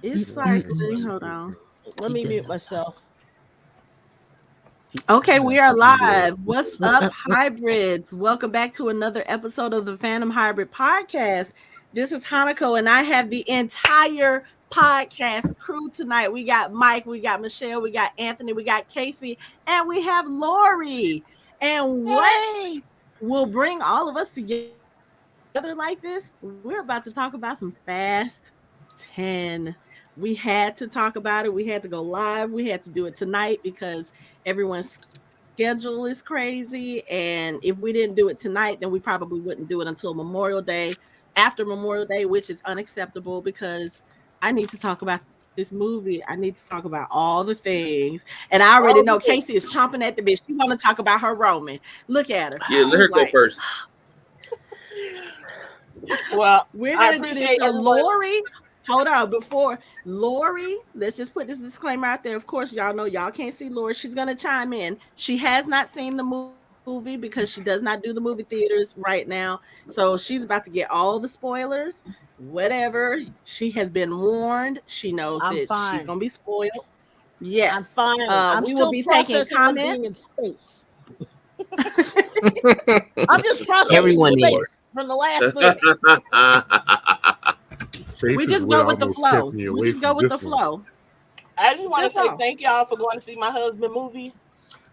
It's cycling. Hold on. Let me mute myself. Okay, we are live. What's up, hybrids? Welcome back to another episode of the Fandom Hybrid Podcast. This is Hanako, and I have the entire podcast crew tonight. We got Mike, we got Michelle, we got Anthony, we got Casey, and we have Lori. And what will bring all of us together like this? We're about to talk about some Fast 10. We had to talk about it. We had to go live. We had to do it tonight because everyone's schedule is crazy. And if we didn't do it tonight, then we probably wouldn't do it until Memorial Day, after Memorial Day, which is unacceptable because I need to talk about this movie. I need to talk about all the things. And I already know Casey is chomping at the bit. She want to talk about her Roman. Look at her. Yeah, let her go first. Well, we're going to do this. So Lori, hold on. Before Lori, let's just put this disclaimer out there. Of course, y'all know y'all can't see Lori. She's going to chime in. She has not seen the movie because she does not do the movie theaters right now. So she's about to get all the spoilers. Whatever. She has been warned. She knows that she's going to be spoiled. Yeah, I'm fine. We will be taking comments in space. I'm just processing Everyone space from the last movie. We just go with the flow. We just go with the flow. I just want to say thank y'all for going to see my husband movie.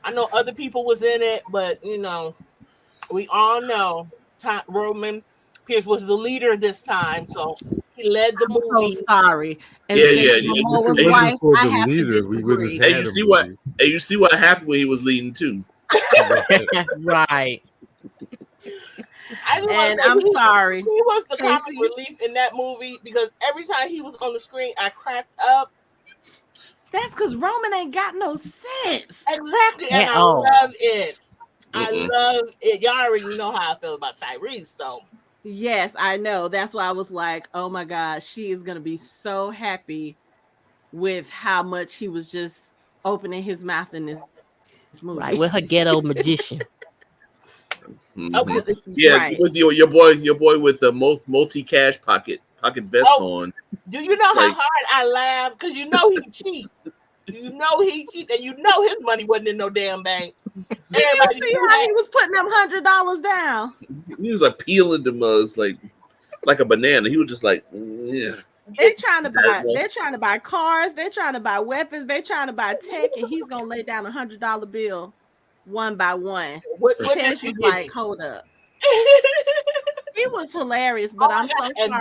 I know other people was in it, but you know, we all know Roman Pierce was the leader this time, so he led the movie. So sorry. And yeah. Was wife, for I the have leader, to we wouldn't have Hey, had you see what happened when he was leading too. Right. And I'm sorry. He was the comic relief in that movie because every time he was on the screen, I cracked up. That's because Roman ain't got no sense. Exactly. And I love it. I love it. Y'all already know how I feel about Tyrese, so. Yes, I know. That's why I was like, oh my God, she is going to be so happy with how much he was just opening his mouth in this movie. Right, with her ghetto magician. Okay. Yeah, right. With your boy with the multi-cash pocket vest on. Do you know how hard I laughed? Because you know he cheat. You know he cheat, and you know his money wasn't in no damn bank. Did you see how he was putting them $100 down? He was like peeling the mugs like a banana. He was just like, yeah. They're trying to buy cars, they're trying to buy weapons, they're trying to buy tech, and he's gonna lay down $100 bill one by one. What is like, hold up. He was hilarious, but I'm so sorry. And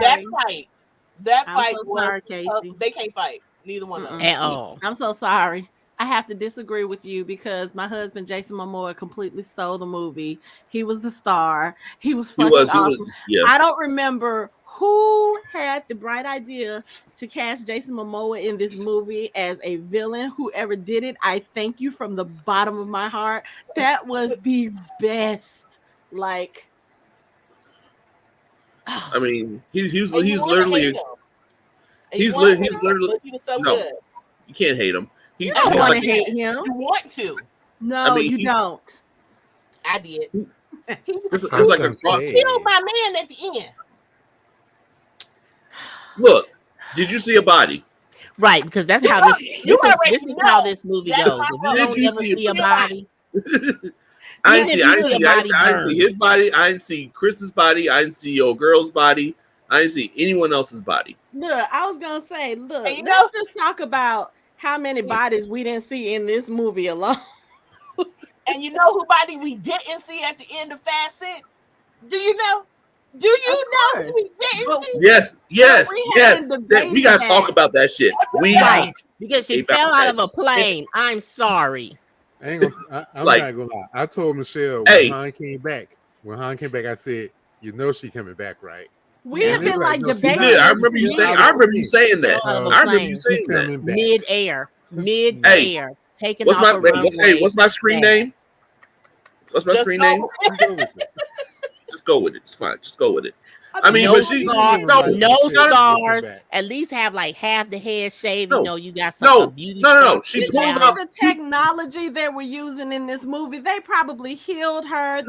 that fight was sorry, Casey. They can't fight. Neither one of them. At all. I'm so sorry. I have to disagree with you because my husband Jason Momoa completely stole the movie. He was the star. He was fucking awesome. Yeah. I don't remember who had the bright idea to cast Jason Momoa in this movie as a villain. Whoever did it, I thank you from the bottom of my heart. That was the best. Like, I mean, he's literally. He's literally. He was so no, good. You can't hate him. You don't want to hate him. You want to? No, you don't. I did. It's like a killed my man at the end. Look, did you see a body? Right, because that's how this is how this movie goes. If you don't ever see a body. I didn't see his body. I didn't see Chris's body. I didn't see your girl's body. I didn't see anyone else's body. Look, I was gonna say, let's just talk about how many bodies we didn't see in this movie alone. And you know who body we didn't see at the end of Fast 6? Do you know? Do you know who we didn't see? Yes. We gotta talk about that shit. Because she fell out of a plane. I'm sorry. I'm not gonna lie. I told Michelle when Han came back, I said, you know she coming back, right? We have been like debating. I remember you saying that. I remember you saying that. Mid-air. Taking what's off what's my screen name? What's my screen name? Just go with it. It's fine. Just go with it. I mean, no scars. At least have like half the head shaved. You know, you got some beauty. No. She pulled up the technology they were using in this movie. They probably healed her.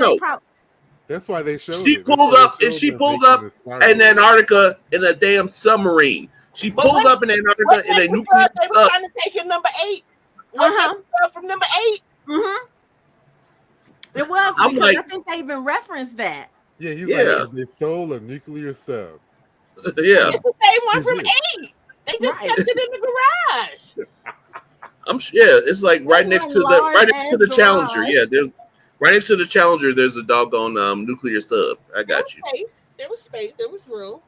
That's why they showed. She pulled up in Antarctica in a damn submarine. She pulled up in Antarctica in a nuclear They were trying to take him number 8. From number 8. Mm-hmm. It was because I think they even referenced that. Yeah, he's like, they stole a nuclear sub. Yeah. It's the same one from 8. They just kept it in the garage. It's like right next to the Challenger. Yeah, there's right next to the Challenger. There's a doggone nuclear sub. I got you. There was space. There was room.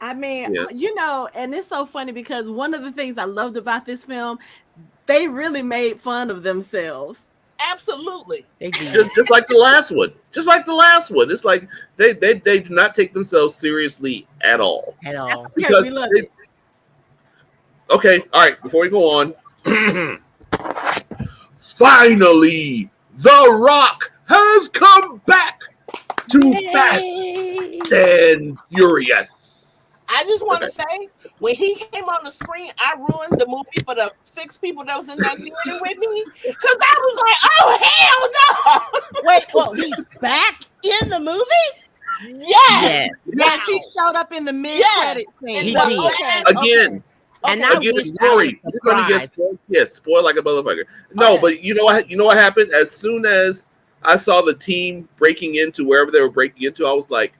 I mean, and it's so funny because one of the things I loved about this film, they really made fun of themselves. Absolutely. Just like the last one. Just like the last one. It's like they do not take themselves seriously at all. Because okay, all right, before we go on. Finally, The Rock has come back to Fast and Furious. I just want to say, when he came on the screen, I ruined the movie for the 6 people that was in that theater with me. Because I was like, oh, hell no. Wait, well, he's back in the movie? Yes. Yes, he showed up in the mid-credit scene. He did. Again. And now story. You're gonna get spoiled like a motherfucker. No, but you know what happened? As soon as I saw the team breaking into wherever they were breaking into, I was like,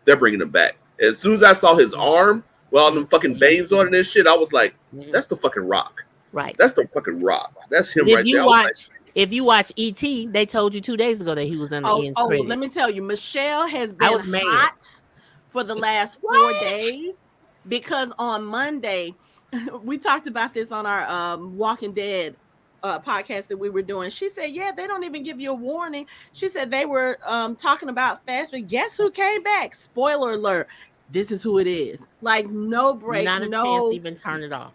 they're bringing him back. As soon as I saw his arm, with all them fucking veins on it and shit, I was like, that's the fucking Rock. Right. That's the fucking Rock. That's him right there. If you watch E.T., they told you 2 days ago that he was in the end credits. Let me tell you, Michelle has been hot for the last 4 days. Because on Monday, we talked about this on our Walking Dead podcast that we were doing. She said, they don't even give you a warning. She said they were talking about Fast Food. Guess who came back? Spoiler alert. This is who it is. Like, no break. Not a chance to even turn it off.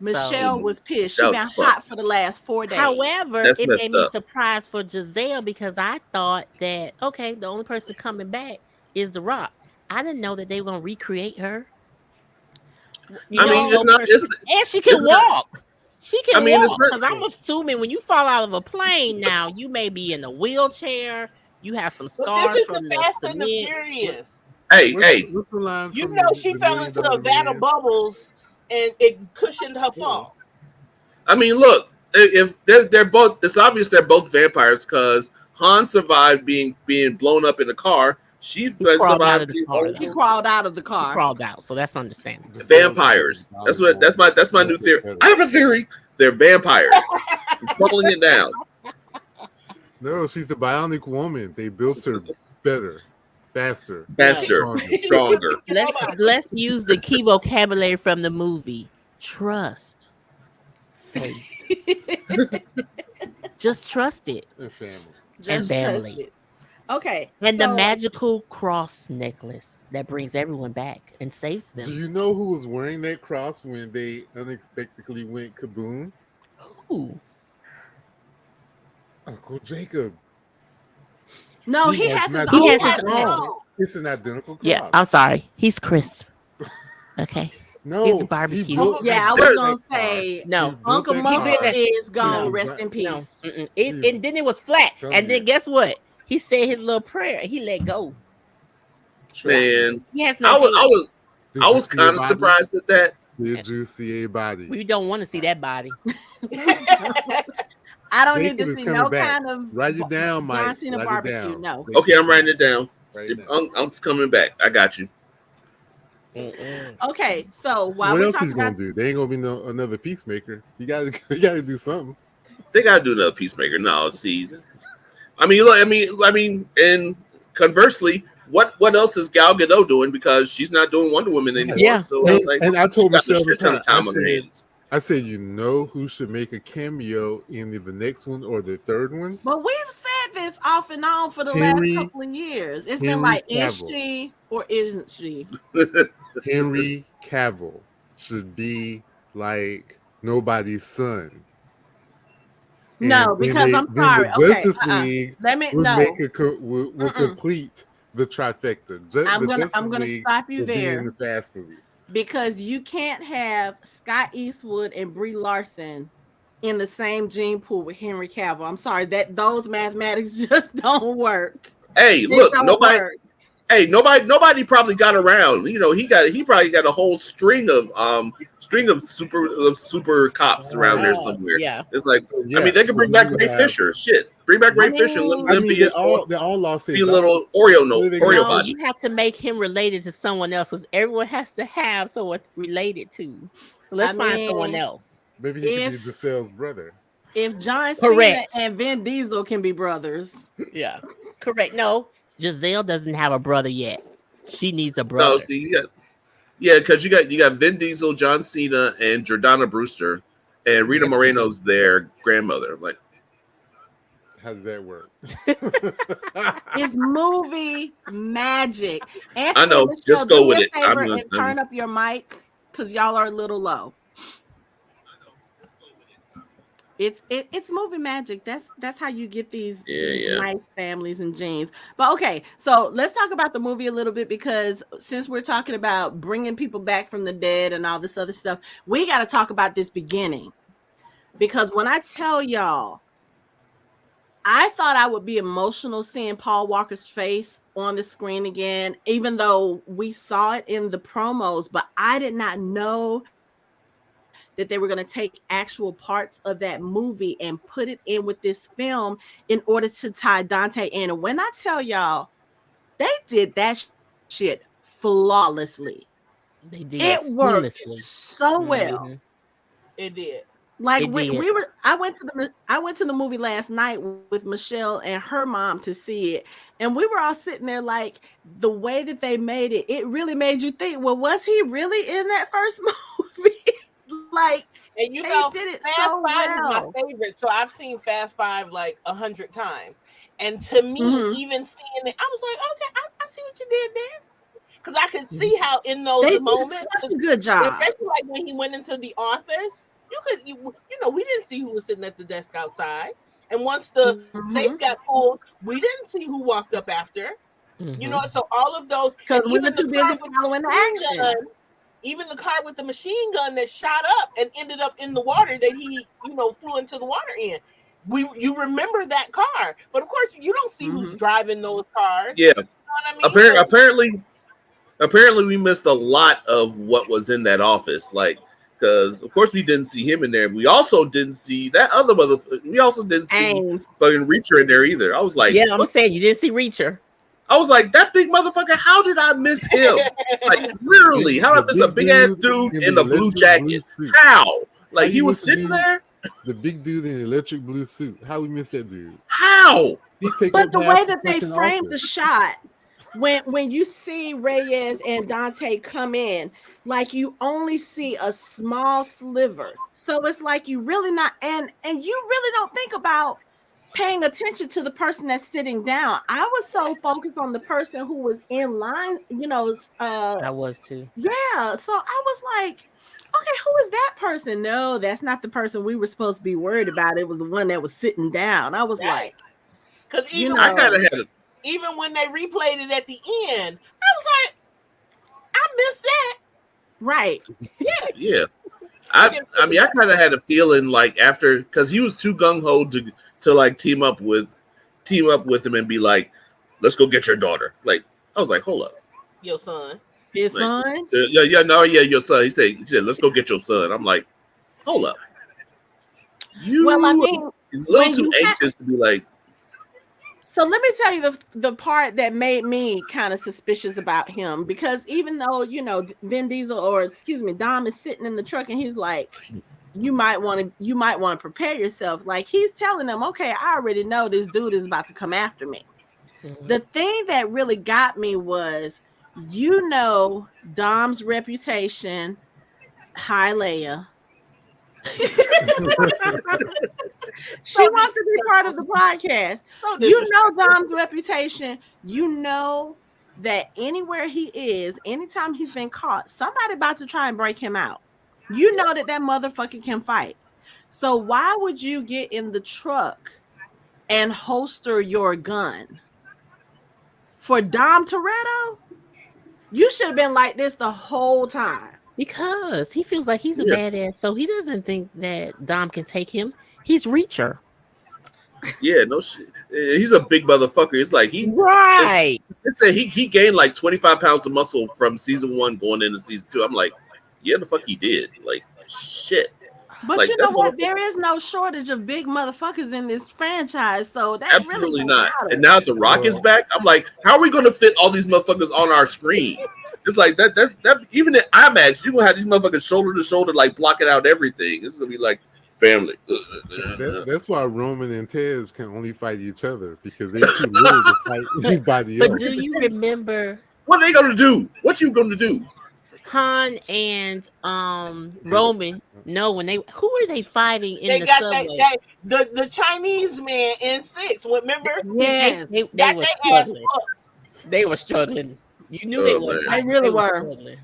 Michelle was pissed. She's been hot for the last 4 days. However, it made me surprised for Giselle because I thought that, okay, the only person coming back is The Rock. I didn't know that they were going to recreate her. And she can walk. She can walk. Because I'm assuming when you fall out of a plane now, you may be in a wheelchair. You have some scars from the Fast and the Furious. Hey. What's the line you know she fell into a vat of bubbles and it cushioned her fall. I mean, look, if they're both, it's obvious they're both vampires because Han survived being blown up in a car. She crawled out of the car. He crawled out of the car. He crawled out, so that's understandable. Vampires. That's my new theory. I have a theory. They're vampires. Pulling it down. No, she's a bionic woman. They built her better, faster, stronger. Let's use the key vocabulary from the movie: trust, faith. Just trust it. And family. Okay. And the magical cross necklace that brings everyone back and saves them. Do you know who was wearing that cross when they unexpectedly went kaboom? Who? Uncle Jacob. No, he has his own. It's an identical cross. Yeah, I'm sorry. He's crisp. Okay. No, he's barbecue. I was gonna say no. Uncle Muffin is gone. Rest in peace. No. And then it was flat. And then guess what? He said his little prayer. He let go. Man, he has no I was kind of surprised at that. Did you see a body? We don't want to see that body. I don't need to see no kind of. Write it down, Mike. Write it down. No. Okay, I'm writing it down. Unc's coming back. I got you. Okay, so while what else he's gonna do? They ain't gonna be another Peacemaker. You gotta do something. They gotta do another Peacemaker. No, see. I mean, and conversely, what else is Gal Gadot doing? Because she's not doing Wonder Woman anymore. Yeah. So and I told Michelle I said, you know who should make a cameo in either the next one or the third one? But we've said this off and on for the last couple of years. It's been like, is she or isn't she? Henry Cavill should be like nobody's son. No, because I'm sorry. The Justice League would complete the trifecta. I'm gonna stop you there. In the Fast movies. Because you can't have Scott Eastwood and Brie Larson in the same gene pool with Henry Cavill. I'm sorry, that those mathematics just don't work. Hey, look, nobody. Hey, nobody probably got around. You know, he probably got a whole string of super cops around there somewhere. Yeah, it's like I mean, they could bring back Ray Fisher. Shit, bring back Ray Fisher. I mean, they all lost be a little Oreo body. You have to make him related to someone else because everyone has to have someone related to. So let's find someone else. Maybe he could be Giselle's brother. If John Cena and Vin Diesel can be brothers. Yeah, correct. No, Giselle doesn't have a brother yet. She needs a brother. No, see, because you got Vin Diesel, John Cena, and Jordana Brewster, and Rita Moreno's their grandmother. Like, how does that work? It's movie magic. Anthony, I know. Michelle, just go with it. Turn up your mic because y'all are a little low. It's movie magic. That's how you get these nice families and genes. But okay, so let's talk about the movie a little bit because since we're talking about bringing people back from the dead and all this other stuff, we got to talk about this beginning. Because when I tell y'all, I thought I would be emotional seeing Paul Walker's face on the screen again, even though we saw it in the promos, but I did not know that they were going to take actual parts of that movie and put it in with this film in order to tie Dante in. And when I tell y'all, they did that shit flawlessly. They did. It worked so well. Mm-hmm. It did. Like I went to the movie last night with Michelle and her mom to see it, and we were all sitting there like the way that they made it. It really made you think. Well, was he really in that first movie? Like, and you know, did it Fast so Five well. is my favorite. So I've seen Fast Five like 100 times, and to me, even seeing it, I was like, okay, I see what you did there, because I could see how in those moments, did such a good job, especially like when he went into the office. You know, we didn't see who was sitting at the desk outside, and once the safe got pulled, we didn't see who walked up after. You know, so all of those, because we were too busy following the action. Even the car with the machine gun that shot up and ended up in the water that he, you know, flew into the water in. You remember that car, but of course you don't see who's driving those cars. Yeah, you know what I mean? Apparently, we missed a lot of what was in that office. Like, because of course we didn't see him in there. We also didn't see that other motherfucker. We also didn't see fucking Reacher in there either. I was like, yeah, I'm saying you didn't see Reacher. I was like, that big motherfucker, how did I miss him? Like, literally, how did I miss a big ass dude in a blue jacket? How? Like, he was sitting there? The big dude in the electric blue suit. How we miss that dude? How? But the way that they framed the shot, when you see Reyes and Dante come in, like you only see a small sliver. So it's like you really not, and you really don't think about paying attention to the person that's sitting down. I was so focused on the person who was in line, you know. I was too. Yeah. So I was like, okay, who is that person? No, that's not the person we were supposed to be worried about. It was the one that was sitting down. I was like, because even I kind of had it. Even when they replayed it at the end, I was like, I missed that. Right. Yeah. Yeah. I mean, I kind of had a feeling like after, because he was too gung-ho to like team up with him and be like, let's go get your daughter. Like, I was like, hold up. Your son. His son? Your son. He said, let's go get your son. I'm like, hold up. Well, I mean, a little too anxious to be like. So let me tell you the part that made me kind of suspicious about him, because even though, you know, Vin Diesel, or excuse me, Dom is sitting in the truck and he's like, you might want to prepare yourself. Like, he's telling them, okay, I already know this dude is about to come after me. The thing that really got me was, you know, Dom's reputation. Hi, Leia. She wants to be part of the podcast. You know Dom's reputation. You know that anywhere he is, anytime he's been caught, somebody about to try and break him out. You know that motherfucker can fight. So why would you get in the truck and holster your gun? For Dom Toretto, you should have been like this the whole time. Because he feels like he's a badass, so he doesn't think that Dom can take him. He's Reacher. Yeah, no shit. He's a big motherfucker. It's like he he gained like 25 pounds of muscle from season 1 going into season 2. I'm like, yeah, the fuck he did. Like shit. But like, you know what? There is no shortage of big motherfuckers in this franchise, so that absolutely really not. matter. And now that The Rock is back, I'm like, how are we going to fit all these motherfuckers on our screen? It's like that. Even in IMAX, you're gonna have these motherfuckers shoulder to shoulder, like blocking out everything. It's gonna be like family. That's why Roman and Tez can only fight each other because they're too little to fight anybody else. But do you remember what are they gonna do? What you gonna do? Han and Roman? No, when who were they fighting in the subway? The Chinese man in 6. Remember? Yeah, they were struggling. You knew they were. They really were. Struggling.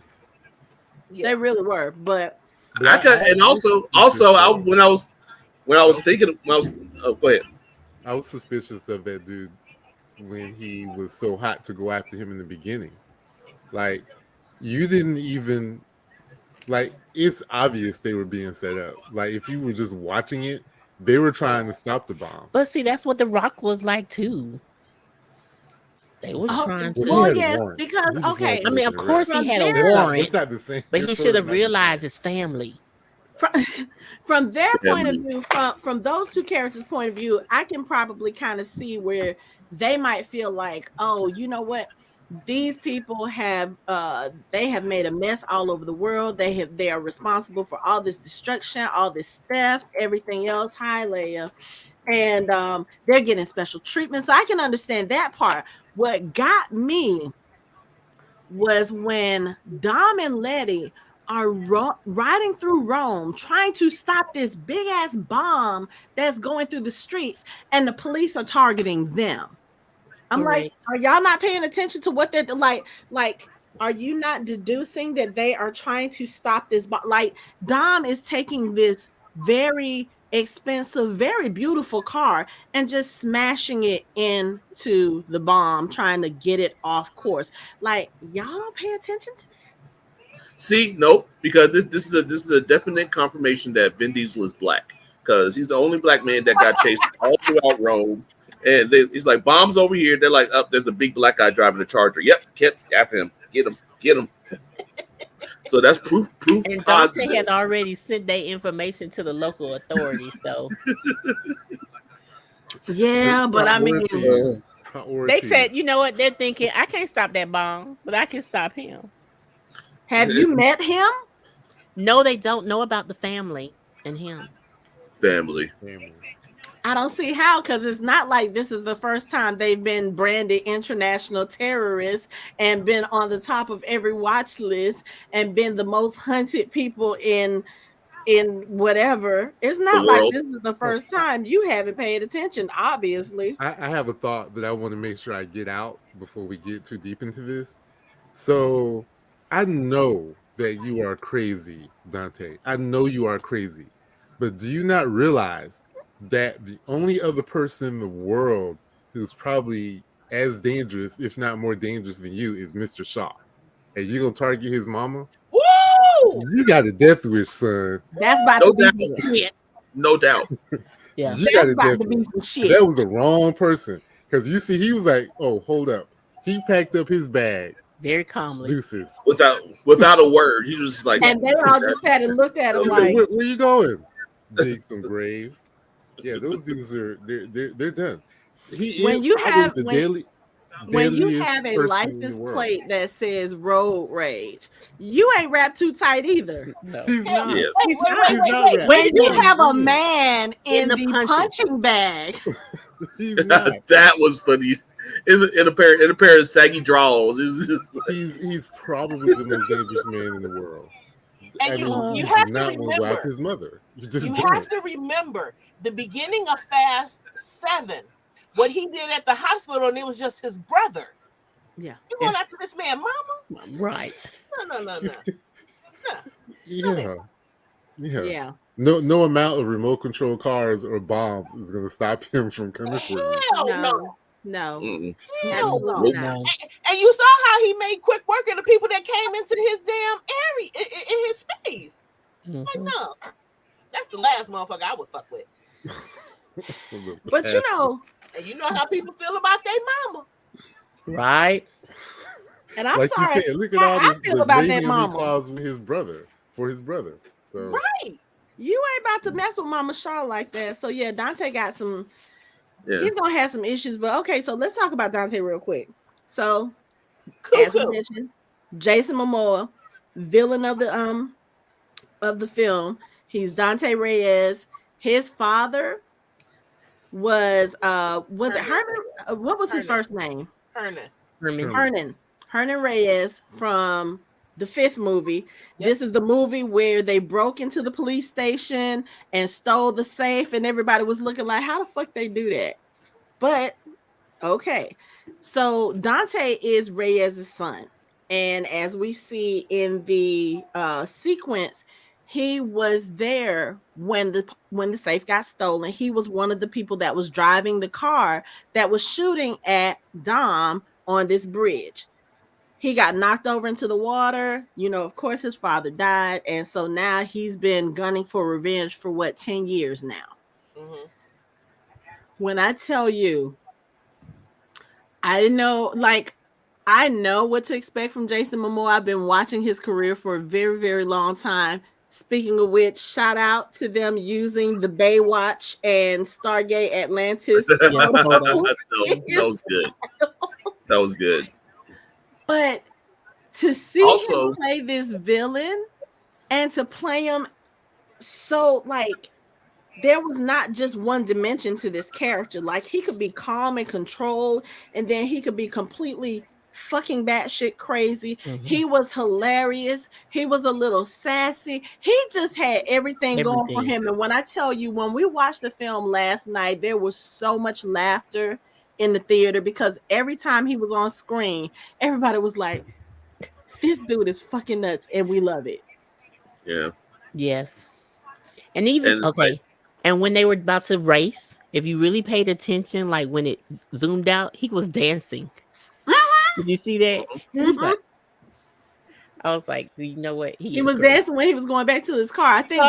Yeah. They really were. But when I was thinking, go ahead. I was suspicious of that dude when he was so hot to go after him in the beginning. Like, you didn't even it's obvious they were being set up. Like, if you were just watching it, they were trying to stop the bomb. But see, that's what The Rock was like too. They was trying to. Well, yes, because okay. I mean, of course he had a warrant. It's not the same. But he should have realized his family. From their point of view, from those two characters' point of view, I can probably kind of see where they might feel like, oh, you know what? These people have they have made a mess all over the world. They are responsible for all this destruction, all this theft, everything else. Hi, Leia. And they're getting special treatment. So I can understand that part. What got me was when Dom and Letty are riding through Rome trying to stop this big ass bomb that's going through the streets, and the police are targeting them. I'm like, are y'all not paying attention to what they're like? Are you not deducing that they are trying to stop this? Like, Dom is taking this very expensive, very beautiful car and just smashing it into the bomb, trying to get it off course. Like, y'all don't pay attention to that. See, nope, because this is a definite confirmation that Vin Diesel is black, because he's the only black man that got chased all throughout Rome. And he's like, bombs over here. They're like, up, there's a big black guy driving a Charger. Yep, kept after him. Get him. So that's proof. And Dante had already sent their information to the local authorities, so. Yeah, but I mean, they said, you know what? They're thinking, I can't stop that bomb, but I can stop him. Have you met him? No, they don't know about the family and him. Family. I don't see how, because it's not like this is the first time they've been branded international terrorists and been on the top of every watch list and been the most hunted people in whatever. It's not like this is the first time. You haven't paid attention, obviously. I have a thought that I want to make sure I get out before we get too deep into this. So I know that you are crazy, Dante. I know you are crazy. But do you not realize that the only other person in the world who's probably as dangerous, if not more dangerous than you, is Mr. Shaw? And you're going to target his mama? Woo! You got a death wish, son. That's about to be some shit. No doubt. Yeah. You got a death wish. Some shit. That was the wrong person. Because you see, he was like, oh, hold up. He packed up his bag. Very calmly. Deuces. Without a word. He was just like. And they all just had and looked at him like. Where you going? Dig some graves. Yeah, those dudes they're done. When you have a license plate that says road rage, you ain't wrapped too tight either. No. He's not. Yeah. He's not. When you have a man in the punching bag, that was funny. In a pair of saggy drawers. He's probably the most dangerous man in the world. And you have to remember his mother. You have to remember the beginning of Fast 7, what he did at the hospital, and it was just his brother. Yeah. You going after this man, mama? Right. No. Yeah. No amount of remote control cars or bombs is going to stop him from coming for you. No. Hell no. And you saw how he made quick work of the people that came into his damn area, in his space. Like, no. That's the last motherfucker I would fuck with. But you know, and you know how people feel about their mama, right? And I'm like sorry, you said, look at how all I this feel the about that mayhem he mama. caused with his brother for his brother. So right? You ain't about to mess with Mama Shaw like that. So yeah, Dante got some. Yeah. He's gonna have some issues, but okay. So let's talk about Dante real quick. So as we Cuckoo. mentioned, Jason Momoa, villain of the film. He's Dante Reyes. His father was it Hernan? What was his Hernan. first name? Hernan. Hernan Reyes from the 5th movie. Yep. This is the movie where they broke into the police station and stole the safe, and everybody was looking like, how the fuck they do that? But okay, so Dante is Reyes' son, and as we see in the sequence, he was there when the safe got stolen. He was one of the people that was driving the car that was shooting at Dom on this bridge. He got knocked over into the water. You know, of course, his father died, and so now he's been gunning for revenge for 10 years now. Mm-hmm. When I tell you, I didn't know, like, I know what to expect from Jason Momoa. I've been watching his career for a very, very long time. Speaking of which, shout out to them using the Baywatch and Stargate Atlantis. that was good. That was good. But to see him play this villain and to play him so, like, there was not just one dimension to this character. Like, he could be calm and controlled, and then he could be completely fucking batshit crazy. Mm-hmm. He was hilarious. He was a little sassy. He just had everything going for him. And when I tell you, when we watched the film last night, there was so much laughter in the theater because every time he was on screen, everybody was like, this dude is fucking nuts, and we love it. Yeah. Yes. And even, okay. And when they were about to race, if you really paid attention, like when it zoomed out, he was dancing. Did you see that? Mm-hmm. I was like, you know what? He was dancing when he was going back to his car. I think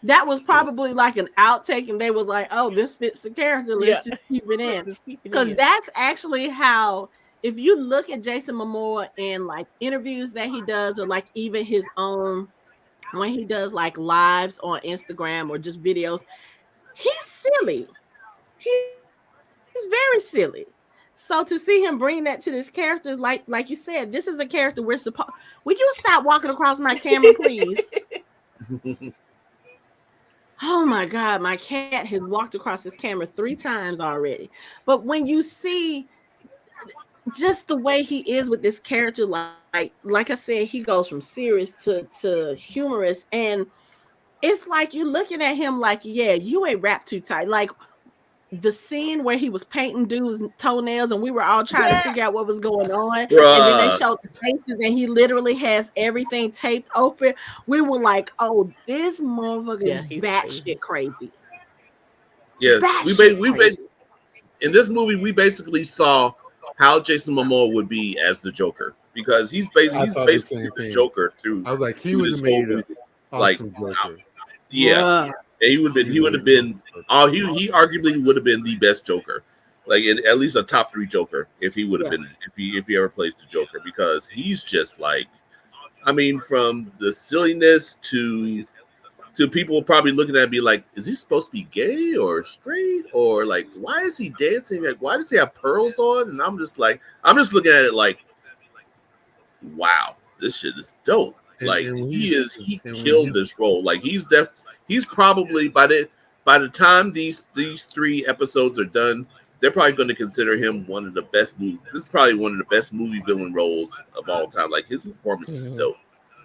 that was probably like an outtake, and they was like, "Oh, this fits the character. Let's just keep it in." Because that's actually how. If you look at Jason Momoa in like interviews that he does, or like even his own when he does like lives on Instagram or just videos, he's silly. He's very silly. So to see him bring that to this character is like you said, this is a character we're supposed. Will you stop walking across my camera, please? Oh my God, my cat has walked across this camera 3 times already. But when you see just the way he is with this character, like I said, he goes from serious to humorous, and it's like you're looking at him like, yeah, you ain't wrapped too tight. Like the scene where he was painting dude's toenails and we were all trying to figure out what was going on. Bruh. And then they showed the faces and he literally has everything taped open. We were like, oh, this motherfucker is batshit crazy. Yeah, in this movie, we basically saw how Jason Momoa would be as the Joker because he's basically the Joker through. I was like, he would have made an awesome Joker. Yeah. And he would have been he arguably would have been the best Joker, like at least a top 3 Joker if he would have been if he ever plays the Joker, because he's just like, I mean, from the silliness to people probably looking at me like, is he supposed to be gay or straight, or like, why is he dancing, like why does he have pearls on? And I'm just looking at it like, wow, this shit is dope. Like he killed this role. Like he's probably by the time these 3 episodes are done, they're probably going to consider him one of the best movies. This is probably one of the best movie villain roles of all time. Like his performance is dope.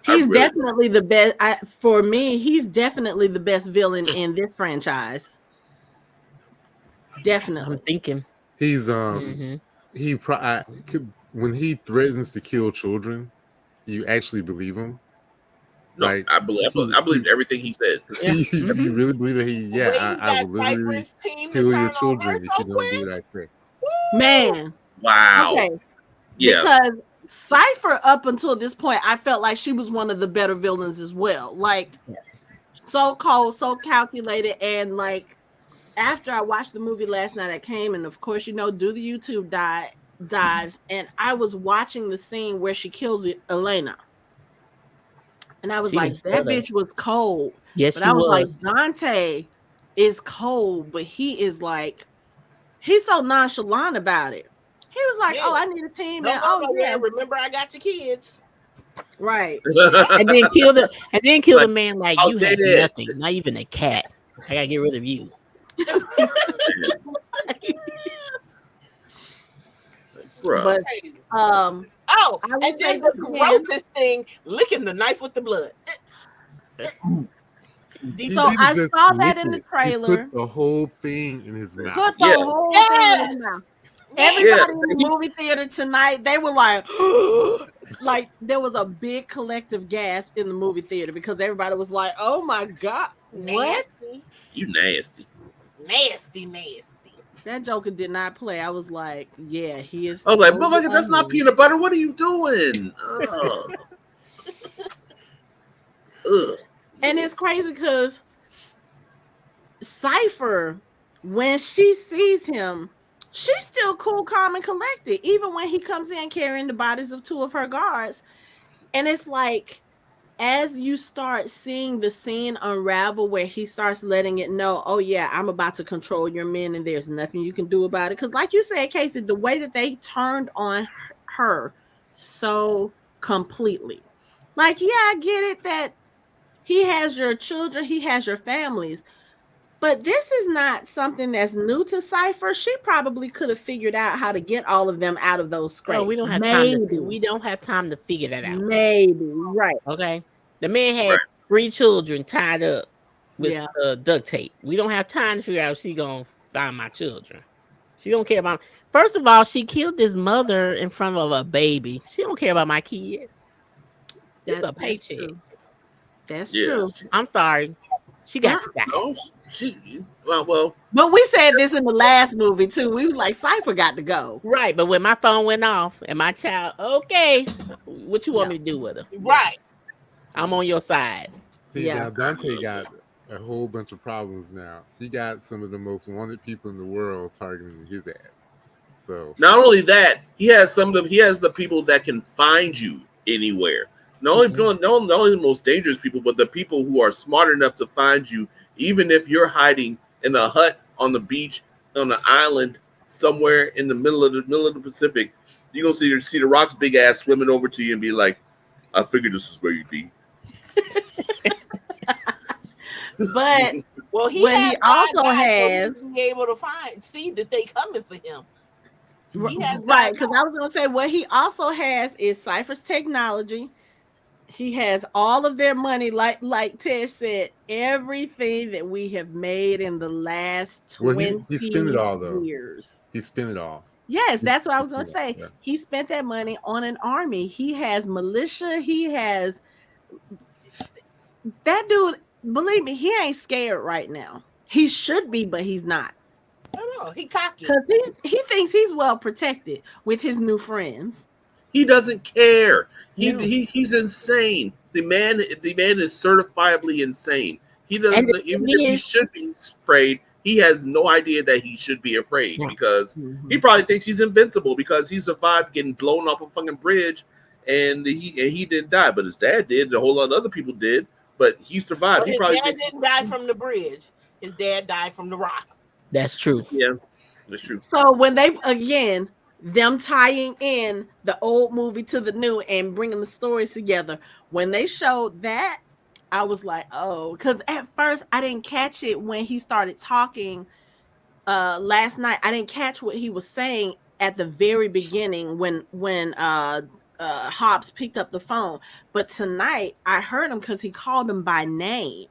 He's definitely the best. For me, he's definitely the best villain in this franchise. Definitely, I'm thinking he's when he threatens to kill children, you actually believe him. No, like, I believe everything he said. You really believe that I will literally kill your children if you don't do what I say. Man. Wow. Okay. Yeah. Because Cypher, up until this point, I felt like she was one of the better villains as well. Like, so cold, so calculated, and like, after I watched the movie last night, I came and of course, do the YouTube dives, and I was watching the scene where she kills Elena. And I was She like, was that stutter. bitch was cold. Yes, But she I was like, was. Dante is cold, but he is like, he's so nonchalant about it. He was like, Yeah. oh, I need a team. Don't And go oh, nowhere. yeah. Remember, I got your kids. Right. And then kill the man like you have outdated. nothing, not even a cat. I gotta get rid of you. Bruh. But Oh, I would and say then the this again. grossest thing, licking the knife with the blood. He So didn't I just saw lick that in the it. trailer. He put the whole thing in his mouth. Put the Yeah. whole thing in his mouth. Everybody in the Yeah. movie theater tonight, they were like, like there was a big collective gasp in the movie theater because everybody was like, "Oh my god, what?" Nasty, You nasty. nasty, nasty. That Joker did not play. I was like, "Yeah, he is." I was like, totally motherfucker, that's not unhinged. peanut butter. What are you doing? Ugh. Ugh. And it's crazy because Cypher, when she sees him, she's still cool, calm, and collected, even when he comes in carrying the bodies of two of her guards. And it's like, as you start seeing the scene unravel where he starts letting it know, oh yeah, I'm about to control your men and there's nothing you can do about it. Because like you said, Casey, the way that they turned on her so completely. Like, yeah, I get it that he has your children, he has your families. But this is not something that's new to Cypher. She probably could have figured out how to get all of them out of those scrapes. Bro, we don't have time to figure that out. Maybe, right. Okay. The man had Right. 3 children tied up with Yeah. duct tape. We don't have time to figure out if she gonna find my children. She don't care about. First of all, she killed his mother in front of a baby. She don't care about my kids. It's a paycheck. That's Yeah. true. I'm sorry. She got to die. No, well, But we said this in the last movie too. We was like, Cypher got to go. Right, but when my phone went off and my child, okay, what you want me to do with her? Right. I'm on your side. See, Yeah. now Dante got a whole bunch of problems now. He got some of the most wanted people in the world targeting his ass. So not only that, he has the people that can find you anywhere. Not only the most dangerous people, but the people who are smart enough to find you, even if you're hiding in a hut on the beach, on an island somewhere in the middle of the Pacific. You're gonna see the Rock's big ass swimming over to you and be like, I figured this is where you'd be. But Well, he also has be able to see that they coming for him. right, because I was gonna say what he also has is Cypher's technology. He has all of their money, like Ted said, everything that we have made in the last 20 he spent it all though. years. He spent it all. Yes, that's what I was gonna say. Yeah. He spent that money on an army. He has militia. He has that dude. Believe me, he ain't scared right now. He should be, but he's not. I don't know. He cocky because he thinks he's well protected with his new friends. He doesn't care. No. He's insane. The man is certifiably insane. He doesn't. Even if he should be afraid, he has no idea that he should be afraid because he probably thinks he's invincible because he survived getting blown off a fucking bridge, and he didn't die, but his dad did. And a whole lot of other people did, but he survived. Well, he probably dad didn't die from the bridge. His dad died from the rock. That's true. Yeah, that's true. So when they them tying in the old movie to the new and bringing the stories together, when they showed that, I was like, oh, because at first I didn't catch it when he started talking last night. I didn't catch what he was saying at the very beginning when Hobbs picked up the phone. But tonight I heard him because he called him by name,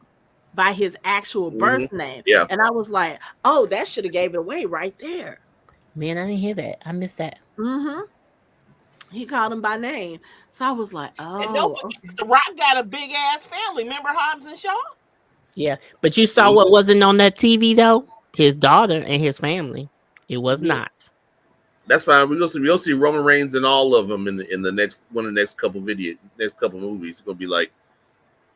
by his actual birth name. Yeah. And I was like, oh, that should have gave it away right there. Man, I didn't hear that. I missed that. He called him by name. So I was like, oh. And don't forget, The Rock got a big ass family. Remember Hobbs and Shaw? Yeah. But you saw what wasn't on that TV though? His daughter and his family. It was not. That's fine. We'll see Roman Reigns and all of them in the next couple movies. It's gonna be like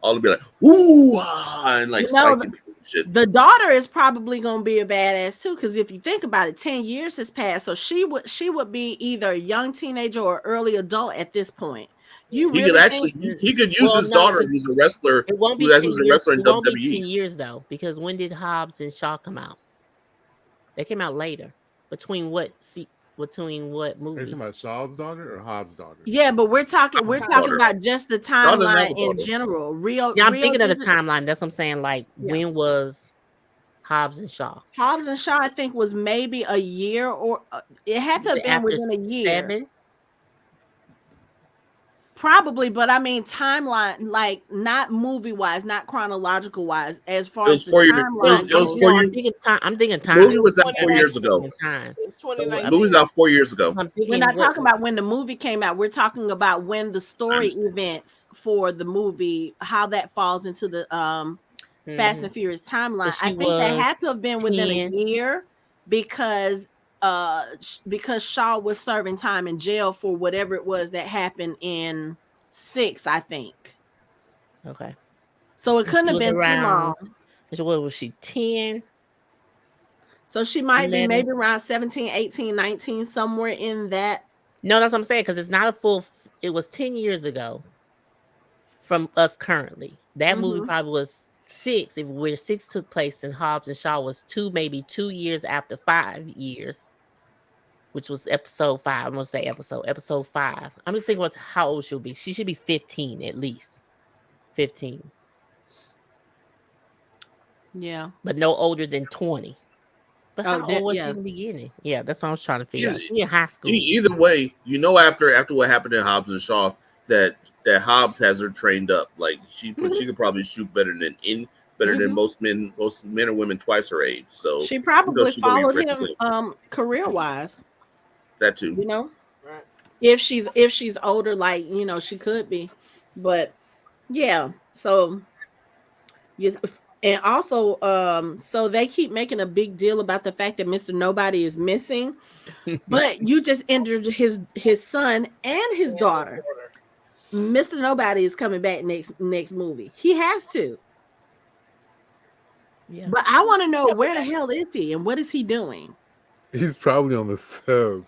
all to be like, ooh, and like spiking people. shit. The daughter is probably gonna be a badass too, because if you think about it, 10 years has passed, so she would be either a young teenager or early adult at this point. You He really could actually think? he could use Well, his no, daughter, 'cause who's a wrestler, it won't be who's 10 a years. wrestler in It won't be 10 WWE. years though, because when did Hobbs and Shaw come out? They came out later. Between what Are you movies? talking about Shaw's daughter or Hobbs' daughter? Yeah, but we're talking Daughter. about just the Daughter and timeline in daughter. general. Rio. Yeah, I'm Rio thinking of the didn't- timeline. That's what I'm saying. Like, Yeah. when was Hobbs and Shaw? Hobbs and Shaw, I think, was maybe a year, or it had to have been After within a year. 7? Probably, but I mean timeline, like not movie wise, not chronological wise, as far It as was the 4 years. timeline It was goes. 4 I'm years. thinking time. I'm thinking The time. movie was out 4 years ago. I'm thinking time. In The 2019. movie was out 4 years ago. I'm thinking We're not what- talking about when the movie came out. We're talking about when the story events for the movie, how that falls into the Fast Mhm. and Furious timeline. So I she think that was had to have been within 10. a year because Shaw was serving time in jail for whatever it was that happened in 6, I think. Okay. So it And couldn't she have was been too long. So what was she, 10? So she might be 11. maybe around 17, 18, 19, somewhere in that. No, that's what I'm saying, because it's not a full. It was 10 years ago from us currently. That movie probably was 6. If where 6 took place and Hobbs and Shaw was 2, maybe 2 years after 5 years, which was episode 5. I'm gonna say episode 5. I'm just thinking about how old she'll be. She should be 15 at least. 15. Yeah. But no older than 20. But how that- old was yeah. she in the beginning? Yeah, that's what I was trying to figure Yeah. out. She in high school. Either way, you know, after what happened in Hobbs and Shaw, that Hobbs has her trained up. Like she could probably shoot better than most men or women twice her age. So She probably she's gonna be followed ready to him go. career wise, That too. you know. Right. If she's older, like, you know, she could be. But yeah, so yes, and also so they keep making a big deal about the fact that Mr. Nobody is missing, but you just injured his son and his daughter. Mr. Nobody is coming back next movie. He has to. Yeah. But I want to know, where the hell is he and what is he doing? He's probably on the sub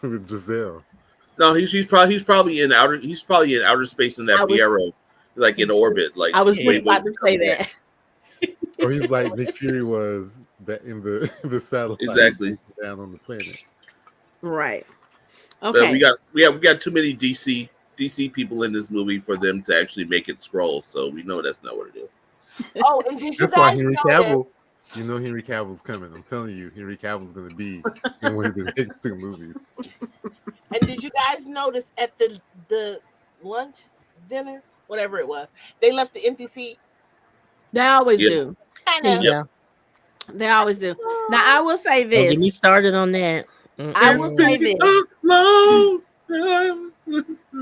with Giselle. No, he's probably in outer space in that Fiero, like in orbit. Like I was just just about to say that. Or he's like Nick Fury was back in the satellite. Exactly. Down on the planet. Right. But Okay. we got too many DC people in this movie for them to actually make it scroll. So we know that's not what it is. Oh, and did you That's why guys Henry know that? Cavill. You know Henry Cavill's coming. I'm telling you, Henry Cavill's going to be in one of the next 2 movies. And did you guys notice at the lunch, dinner, whatever it was, they left the empty seat? They always Yeah. do. I know. Yeah. They always do. Now I will say Don't get me this. started on that. I will say this Long.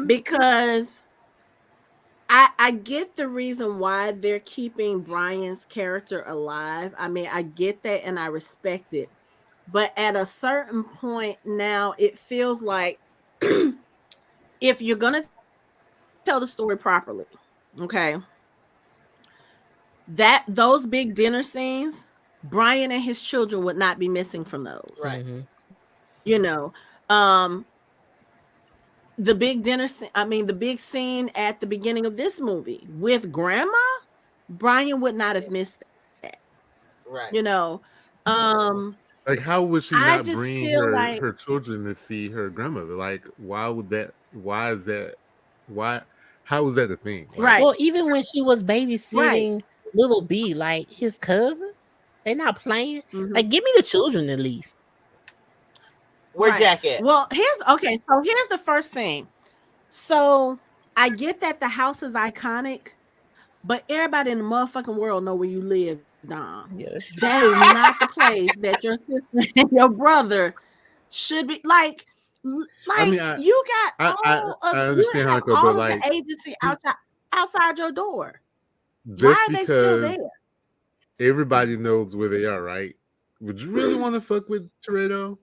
because I get the reason why they're keeping Brian's character alive. I mean, I get that and I respect it. But at a certain point now, it feels like if you're going to tell the story properly, okay, those big dinner scenes, Brian and his children would not be missing from those. Right. You know, the big dinner scene, the big scene at the beginning of this movie with grandma, Brian would not have missed that. Right. You know, Like, how would she I not just bring feel like- her children to see her grandmother? Like, how is that a thing? Like, Right. Well, even when she was babysitting little B, like his cousins, they not playing. Mhm. Like, give me the children at least. Where Right. Jack at? Well, here's the first thing. So I get that the house is iconic, but everybody in the motherfucking world know where you live, Dom. Yeah. That is not the place that your sister and your brother should be. Like I mean, you got I all understand how it goes, all but of like, the agency outside your door. just Why are they still because there? everybody knows where they are, right? Would you really want to fuck with Toretto?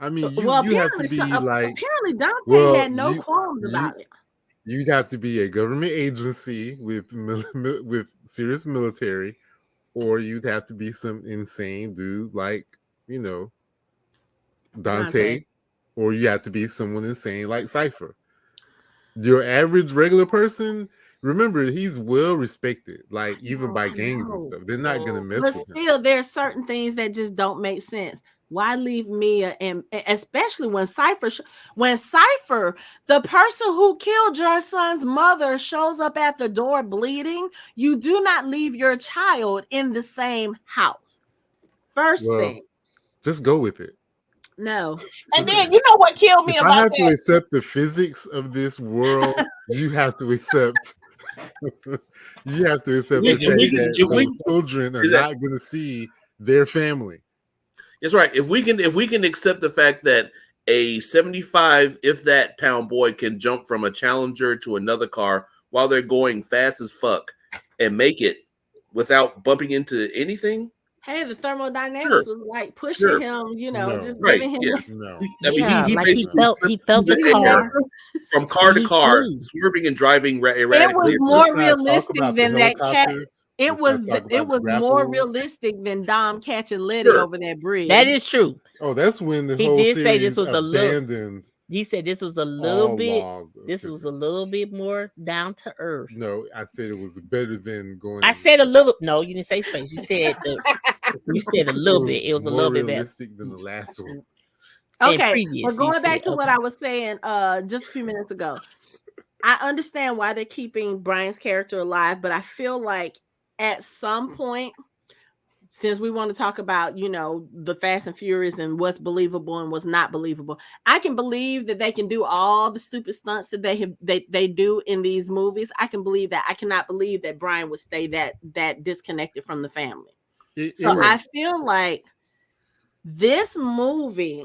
I mean, you have to be like, apparently Dante well, had no qualms about it. you'd have to be a government agency with serious military, or you'd have to be some insane dude like, Dante. Or you have to be someone insane like Cypher. Your average regular person, remember, he's well respected, like even by gangs and stuff. They're not gonna mess with him. But still, there's certain things that just don't make sense. Why leave Mia, and especially when Cypher, the person who killed your son's mother, shows up at the door bleeding, you do not leave your child in the same house. First thing. Just go with it. No. And then you know what killed me if about I have that? to accept the physics of this world, you have to accept. You have to accept the fact that those children are not going to see their family. That's right. If we can accept the fact that a 75, if that pound boy can jump from a Challenger to another car while they're going fast as fuck and make it without bumping into anything. Hey, the thermodynamics was like pushing him, just giving him. No. I mean, he felt the car from car to car, swerving and driving erratically. It was more realistic than that cat. It was more realistic than Dom catching Letty over that bridge. That is true. Oh, that's when the he whole did series say this was abandoned. He said this was a little bit. This was a little bit more down to earth. No, I said it was better than going. I said a little. No, you didn't say space. You said you said a little bit. It was a little bit realistic than the last one. Okay, but going back to what I was saying just a few minutes ago, I understand why they're keeping Brian's character alive, but I feel like at some point, since we want to talk about, the Fast and Furious and what's believable and what's not believable, I can believe that they can do all the stupid stunts that they do in these movies. I can believe that. I cannot believe that Brian would stay that disconnected from the family. I feel like this movie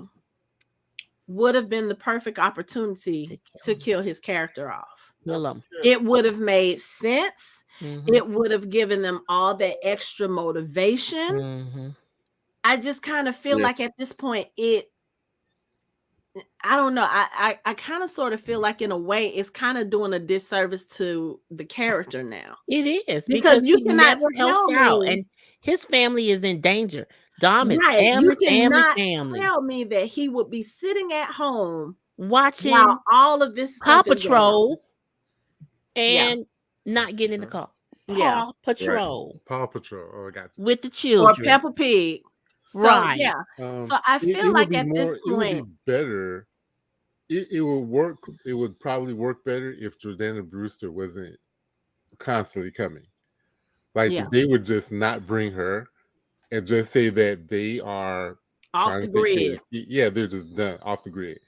would have been the perfect opportunity to kill his character off. It would have made sense. Mm-hmm. It would have given them all that extra motivation. Mm-hmm. I just kind of feel like at this point, I don't know. I kind of sort of feel like in a way it's kind of doing a disservice to the character now. It is because you cannot help out, and his family is in danger. Dom is family. Tell me that he would be sitting at home watching while all of this Paw Patrol and not get in the car. Paw Patrol. Right. Paw Patrol. Oh, I got you. With the children. Or Peppa Pig. So, right. Yeah. So I feel like at this point, it would be better. It would work. It would probably work better if Jordana Brewster wasn't constantly coming. Like if they would just not bring her and just say that they are off the grid. Yeah, they're just done off the grid.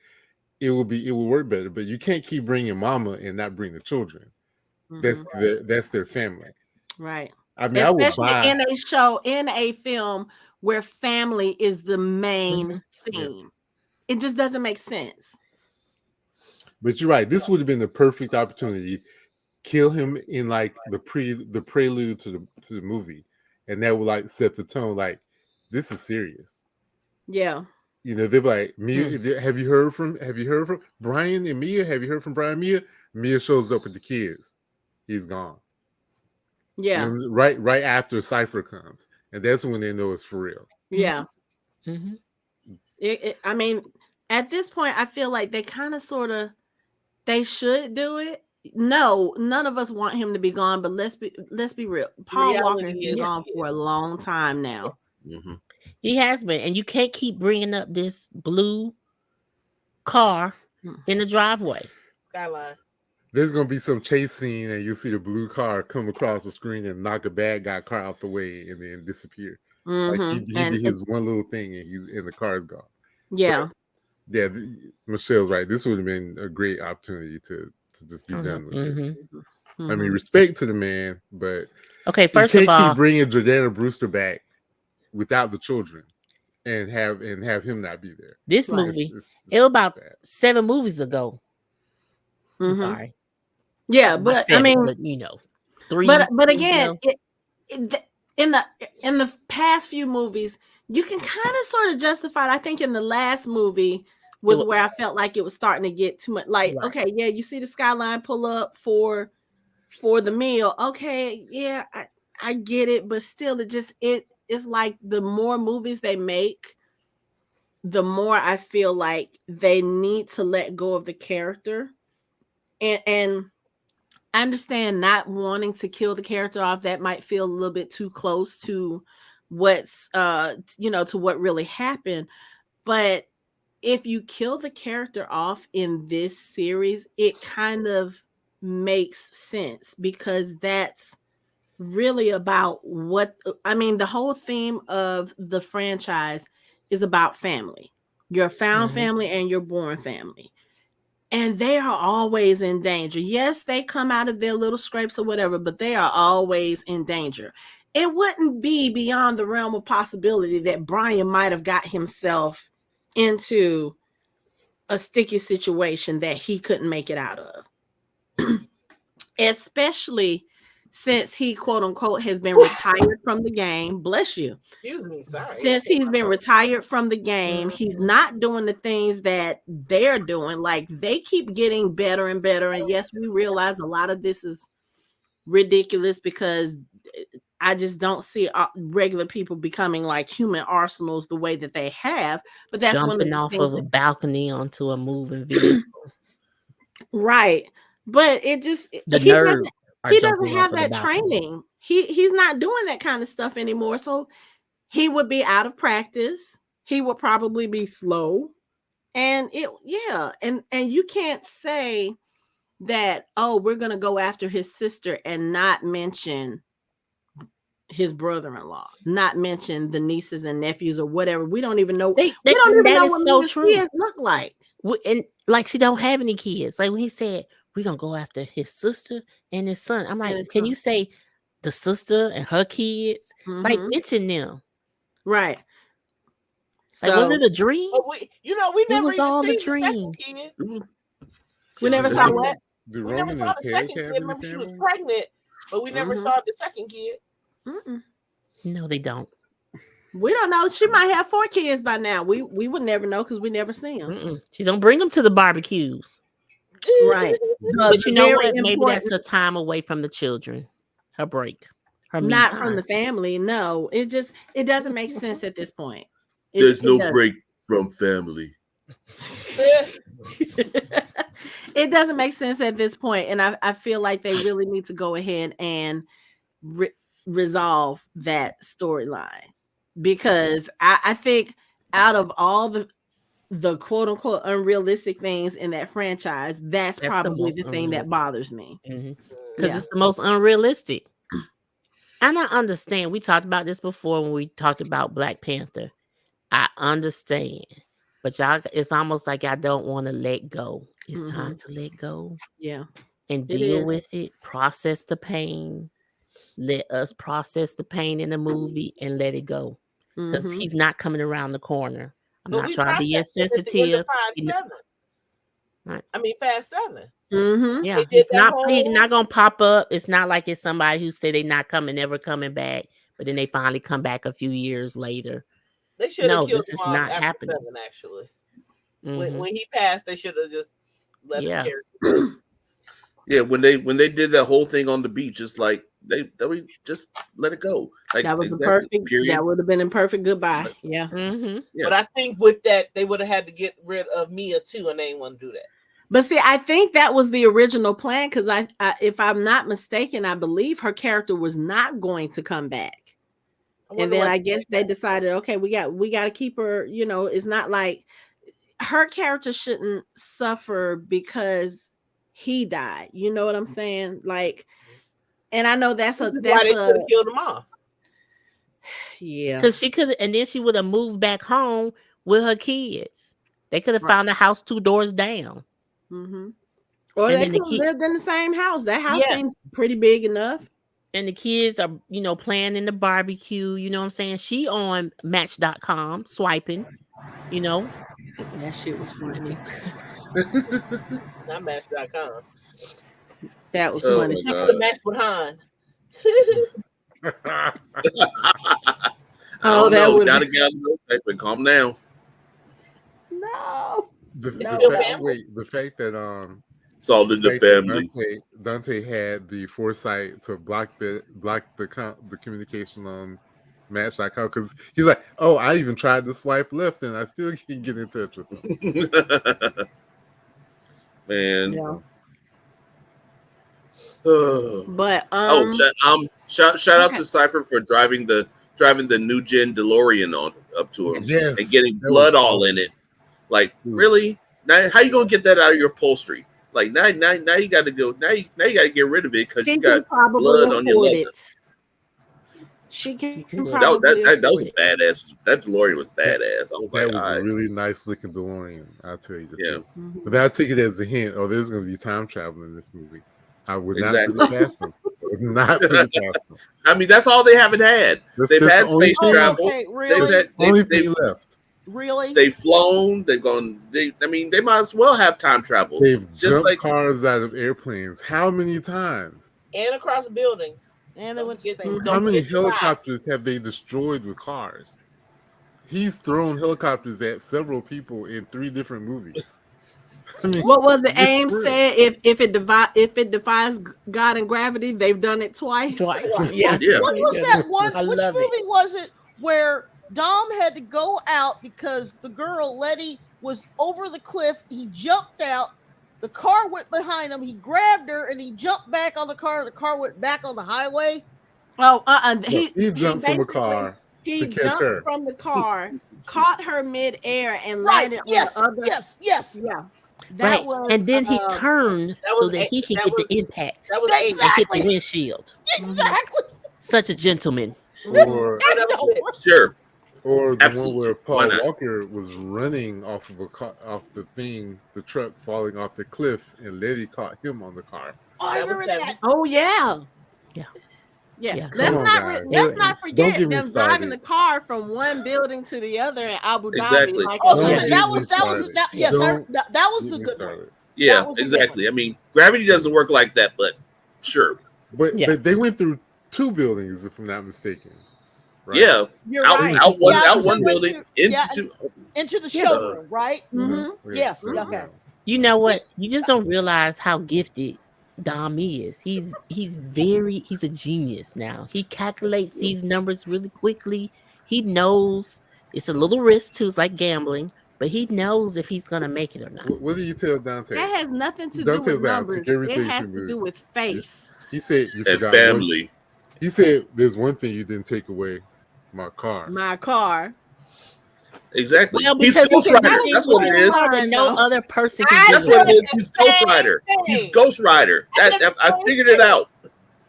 It will work better, but you can't keep bringing mama and not bring the children. Mm-hmm. That's their family, right? I mean, especially in a show, in a film where family is the main theme. It just doesn't make sense. But you're right. This would have been the perfect opportunity. Kill him in like the prelude to the movie, and that would like set the tone. Like this is serious. Yeah. They're like, Mia, have you heard from Brian and Mia? Have you heard from Brian and Mia? Mia shows up with the kids. He's gone. Yeah. Right after Cypher comes. And that's when they know it's for real. Yeah. Mm-hmm. I mean, at this point, I feel like they kind of sort of, they should do it. No, none of us want him to be gone, but let's be real. Paul Walker has been gone for a long time now. Mm-hmm. He has been, and you can't keep bringing up this blue car in the driveway. Skyline. There's gonna be some chase scene, and you'll see the blue car come across the screen and knock a bad guy car out the way, and then disappear. Mm-hmm. Like he did his one little thing, and the car's gone. Yeah, but, yeah. Michelle's right. This would have been a great opportunity to just be done with it. Mm-hmm. I mean, respect to the man, but okay. First of all, keep bringing Jordana Brewster back without the children, and have him not be there. This movie, it was about 7 movies ago. I'm sorry. Yeah, but I mean, 3. But again, in the past few movies, you can kind of sort of justify it. I think in the last movie was where I felt like it was starting to get too much. Like, okay, yeah, you see the skyline pull up for the meal. Okay, yeah, I get it, but still, it's like the more movies they make, the more I feel like they need to let go of the character. And I understand not wanting to kill the character off. That might feel a little bit too close to what's to what really happened. But if you kill the character off in this series, it kind of makes sense, because that's really about the whole theme of the franchise is about family. Your found family and your born family. And they are always in danger. Yes, they come out of their little scrapes or whatever, but they are always in danger. It wouldn't be beyond the realm of possibility that Brian might have got himself into a sticky situation that he couldn't make it out of. Especially since he, quote unquote, has been retired from the game. Bless you. Excuse me, sorry. Since he's been retired from the game, he's not doing the things that they're doing. Like, they keep getting better and better. And yes, we realize a lot of this is ridiculous, because I just don't see regular people becoming like human arsenals the way that they have. But that's jumping off of a balcony onto a moving vehicle. Right. But it just, the he nerve. doesn't have that training. He's not doing that kind of stuff anymore. So he would be out of practice. He would probably be slow. And and you can't say that, oh, we're going to go after his sister and not mention his brother-in-law, not mention the nieces and nephews or whatever. We don't even know. We don't even know what his kids look like. And like, she don't have any kids. Like when he said, we're going to go after his sister and his son. I'm like, can you say the sister and her kids? Like, mention them. Right. Like, was it a dream? We never was all seen the dream. Kid. We never saw what? We never saw the second kid. Remember, she was pregnant, but we never saw the second kid. No, they don't. We don't know. She might have 4 kids by now. We would never know, because we never see them. She don't bring them to the barbecues. Right. But you know what? Maybe that's her time away from the children. Her break. Her not from the family. No, it doesn't make sense at this point. There's no break from family. It doesn't make sense at this point, and I feel like they really need to go ahead and resolve that storyline, because I think out of all the quote unquote unrealistic things in that franchise, that's probably the thing that bothers me, because it's the most unrealistic. And I understand. We talked about this before when we talked about Black Panther. I understand, but y'all, it's almost like I don't want to let go. It's time to let go. Yeah. And deal with it, process the pain. Let us process the pain in the movie and let it go. Because he's not coming around the corner. I'm not trying to be insensitive. Right. I mean, Fast 7. Yeah, he's not gonna pop up. It's not like it's somebody who said they're not coming, never coming back, but then they finally come back a few years later. They should have killed this him is not happening. 7, actually. When he passed, they should have just let his character go. Yeah, when they did that whole thing on the beach, it's like they just let it go. Like, that was the perfect. Period. That would have been a perfect goodbye. Yeah. But I think with that, they would have had to get rid of Mia too, and they didn't want to do that. But see, I think that was the original plan, because I, if I'm not mistaken, I believe her character was not going to come back. And then I guess they decided, okay, we got to keep her. You know, it's not like her character shouldn't suffer because he died. You know what I'm saying? Like, and I know that's why they could have killed him off. Yeah, because she could, and then she would have moved back home with her kids. They could have found a house 2 doors down. Or they could have lived in the same house. That house seems pretty big enough. And the kids are, playing in the barbecue. You know what I'm saying? She on Match.com swiping. That shit was funny. Not Match.com. That was funny. She could have matched with Han. That would have been calm down. No. The fact that It's all in the fact that family. Dante had the foresight to block the communication on Match.com because he's like, oh, I even tried to swipe left and I still can't get in touch with him. Man. Yeah. But shout out to Cypher for driving the new gen DeLorean up to him, yes, and getting blood all in it. Like, really? Now, how you gonna get that out of your upholstery? Like, now you got to go. Now you got to get rid of it because you got blood on your leather. She can that was badass. That DeLorean was badass. That was a really nice looking DeLorean. I'll tell you the truth. But I'll take it as a hint. Oh, there's going to be time travel in this movie. I would not put it past them. I mean, that's all they haven't had. They've had space travel. Okay, really? Only thing left. Really? They've flown. They've gone. They might as well have time travel. They've jumped cars out of airplanes. How many times? And across buildings. And they went to space. How many helicopters have they destroyed with cars? He's thrown helicopters at several people in 3 different movies. I mean, what was the aim said? If it defies God and gravity, they've done it twice. Yeah. What was that one? Which movie was it where Dom had to go out because the girl Letty was over the cliff? He jumped out. The car went behind him. He grabbed her and he jumped back on the car. The car went back on the highway. Oh, he jumped from a car. He jumped from the car, caught her midair, and landed on the other. Yes. Yeah. That was, and then he turned so that he could get the impact. That was and hit the windshield. Exactly. Such a gentleman. Or sure. Or the one where Paul Walker was running off of the truck falling off the cliff, and Letty caught him on the car. Oh, I remember that. Oh yeah. Yeah. Let's not forget them driving the car from one building to the other in Abu Dhabi. Exactly. Like, that was the good one. Yeah, exactly. I mean, gravity doesn't work like that, but sure. But they went through 2 buildings, if I'm not mistaken. Right? Yeah, out one building into the showroom, right? Mm-hmm. Yes. Okay. You know what? You just don't realize how gifted Dom is. He's a genius now. He calculates these numbers really quickly. He knows it's a little risk too. It's like gambling, but he knows if he's gonna make it or not. What do you tell Dante? That has nothing to do with numbers. It has to do with faith. He said you forgot family. He said there's one thing you didn't take away. My car. Exactly. Well, he's Ghost Rider. That's what it is. No other person can That's what it is. He's Ghost Rider. He's Ghost Rider. I figured it out.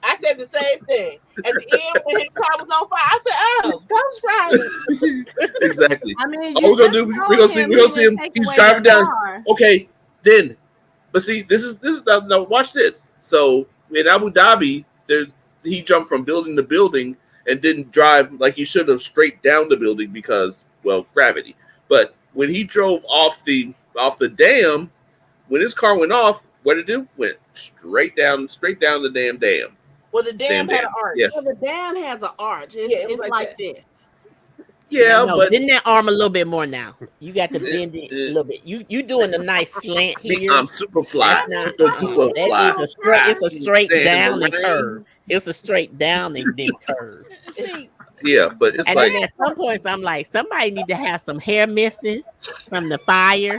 I said the same thing. At the end, when his car was on fire, I said, "Oh, Ghost Rider." Exactly. I mean, we're gonna see him. He's driving down. Okay, then. But see, this is now. Watch this. So in Abu Dhabi, he jumped from building to building and didn't drive like he should have straight down the building because, well, gravity. But when he drove off the dam, when his car went off, what did it do? Went straight down the damn dam. Well, the dam had an arch. Yeah. Well, the dam has an arch. It's like this. Yeah, but bend that arm a little bit more now. You got to bend it a little bit. You doing a nice slant here. I'm super fly. It's a straight down and curve. It's a straight down and then curve. Yeah, but it's and then at some points I'm like, somebody need to have some hair missing from the fire.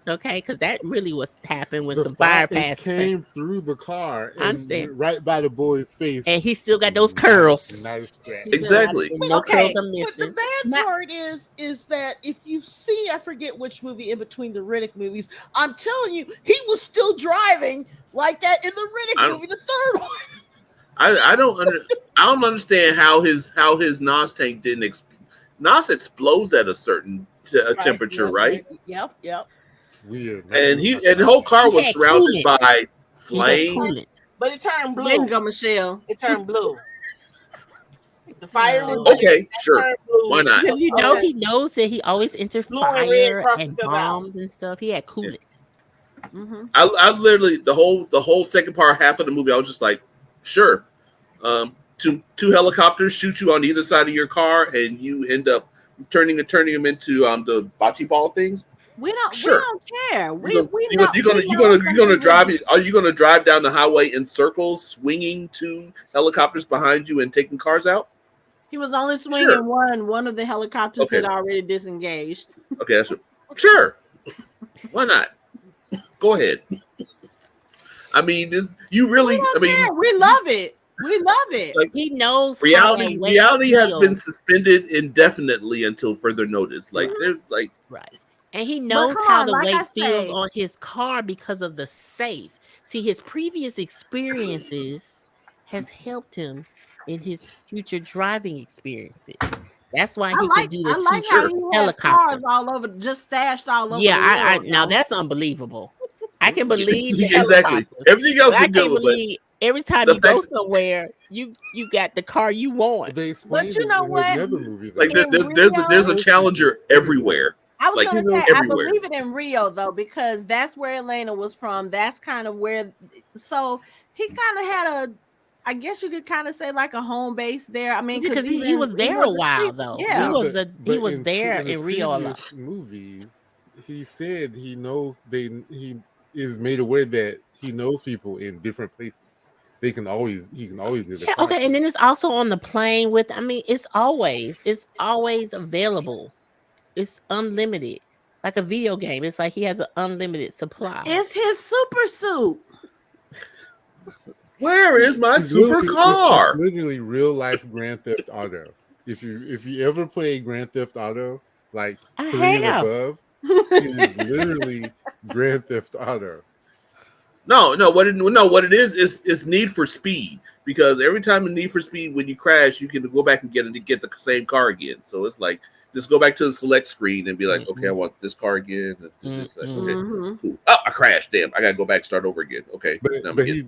Okay, because that really was happened when some fire passed. Came through the car and right by the boy's face, and he still got those curls. Exactly. No curls are missing. But the bad part is that if you see, I forget which movie in between the Riddick movies, I'm telling you, he was still driving like that in the Riddick movie, the third one. I don't understand how his NOS tank didn't NOS explodes at a certain temperature, right? Yep. Weird. And the whole car was surrounded by flame. But it turned blue. There you go, Michelle. It turned blue. The fire was okay, sure. Why not? Because he knows that he always enters fire and bombs and stuff. He had coolant. Yeah. Mm-hmm. I literally the whole second part, half of the movie, I was just like, sure. Two helicopters shoot you on either side of your car, and you end up turning them into the bocce ball things. We don't care. You're gonna drive. Are you gonna drive down the highway in circles, swinging two helicopters behind you and taking cars out? He was only swinging one. One of the helicopters had already disengaged. Okay, sure. Why not? Go ahead. I mean, we love it. We love it. Like, he knows reality has been suspended indefinitely until further notice. Like there's like right. And he knows how the weight feels on his car because of the safe. See, his previous experiences has helped him in his future driving experiences. That's why he can do the helicopters all over, just stashed all over. Yeah, now that's unbelievable. I can believe exactly everything else. I can't believe every time you go somewhere, you got the car you want. But you know what? Like there's a Challenger everywhere. I was gonna say I believe it in Rio though, because that's where Elena was from. That's kind of where. So he kind of had I guess you could kind of say like a home base there. I mean, because he was there a while though. Yeah, he was there in Rio a lot. Movies, he said he knows he is made aware that he knows people in different places. He can always okay, and then it's also on the plane with. I mean, it's always available. It's unlimited, like a video game. It's like he has an unlimited supply. It's his super suit. Where is my supercar? It's literally real life Grand Theft Auto. If you ever play Grand Theft Auto, like 3 and above, it is literally Grand Theft Auto. No. What it is Need for Speed, because every time in Need for Speed when you crash, you can go back and get the same car again. So it's like just go back to the select screen and be like, okay, I want this car again. Okay, cool. Oh, I crashed. Damn, I gotta go back, start over again. Okay, but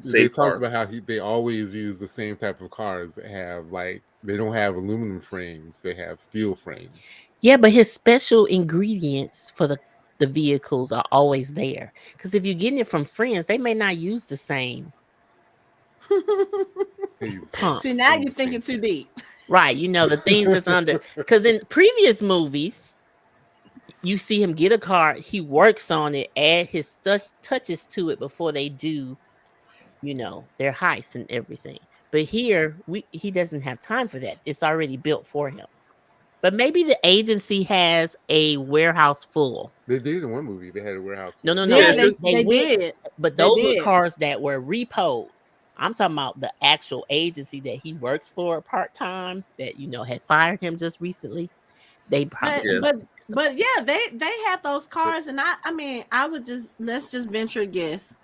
they talked about how they always use the same type of cars that have they don't have aluminum frames, they have steel frames. Yeah, but his special ingredients for the vehicles are always there. Because if you're getting it from friends, they may not use the same pumps. See, now you're thinking too deep. Right, the things that's under. Because in previous movies, you see him get a car, he works on it, add his touches to it before they do, their heists and everything. But here, he doesn't have time for that. It's already built for him. But maybe the agency has a warehouse full. They did in one movie. They had a warehouse full. No. Yeah, they did. But those were cars that were repoed. I'm talking about the actual agency that he works for part-time that, had fired him just recently. They probably but yeah, they had those cars, and let's just venture a guess.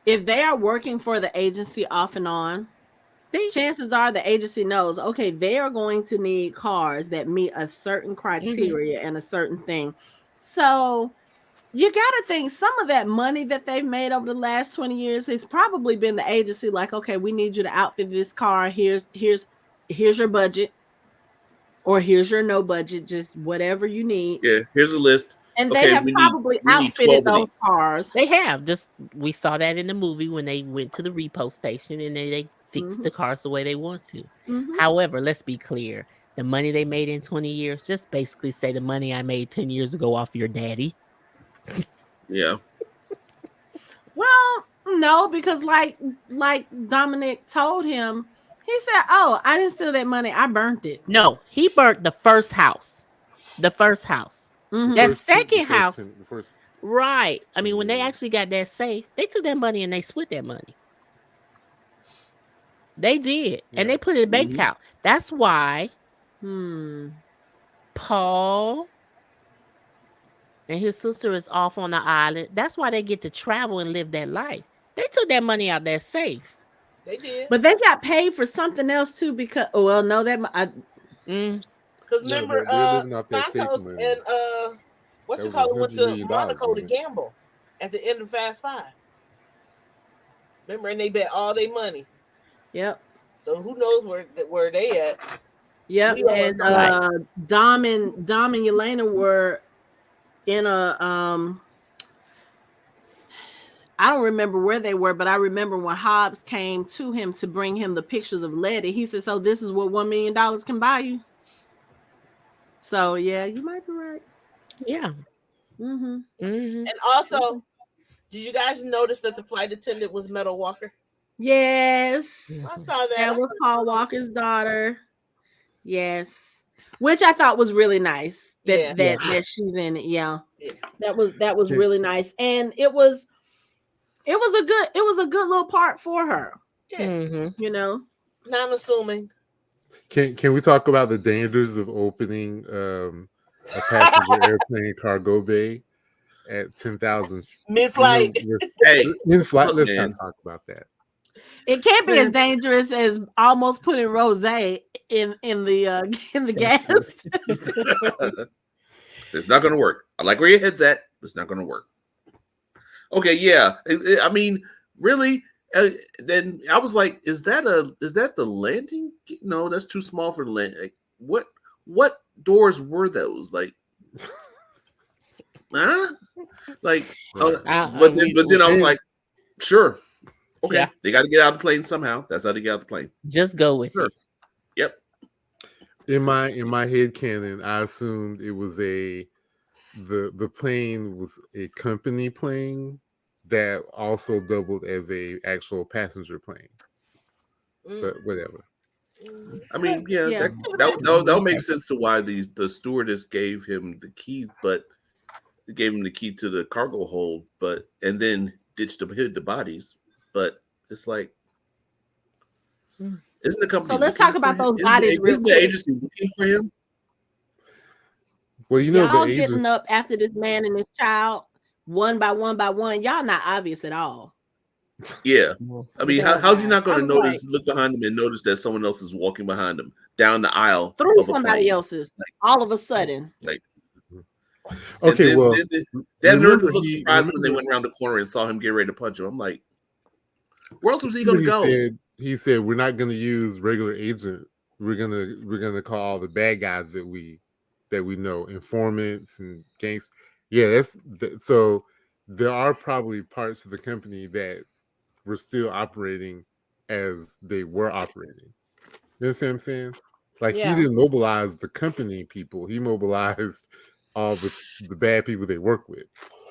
If they are working for the agency off and on, chances are the agency knows, okay, they are going to need cars that meet a certain criteria and a certain thing. So you got to think some of that money that they've made over the last 20 years has probably been the agency like, okay, we need you to outfit this car. Here's your budget, or here's your no budget, just whatever you need. Yeah, here's a list. And they have probably outfitted those cars. They have. We saw that in the movie when they went to the repo station and they fixed the cars the way they want to. However, let's be clear. The money they made in 20 years, just basically say the money I made 10 years ago off your daddy. Yeah. Well, no, because like Dominic told him, he said, "Oh, I didn't steal that money. I burnt it." No, he burnt the first house. That second house. Right. I mean, when they actually got that safe, they took that money and they split that money. They did. Yeah. And they put it in bank account. That's why Paul and his sister is off on the island. That's why they get to travel and live that life. They took that money out that safe. They did. But they got paid for something else too, because because remember Santos and went to Monaco to gamble at the end of Fast 5. Remember, and they bet all their money. Yep. So who knows where they at? Yep. And Dom and Yelena were in a I don't remember where they were, but I remember when Hobbs came to him to bring him the pictures of Letty, he said, "So this is what $1 million can buy you." So yeah, you might be right. Yeah. Mm-hmm. Mm-hmm. And also, did you guys notice that the flight attendant was Metal Walker? Yes. I saw that. That was Paul Walker's daughter. Yes. Which I thought was really nice that she's in it. Yeah. That was really nice. And it was a good little part for her. Yeah. Mm-hmm. You know. Not unassuming. Can we talk about the dangers of opening a passenger airplane cargo bay at 10,000 mid-flight? Hey, in flight? look, Let's man. not talk about that. It can't be as dangerous as almost putting rosé in the gas. It's not going to work. I like where your head's at. It's not going to work. Okay, yeah. I mean, really? Then I was like, is that the landing? No, that's too small for the landing. Like, what doors were those? Like, huh? Like, but then I was like, sure. Okay, yeah. They got to get out of the plane somehow. That's how they get out of the plane. Just go with it. Yep. In my head canon, I assumed it was the plane was a company plane that also doubled as a actual passenger plane. But whatever. I mean, yeah. That makes sense to why the stewardess gave him the key, but gave him the key to the cargo hold, and then hid the bodies. But it's like, isn't the company? So let's talk about those bodies. Isn't the agency looking for him? Well, you know, y'all getting up after this man and his child one by one by one. Y'all not obvious at all. Yeah, I mean, how's he not going to look behind him and notice that someone else is walking behind him down the aisle through somebody else's? All of a sudden, okay, well, that nerd looked surprised when they went around the corner and saw him get ready to punch him. I'm like, where else was he going to go? He said, "We're not going to use regular agent. We're gonna call the bad guys that we know, informants and gangs." Yeah, so there are probably parts of the company that were still operating as they were operating. You know what I'm saying? Like, he didn't mobilize the company people. He mobilized all the bad people they work with.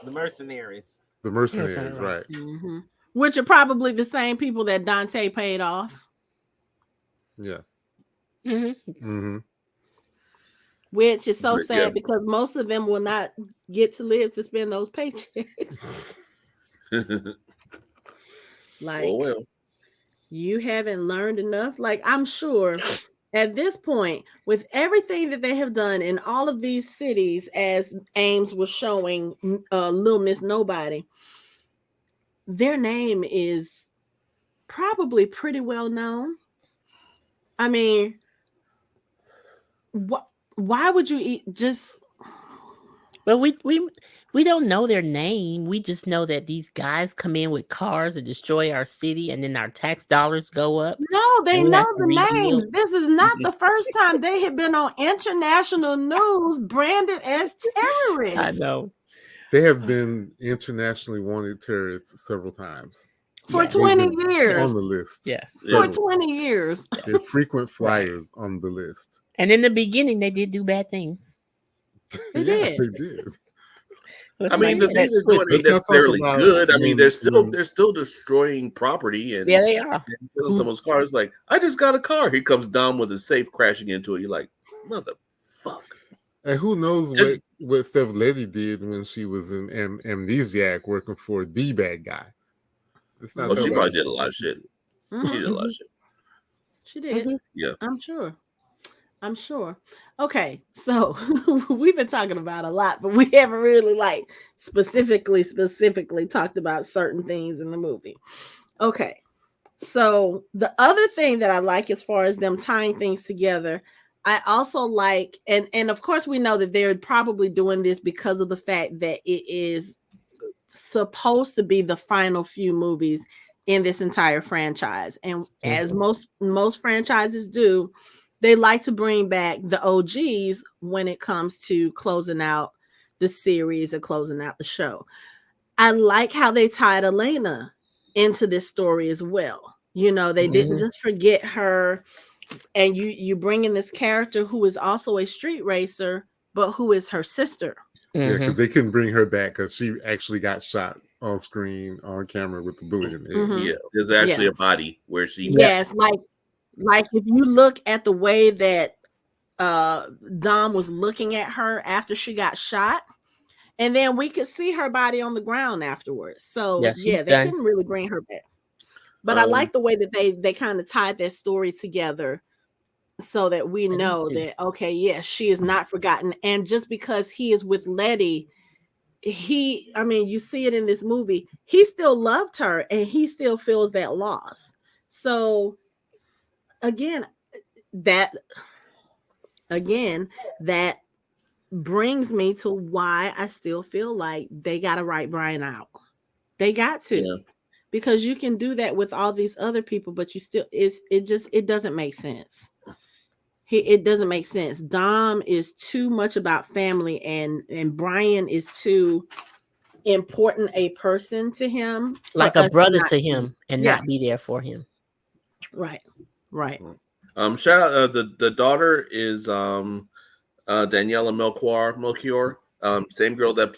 The mercenaries. The mercenaries, right. Mm-hmm. Which are probably the same people that Dante paid off. Yeah. Mm-hmm. Mm-hmm. Which is so sad because most of them will not get to live to spend those paychecks. Like, you haven't learned enough. Like, I'm sure at this point, with everything that they have done in all of these cities, as Ames was showing Little Miss Nobody, their name is probably pretty well known. I mean, why would you just? But we don't know their name. We just know that these guys come in with cars and destroy our city, and then our tax dollars go up. No, they know the names. This is not the first time they have been on international news branded as terrorists. I know. They have been internationally wanted terrorists several times. For 20 years. On the list. Yes. For 20 years. They're frequent flyers on the list. And in the beginning, they did do bad things. They did. They did. I mean, the things they're doing ain't necessarily good. I mean, they're still destroying property and they are killing someone's cars. Like, I just got a car. Here comes Dom with a safe crashing into it. You're like, motherfucker. And who knows what Steph Lady did when she was in Amnesiac working for the bad guy. It's not she probably did a lot of shit. Mm-hmm. She did a lot of shit. She did. Mm-hmm. Yeah. I'm sure. Okay, so we've been talking about a lot, but we haven't really specifically talked about certain things in the movie. Okay, so the other thing that I like as far as them tying things together, I also like, and of course we know that they're probably doing this because of the fact that it is supposed to be the final few movies in this entire franchise. And as most franchises do, they like to bring back the OGs when it comes to closing out the series or closing out the show. I like how they tied Elena into this story as well. You know, they didn't just forget her, and you bring in this character who is also a street racer, but who is her sister. Yeah, because they couldn't bring her back because she actually got shot on screen on camera with a bullet in the head. Yeah, there's actually a body where she. Yes, like if you look at the way that Dom was looking at her after she got shot, and then we could see her body on the ground afterwards. So they couldn't really bring her back. But I like the way that they kind of tied that story together so that we know that, okay, yes, she is not forgotten. And just because he is with Letty, you see it in this movie, he still loved her and he still feels that loss. So again, that brings me to why I still feel like they got to write Brian out. They got to, because you can do that with all these other people, but you still, it doesn't make sense. It doesn't make sense. Dom is too much about family, and Brian is too important a person to him, like a brother to him, and not be there for him. Right. Shout out the daughter is Daniela Melchior, same girl that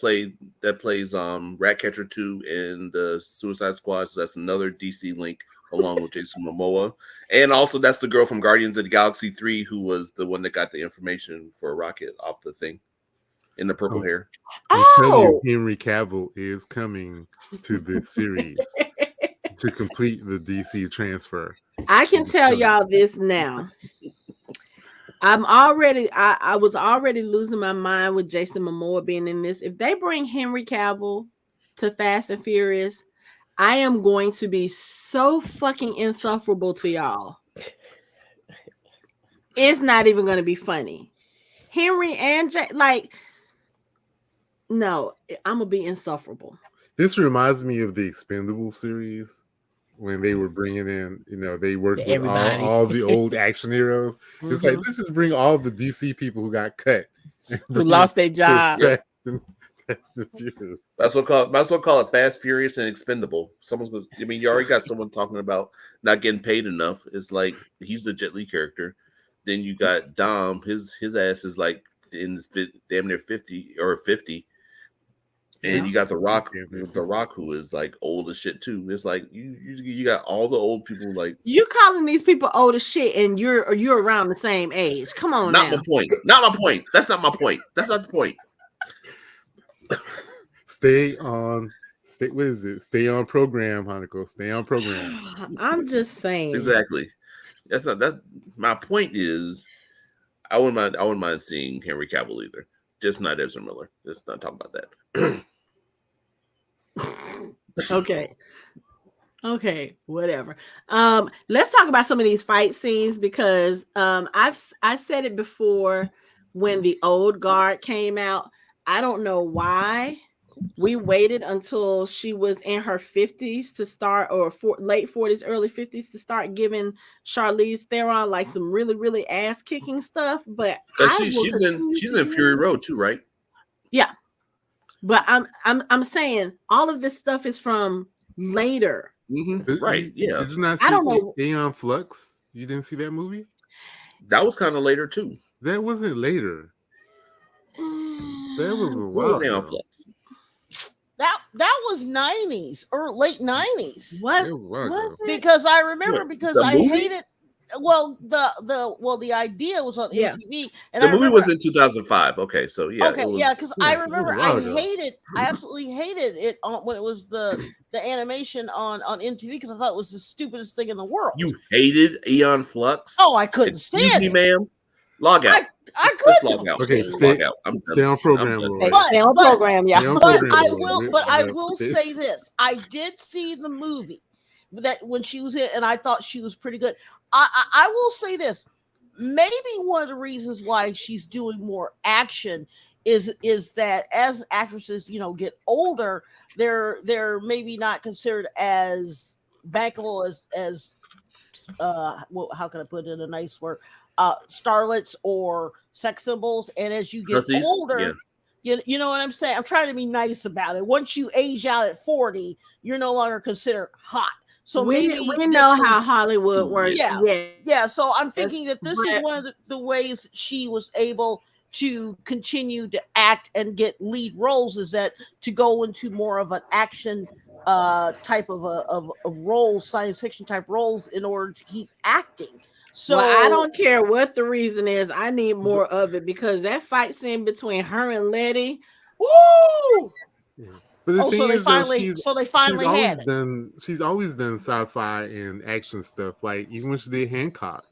plays Ratcatcher 2 in the Suicide Squad. So that's another DC link along with Jason Momoa, and also that's the girl from Guardians of the Galaxy 3 who was the one that got the information for Rocket off the thing in the purple hair. I'm telling you, Henry Cavill is coming to this series to complete the DC transfer. I can tell y'all this now. I was already losing my mind with Jason Momoa being in this. If they bring Henry Cavill to Fast and Furious, I am going to be so fucking insufferable to y'all. It's not even going to be funny. Henry and no, I'm going to be insufferable. This reminds me of the Expendables series when they were bringing in, they worked with all the old action heroes. It's like, let's just bring all the DC people who got cut. Who lost their job. Fast and Furious. Might as well call it Fast, Furious, and Expendable. You already got someone talking about not getting paid enough. It's like he's the Jet Li character. Then you got Dom. His ass is like in damn near 50. And you got the Rock who is like old as shit too. It's like you got all the old people like you calling these people old as shit, and you're around the same age. Come on, Not my point. That's not my point. That's not the point. Stay on program, Hanako. Stay on program. I'm just saying. Exactly. That's not that. My point is, I wouldn't mind seeing Henry Cavill either. Just not Ezra Miller. Let's not talk about that. Okay, whatever. Let's talk about some of these fight scenes because I said it before when the old guard came out. I don't know why we waited until she was in her 50s to start, or late 40s, early 50s to start giving Charlize Theron like some really, really ass kicking stuff. But she's in Fury Road too, right? Yeah, but I'm saying all of this stuff is from later. Mm-hmm. Right? Yeah. Did you not see Aeon Flux? You didn't see that movie? That was kind of later too. That wasn't later. That was a while ago. That was 90s or late 90s. What? Because I remember I hated the idea was on MTV, and the movie was in 2005. Okay, so because I remember I absolutely hated it when it was the animation on MTV because I thought it was the stupidest thing in the world. You hated Aeon Flux? Oh, I couldn't stand it, ma'am. Log out. I couldn't. Log out. Okay, stay on program. Stay on program, yeah. But I will say this: I did see the movie that when she was in, and I thought she was pretty good. I will say this: maybe one of the reasons why she's doing more action is that as actresses, get older, they're maybe not considered as bankable as how can I put it in a nice word? Starlets or sex symbols, and as you get older, you know what I'm saying. I'm trying to be nice about it. Once you age out at 40, you're no longer considered hot. So we know how Hollywood works. Yeah. So I'm thinking that this is one of the ways she was able to continue to act and get lead roles is that to go into more of an action type of roles, science fiction type roles, in order to keep acting. So well, I don't care what the reason is. I need more of it because that fight scene between her and Letty, woo! Yeah. But the thing so they is, finally, always had it. She's always done sci-fi and action stuff. Like even when she did Hancock,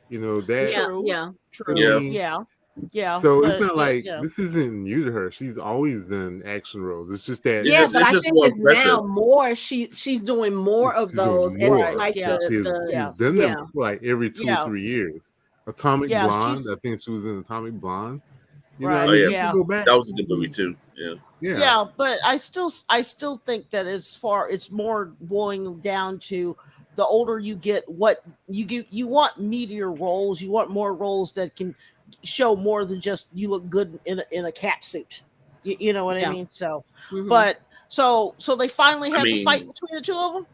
that. True. I mean, yeah. So but, it's not like this isn't new to her. She's always done action roles. It's just that but I think it's now more. She's doing more of those. Like she's done them for like every 2 or 3 years. Atomic Blonde. I think she was in Atomic Blonde. You know, you can go back. That was a good movie too. Yeah, but I still think that it's more boiling down to the older you get, what you want meatier roles. You want more roles that can show more than just you look good in a cat suit. You know what I mean? So, but so they finally had the fight between the two of them.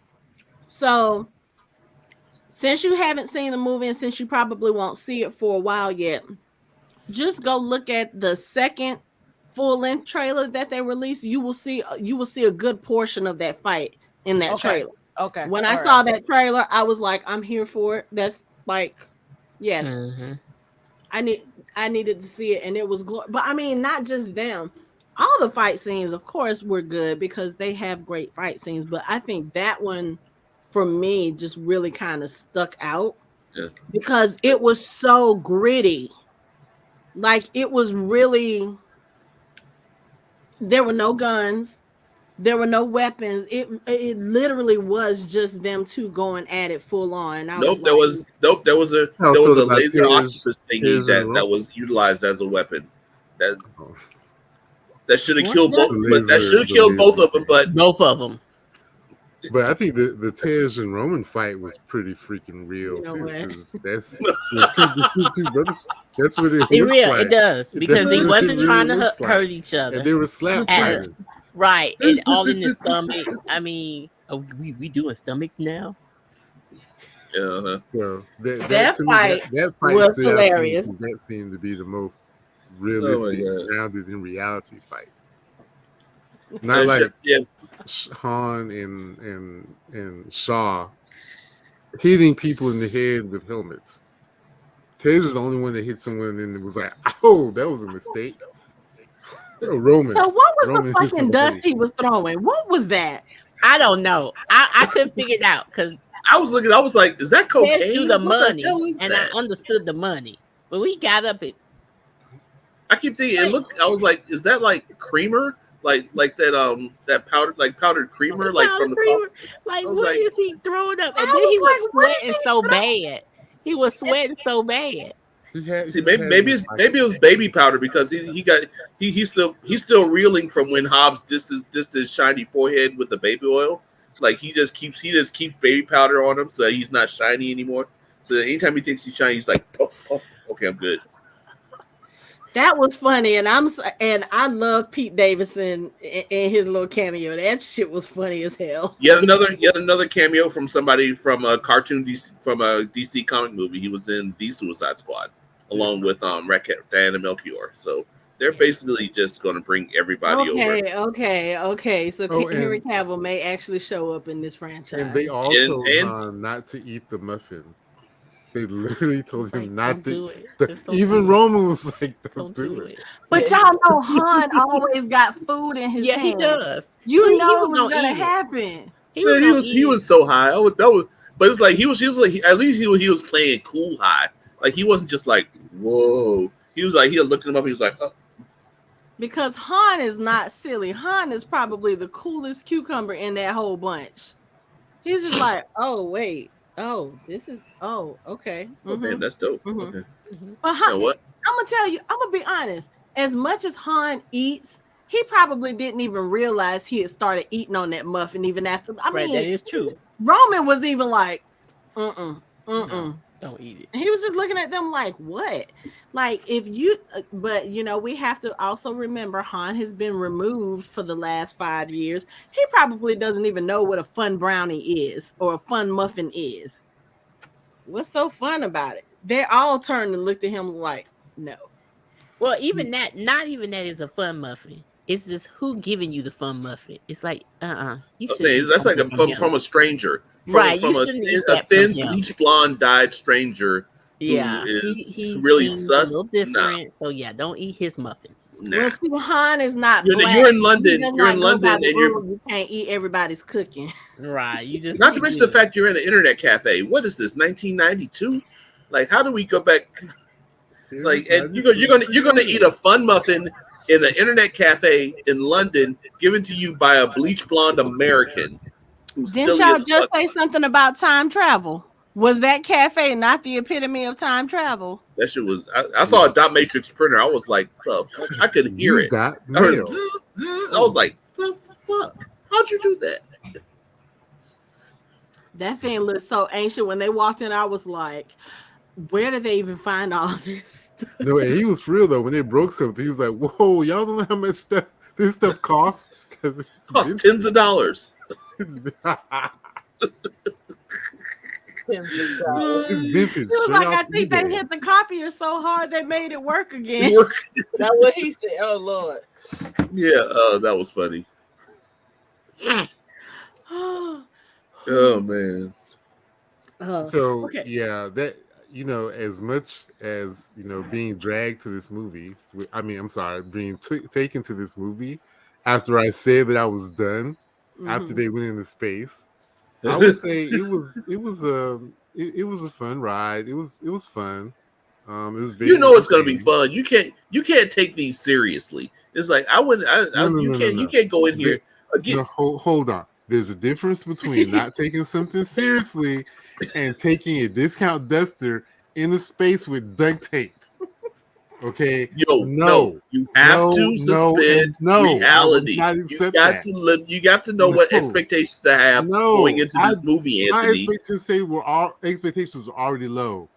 So, since you haven't seen the movie and since you probably won't see it for a while yet, just go look at the second full-length trailer that they released. You will see a good portion of that fight in that trailer. Okay. When I saw that trailer, I was like, I'm here for it. That's like, yes. Mm-hmm. I needed to see it, and it was but I mean, not just them. All the fight scenes, of course, were good because they have great fight scenes, but I think that one for me just really kind of stuck out because it was so gritty. Like, it was really, there were no guns, there were no weapons. It literally was just them two going at it full on. There was a laser octopus thingy that was utilized as a weapon. That should have killed both. But that should have killed both of them. But both of them. But I think the Tej and Roman fight was pretty freaking real too. That's the two brothers. That's what it looks like. It does because he wasn't trying to hurt each other. And they were slap fighting. Right, and all in the stomach. I mean, we doing stomachs now. Yeah. So that fight was hilarious. That seemed to be the most realistic, grounded in reality fight. Not like Han and Shaw hitting people in the head with helmets. Tej was the only one that hit someone and it was like, oh, that was a mistake. Roman. So what was the fucking dust he was throwing? What was that? I don't know. I couldn't figure it out because I was looking. I was like, "Is that cocaine?" Through the money, and I understood the money, but we got up it. I keep thinking. And look, I was like, "Is that like creamer? Like that powdered creamer, like from the creamer? Like what is he throwing up?" And then he was sweating so bad. He was sweating so bad. Maybe it was baby powder because he's still reeling from when Hobbs dissed his shiny forehead with the baby oil. Like he just keeps baby powder on him so he's not shiny anymore. So anytime he thinks he's shiny, he's like puff puff. Okay, I'm good. That was funny, and I love Pete Davidson in his little cameo. That shit was funny as hell. Yet another cameo from somebody from a cartoon from a DC comic movie. He was in The Suicide Squad along with Diana Melchior. So they're basically just going to bring everybody over. Okay. So Henry Cavill may actually show up in this franchise. And they all told Han not to eat the muffin. They literally told him not to. Even Roman was like, "Don't do it." But y'all know Han always got food in his hand. He does. You know what's gonna happen. He was so high. But it's like he was like at least he was playing cool high. Like he wasn't just like whoa. He was looking him up. He was like, oh. Because Han is not silly. Han is probably the coolest cucumber in that whole bunch. He's just like, oh wait. Oh, this is okay. Mm-hmm. Okay, that's dope. Mm-hmm. Okay. Mm-hmm. But Han, what? I'm gonna tell you, I'm gonna be honest. As much as Han eats, he probably didn't even realize he had started eating on that muffin even after. I mean, that is true. Roman was even like, No, don't eat it. He was just looking at them like, what? Like, but we have to also remember Han has been removed for the last 5 years. He probably doesn't even know what a fun brownie is or a fun muffin is. What's so fun about it? They all turned and looked at him like, no. Well, even that, not even that is a fun muffin. It's just who giving you the fun muffin. It's like, you I'm shouldn't saying eat that's like something from a stranger, right. from You a shouldn't eat that from thin him. bleach blonde dyed stranger who Yeah, is he really seems a little sus. Nah, different. So yeah, don't eat his muffins. nah. Well, see, Han is not black. You're in He London. does You're in not go by London, the and you're rule. You can't eat everybody's cooking. Right. You just not to keep mention the doing it. fact you're in an internet cafe. What is this? 1992? Like, how do we go back? Like, and you're gonna eat a fun muffin in an internet cafe in London, given to you by a bleach blonde American who's Didn't silly y'all as just fuck. say something about time travel? Was that cafe not the epitome of time travel? That shit was. I saw a dot matrix printer. I was like, the fuck? I could hear You it. got I heard mail. zzz, zzz. I was like, the fuck? How'd you do that? That thing looked so ancient. When they walked in, I was like, where did they even find all this? No, and he was for real though. When they broke something, he was like, "Whoa, y'all don't know how much this stuff costs because It cost tens of dollars. It's It's vintage. It was straight like, off I think eBay. they hit the copier so hard they made it work again. That's what he said. Oh Lord. Yeah, that was funny. Oh man. So okay. yeah, that as much as being dragged to this movie. I mean, I'm sorry, being taken to this movie after I said that I was done after they went into space. I would say it was a fun ride. It was fun. It was very It's gonna be fun. You can't take these seriously. It's like you can't go in here again. No, hold on. There's a difference between not taking something seriously and taking a discount duster into space with duct tape. Okay. No, you have to suspend reality. You got to live. You have to know what expectations to have going into this movie, Anthony. My expectations were already low,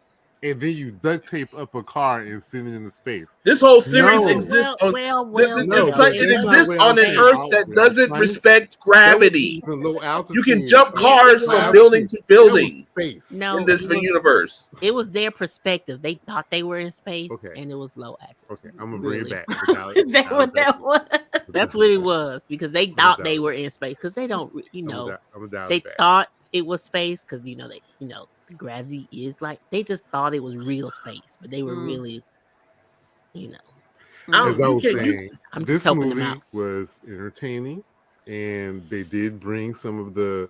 and then you duct tape up a car and send it into space. This whole series exists on it exists on an Earth that doesn't respect gravity. You can jump cars from building to building in this universe. It was their perspective. They thought they were in space, and it was low altitude. Okay, I'm gonna bring it back. Is that what that was? That's what it was, because they thought they were in space, because they don't, they thought it was space because the gravity is like, they just thought it was real space, but they were really, As I was saying, I'm this just helping them movie out. was entertaining, and they did bring some of the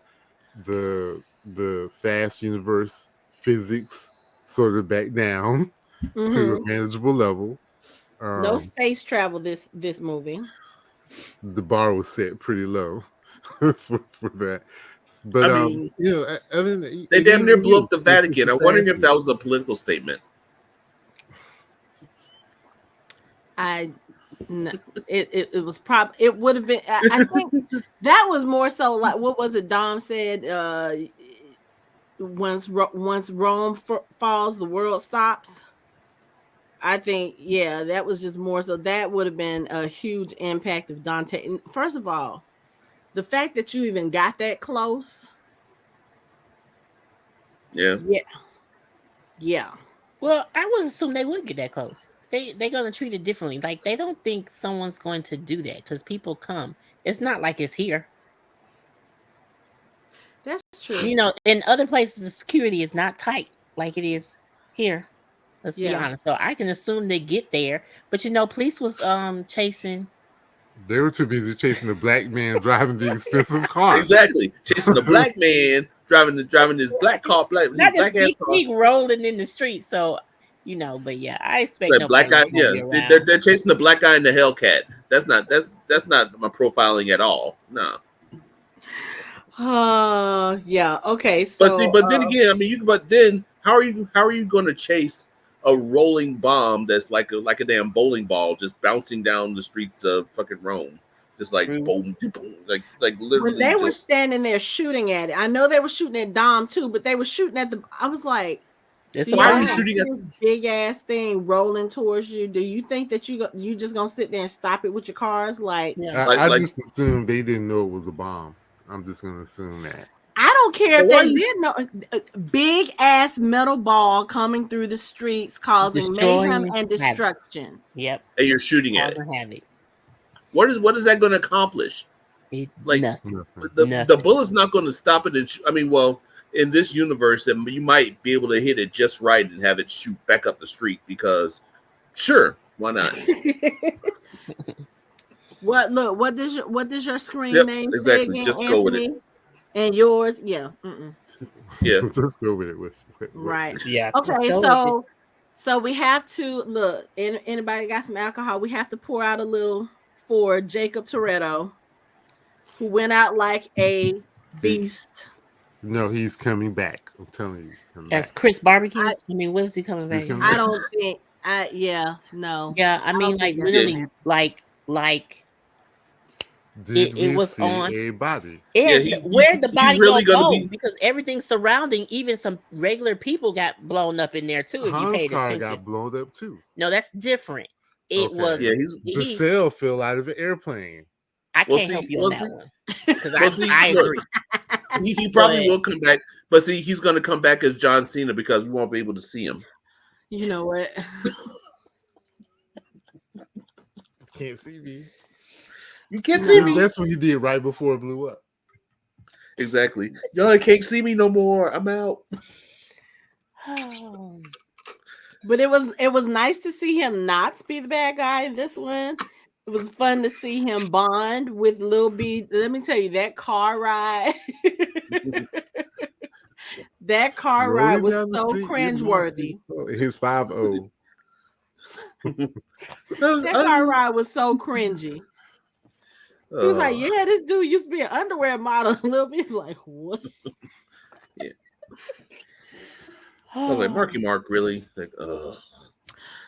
fast universe physics sort of back down to a manageable level. No space travel this movie. The bar was set pretty low for that. But I mean, they damn near blew up the Vatican. I'm wondering if that was a political statement. It was probably, it would have been. I think that was more so like, what was it? Dom said, once Rome falls, the world stops. I think, that was just more so. That would have been a huge impact of Dante. And first of all, the fact that you even got that close. Yeah. Well, I would assume they would get that close. They're gonna treat it differently. Like, they don't think someone's going to do that because people come. It's not like it's here. That's true. In other places, the security is not tight like it is here. Let's be honest. So I can assume they get there, but police was chasing. They were too busy chasing the black man driving the expensive car. Exactly, chasing the black man driving this black car, black ass car, rolling in the street. So, but I expect that black guy. Yeah, they're chasing the black guy in the Hellcat. That's not my profiling at all. No. Okay. So, but then again, I mean, but then how are you going to chase a rolling bomb that's like a damn bowling ball just bouncing down the streets of fucking Rome, just like boom, boom, like literally. When they were standing there shooting at it, I know they were shooting at Dom too, but they were shooting at I was like, why are you shooting at this big ass thing rolling towards you? Do you think that you just gonna sit there and stop it with your cars? Like, I just assumed they didn't know it was a bomb. I'm just gonna assume that. I don't care if they didn't know. Big ass metal ball coming through the streets, causing mayhem and destruction. Yep. And you're shooting at Causing havoc. What is that going to accomplish? Nothing. The bullet's not going to stop it. I mean, well, in this universe, then you might be able to hit it just right and have it shoot back up the street because, sure, why not? What does your screen name say again, just Anthony? go with it. And yours, yeah. Yeah. Let's go with it. With right. Yeah. Okay, so we have to look. Anybody got some alcohol? We have to pour out a little for Jacob Toretto, who went out like a beast. No, he's coming back. I'm telling you. That's Chris Barbecue. I mean, when is he coming back? I don't think. No. Yeah, I mean, like literally, like. It was on a body. Where the body really go? Because everything surrounding, even some regular people got blown up in there too. If you paid attention, got blown up too. No, that's different. It was. Giselle fell out of an airplane. I can't help you on that one because I agree. He probably will come back, but see, he's going to come back as John Cena because we won't be able to see him. You know what? Can't see me. You can't see me. That's what he did right before it blew up. Exactly. Y'all can't see me no more. I'm out. But it was nice to see him not be the bad guy in this one. It was fun to see him bond with Lil B. Let me tell you, that car ride. That car ride was so cringeworthy. His 5-0. That car ride was so cringy. He was like, "Yeah, this dude used to be an underwear model." Lil B's like, "What?" Yeah. I was like, Marky Mark, really? Like,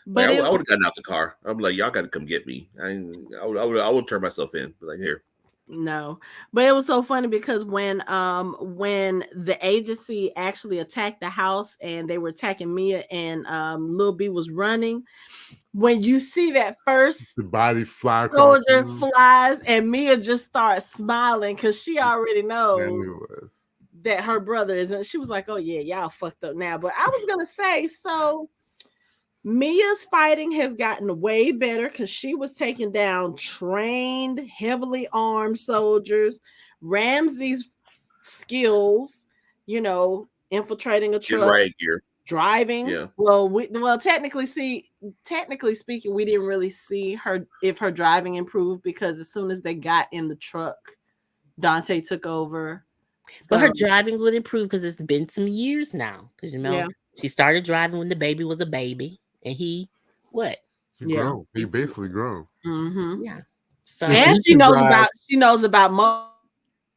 But I would have gotten out the car. I'm like, y'all got to come get me. I would turn myself in. Like, here. No, but it was so funny because when the agency actually attacked the house and they were attacking Mia and Lil B was running, when you see that first the body fly soldier flies and Mia just starts smiling because she already knows that her brother isn't. She was like, "Oh yeah, y'all fucked up now." But I was gonna say, so Mia's fighting has gotten way better because she was taking down trained, heavily armed soldiers. Ramsey's skills, infiltrating a truck, driving. Yeah. Well, technically speaking, we didn't really see her driving improved because as soon as they got in the truck, Dante took over. But her driving would improve because it's been some years now. Because she started driving when the baby was a baby. And he grown. He basically grown. Mm-hmm. Yeah. So and she knows about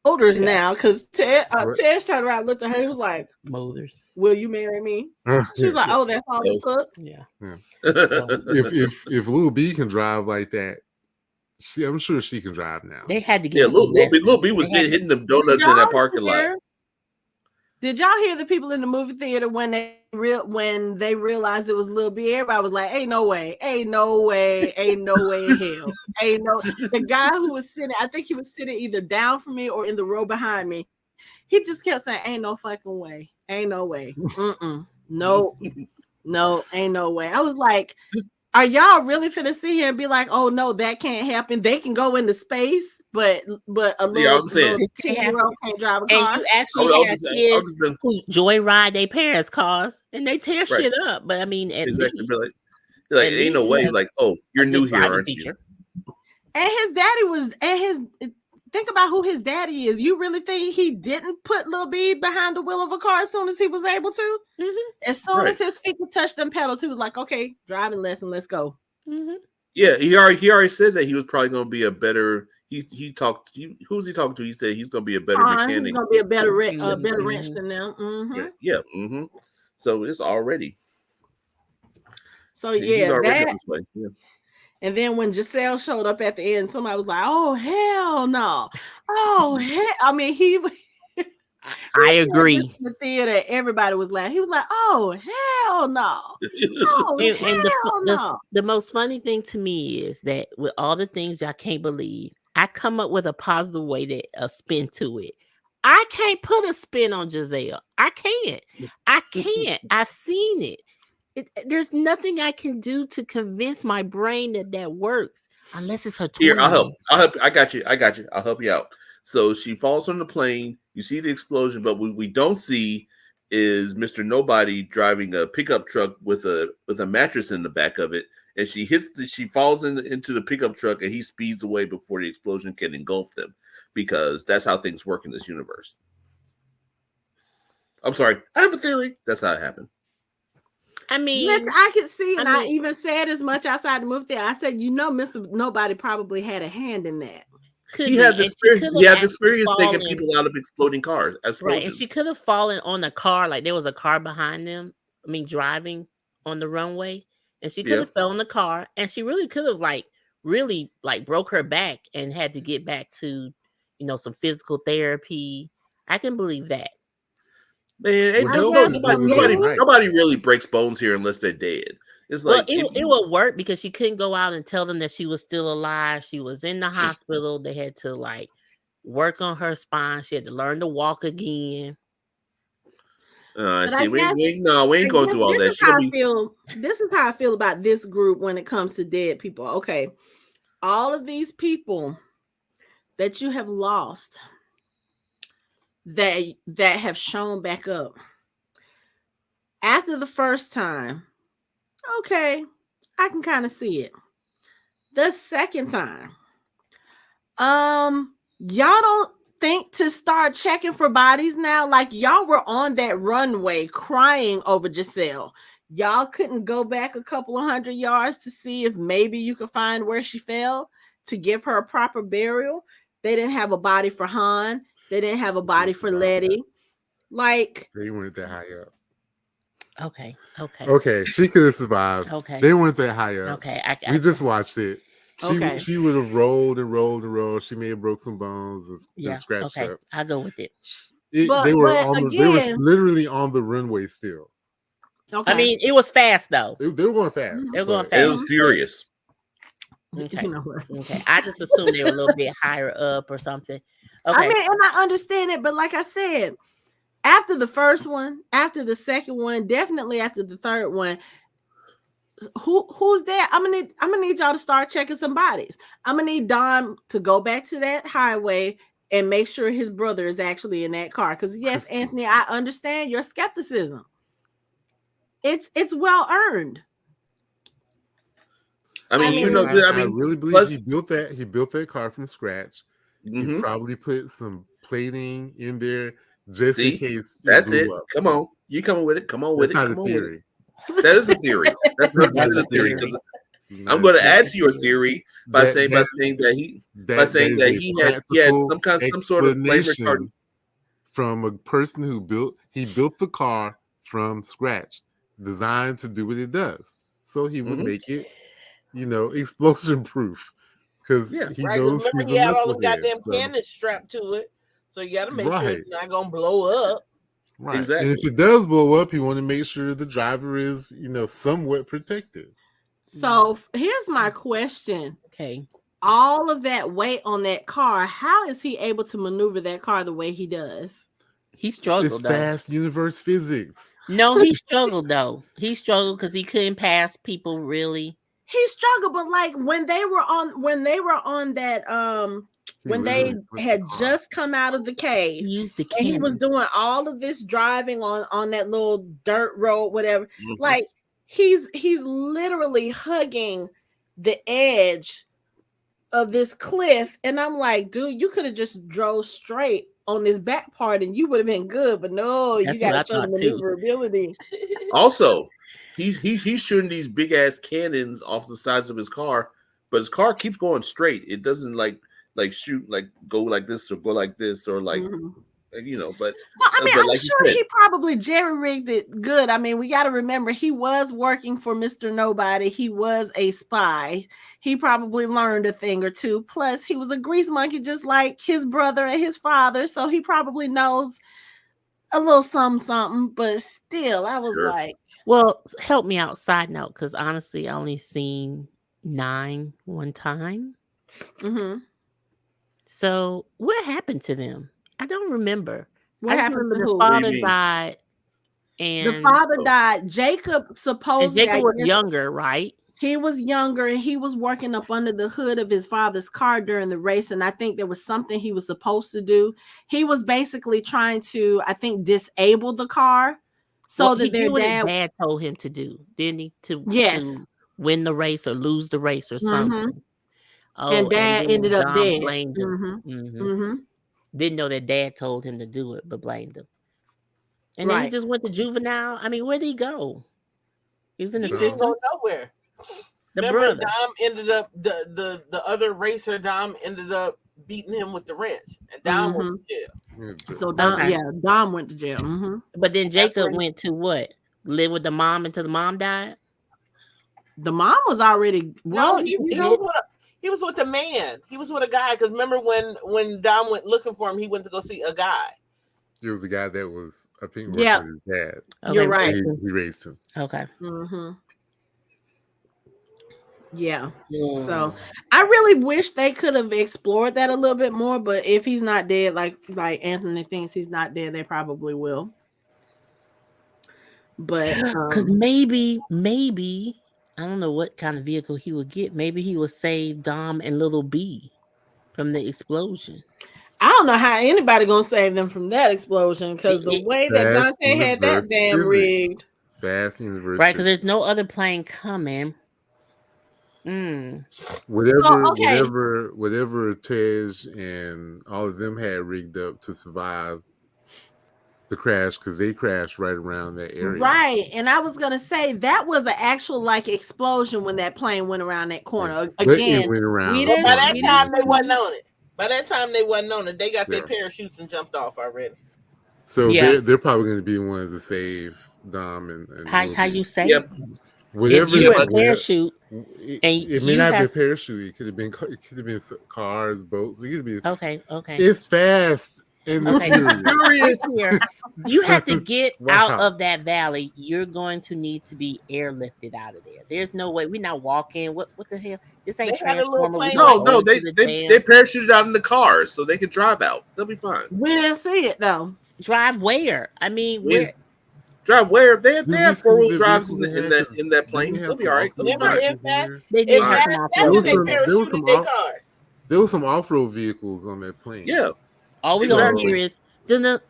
motors now because Tej turned around and looked at her. He was like, "Motors, will you marry me?" She was like, "Oh, that's all it took." Yeah. If Lil B can drive like that, I'm sure she can drive now. They had to get. Yeah, Lil B was hitting them donuts in that parking lot. Did y'all hear the people in the movie theater when they realized it was Lil B? Everybody was like, ain't no way in hell. The guy who was sitting, I think he was sitting either down from me or in the row behind me. He just kept saying, ain't no fucking way. Ain't no way. No, ain't no way. I was like, are y'all really finna sit here and be like, oh no, that can't happen? They can go into space. But a little 10-year-old can't drive a car. And you actually have kids who joyride their parents' cars and they tear shit up. But I mean, exactly. Like ain't no way. Like, oh, you're new here, aren't you? And his daddy was, think about who his daddy is. You really think he didn't put Lil B behind the wheel of a car as soon as he was able to? Mm-hmm. As soon as his feet could touch them pedals, he was like, okay, driving lesson, let's go. Mm-hmm. Yeah, he already said that he was probably going to be a better. He talked. Who was he talking to? He said he's going to be a better mechanic. He's going to be a better wrench than them. Mm-hmm. Yeah. Mm-hmm. So it's already. So that. Yeah. And then when Giselle showed up at the end, somebody was like, "Oh hell no! Oh hell!" I mean, he I agree. In the theater, everybody was laughing. He was like, "Oh hell no! Oh the most funny thing to me is that with all the things y'all can't believe, I come up with a positive way a spin to it. I can't put a spin on Giselle. I can't. I've seen it. There's nothing I can do to convince my brain that works unless it's her twin. Here, I'll help. I got you. I'll help you out. So she falls from the plane. You see the explosion, but what we don't see is Mr. Nobody driving a pickup truck with a mattress in the back of it, and she falls into the pickup truck, and he speeds away before the explosion can engulf them, because that's how things work in this universe. I'm sorry, I have a theory. That's how it happened. I mean, which I could see, and I even said as much outside the movie theater. I said, Mr. Nobody probably had a hand in that. He has experience taking people out of exploding cars. Right, and she could have fallen on the car, like there was a car behind them. I mean, driving on the runway, and she could have fell in the car, and she really could have really broke her back and had to get back to, some physical therapy. I can believe that. Man, nobody really breaks bones here unless they're dead. It's like it would work because she couldn't go out and tell them that she was still alive. She was in the hospital. They had to work on her spine. She had to learn to walk again. I see. We ain't going through all that. This is how I feel about this group when it comes to dead people. Okay, all of these people that you have lost that have shown back up after the first time. Okay, I can kind of see it. The second time, y'all don't think to start checking for bodies now? Like, y'all were on that runway crying over Giselle. Y'all couldn't go back a couple of 100 yards to see if maybe you could find where she fell to give her a proper burial. They didn't have a body for Han. They didn't have a body for Letty. Like, they weren't that high up. Okay. She could have survived. Okay. They weren't that high up. Okay. We just watched it. She would have rolled and rolled and rolled. She may have broke some bones and scratched up. I'll go with it. They were literally on the runway still. Okay. I mean, it was fast though. They were going fast. It was furious. Okay. Okay. I just assumed they were a little bit higher up or something. Okay. I mean, and I understand it, but like I said, after the first one, after the second one, definitely after the third one, who's there? I'm gonna need y'all to start checking some bodies. I'm gonna need Don to go back to that highway and make sure his brother is actually in that car. Because yes, Anthony, I understand your skepticism. It's well earned. I really believe he built that car from scratch. Mm-hmm. He probably put some plating in there just in case. That's it. Up. Come on, you coming with it? Come on with it. That's not a theory. That is a theory. That's a theory. I'm going to add to your theory by saying that he had some sort of flavor card from a person who built the car from scratch, designed to do what it does. So he would make it, explosion proof. Because he knows he had all the goddamn cannons strapped to it, so you got to make sure it's not gonna blow up. Right. Exactly. And if it does blow up, you want to make sure the driver is, somewhat protected. So here's my question. Okay. All of that weight on that car, how is he able to maneuver that car the way he does? He struggled. It's fast universe physics. No, he struggled though. He struggled because he couldn't pass people really. He struggled, but like when they were on that when they had just come out of the cave, he was doing all of this driving on that little dirt road, whatever. Mm-hmm. Like he's literally hugging the edge of this cliff, and I'm like, dude, you could have just drove straight on this back part, and you would have been good. But no, you got to show the maneuverability. Also, he's shooting these big ass cannons off the sides of his car, but his car keeps going straight. It doesn't like shoot go like this or go like this or like but well, I mean, I'm sure he probably jerry-rigged it good. I mean, we got to remember he was working for Mr. Nobody. He was a spy. He probably learned a thing or two. Plus, he was a grease monkey just like his brother and his father, so he probably knows a little something. But still, I was like, well, help me out. Side note, because honestly, I only seen 9 one time. Mm-hmm. So what happened to them? I don't remember. What I just happened remember to the who? father mean? died, and The father died. Jacob and supposedly, Jacob I was guess, younger, right? he was younger and he was working up under the hood of his father's car during the race. And I think there was something he was supposed to do. He was basically trying to, I think, disable the car so Well, he that their did what his dad. dad told him to do, didn't he? Yes. To win the race or lose the race or something. Oh, And dad then ended up Dom dead. blamed him. Didn't know that dad told him to do it, but blamed him. And then he just went to juvenile. I mean, where'd he go? He was in the He didn't system. go nowhere. The Remember, brother. Dom ended up the other racer. Dom ended up beating him with the wrench, and Dom went to jail. So Dom, Okay. Dom went to jail. But then Jacob went to what? Live with the mom until the mom died. The mom was already he was with a man. He was with a guy. Because remember when Dom went looking for him, he went to go see a guy. It was a guy that was, I think, working with his dad. Okay, You're right. He raised him. Okay. Yeah. So I really wish they could have explored that a little bit more. But if he's not dead, like Anthony thinks he's not dead, they probably will. But because maybe I don't know what kind of vehicle he would get. Maybe he would save Dom and Little B from the explosion. I don't know how anybody gonna save them from that explosion because the way that Dante had that damn rigged. Fast University. Right, because there's no other plane coming. Whatever Tej and all of them had rigged up to survive the crash, because they crashed right around that area. Right. And I was gonna say that was an actual explosion when that plane went around that corner. Again, it went around. By that time they wasn't on it. By that time they wasn't on it. They got their parachutes and jumped off already. So they're probably going to be the ones to save Dom and how you say whatever if you a parachute it may not be a parachute. It could have been cars, boats. It could be okay. It's fast and furious. You have to get out of that valley. You're going to need to be airlifted out of there. There's no way. We're not walking. What the hell? This ain't Transformer. No, they parachuted out in the cars so they could drive out. They'll be fine. We didn't see it though. Drive where? I mean, where? Drive where? They have 4-wheel drives in that plane. They'll be all right. They did have some off-road. There was some off-road vehicles on that plane. Yeah. All we gonna hear is the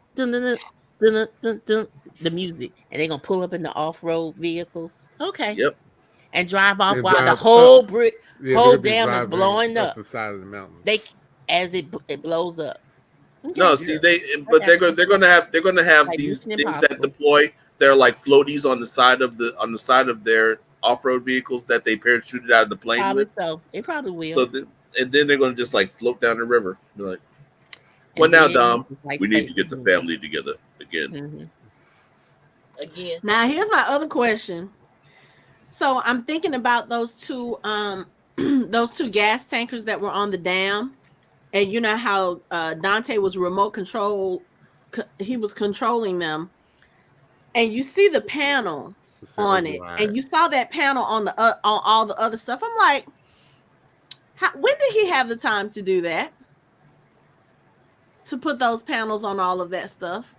music, and they're gonna pull up in the off-road vehicles. Okay. Yep. And drive off while the whole whole dam is blowing up the side of the mountain. As it blows up. Okay. No, see they're gonna have these things that deploy. They're like floaties on the side of their off-road vehicles that they parachuted out of the plane probably with. So it probably will. So and then they're gonna just float down the river. They're like, well, now, Dom, we need to get the family together again. Again. Now, here's my other question. So I'm thinking about those two gas tankers that were on the dam, and you know how Dante was remote control. He was controlling them, and you see the panel on it, and you saw that panel on all the other stuff. I'm like, when did he have the time to do that? To put those panels on all of that stuff.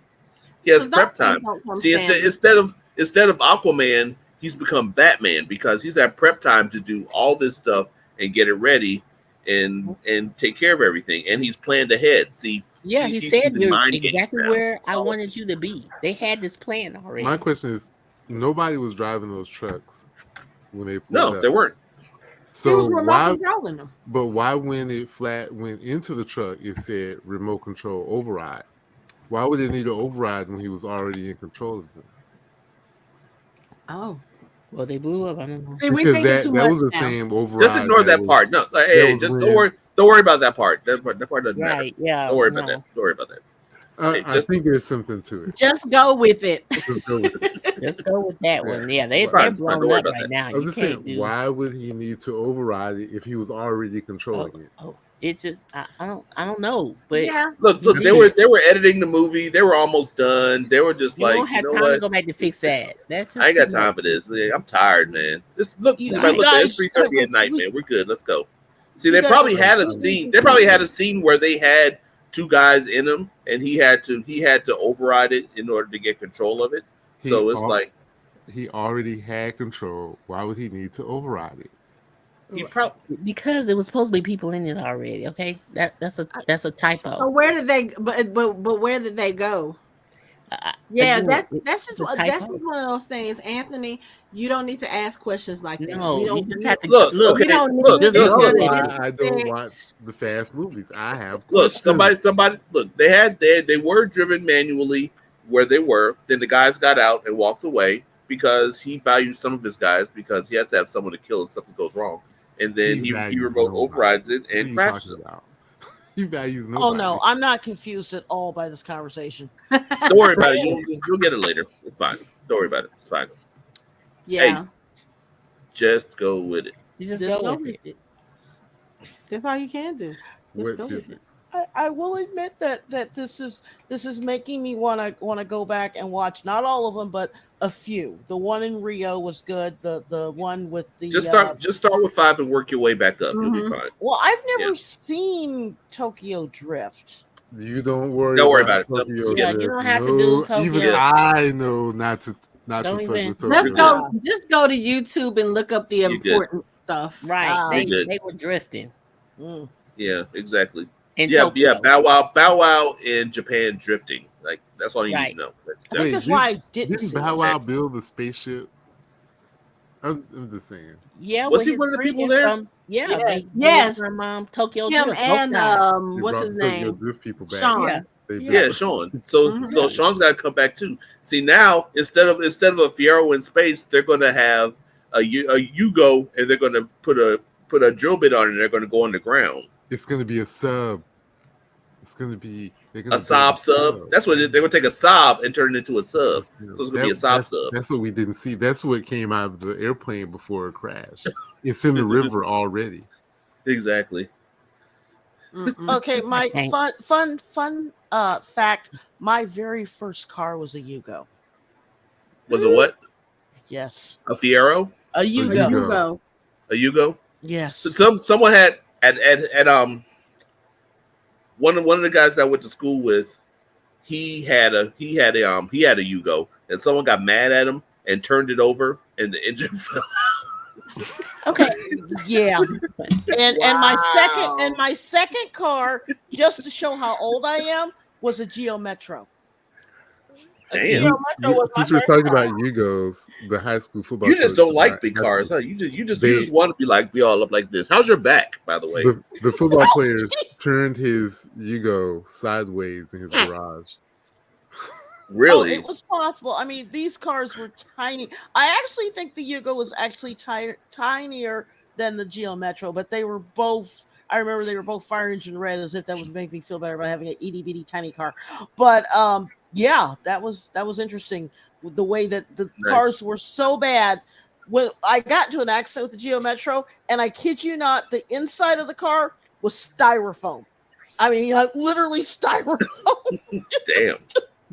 Yeah, it's prep time. See, instead of Aquaman, he's become Batman because he's had prep time to do all this stuff and get it ready and take care of everything. And he's planned ahead. See, he said you're exactly where I wanted you to be. They had this plan already. My question is, nobody was driving those trucks when they pulled up. They weren't. So why? But why, when it went into the truck, it said remote control override? Why would it need an override when he was already in control of them? Oh, well, they blew up. I don't know. See, because that was the same override. Just ignore that part. No, hey, just don't worry about that part. That part doesn't matter. Yeah. Don't worry about that. Don't worry about that. I think there's something to it. Just go with it. Just go with it. Just go with that one. Yeah, they're blown up right now. I was just saying, why would he need to override it if he was already controlling it? Oh, it's just I don't know. But look, they were editing the movie. They were almost done. They were just don't have time to go back to fix that. That's just I ain't got time for this. I'm tired, man. Just look, it's 3:30 at night, man. We're good. Let's go. See, they probably had a scene. They probably had a scene where they had two guys in him, and he had to override it in order to get control of it. So it's like he already had control. Why would he need to override it? Because it was supposed to be people in it already. Okay, that's a typo. So where did they? But where did they go? Yeah, again, that's just one of those things, Anthony. You don't need to ask questions like that. No, you just have to look. We don't need I don't watch the fast movies. I have questions. Somebody. Look, they were driven manually where they were. Then the guys got out and walked away because he values some of his guys because he has to have someone to kill if something goes wrong. And then he remote overrides it and crashes it. He values nobody. Oh no, I'm not confused at all by this conversation. Don't worry about it. You'll get it later. It's fine. Don't worry about it. It's fine. Yeah. Hey, just go with it. You just go with it. That's all you can do. What physics? I will admit that this is making me want to go back and watch not all of them, but a few. The one in Rio was good. The one with the just start with 5 and work your way back up. You'll be fine. Well, I've never seen Tokyo Drift. You don't worry. Don't worry about it. Yeah, you don't have to do Tokyo. Even I know not to fuck with Tokyo. Just go to YouTube and look up the important stuff. Right. They were drifting. Yeah, exactly. Bow Wow in Japan drifting. Like that's all you need to know. I think that's why I didn't Bow Wow build the spaceship? I'm just saying. Yeah, was he one of the people there? Yes. From Tokyo Him Drift. And what's his name? Drift people back. Sean. Sean. So Sean's got to come back too. See now instead of a Fiero in space, they're going to have a Yugo, and they're going to put a drill bit on it. And they're going to go on the ground. It's going to be a sub. It's going to be a Saab sub. That's what they're going to take a Saab and turn it into a sub. So it's going to be a Saab sub. That's what we didn't see. That's what came out of the airplane before it crashed. It's in the river already. Exactly. Okay, my fun fact. My very first car was a Yugo. Was it what? Yes. A Fiero? A Yugo. A Yugo? Yes. So someone had at one of the guys that I went to school with, he had a Yugo, and someone got mad at him and turned it over, and the engine fell out. Okay. Yeah. And my second car, just to show how old I am, was a Geo Metro. Damn. Since we're talking about Yugos, the high school football. You just don't like big cars, huh? You just want to be all up like this. How's your back, by the way? The football players turned his Yugo sideways in his garage. Really? It was possible. I mean, these cars were tiny. I actually think the Yugo was actually tinier than the Geo Metro, but they were both. I remember they were both fire engine red, as if that would make me feel better about having an itty bitty tiny car. But yeah, that was interesting. The way that the cars were so bad. When I got into an accident with the Geo Metro, and I kid you not, the inside of the car was styrofoam. I mean, literally styrofoam. Damn.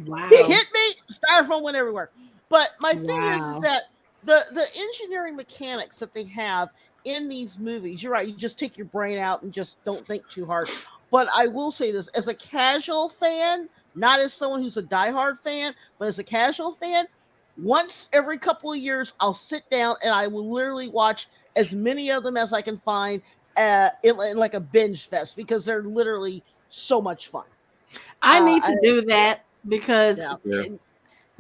Wow. It hit me, styrofoam went everywhere. But my thing is that the engineering mechanics that they have in these movies, you're right, you just take your brain out and just don't think too hard. But I will say this, as a casual fan, not as someone who's a diehard fan, but as a casual fan, once every couple of years, I'll sit down and I will literally watch as many of them as I can find in like a binge fest, because they're literally so much fun. I need to do that because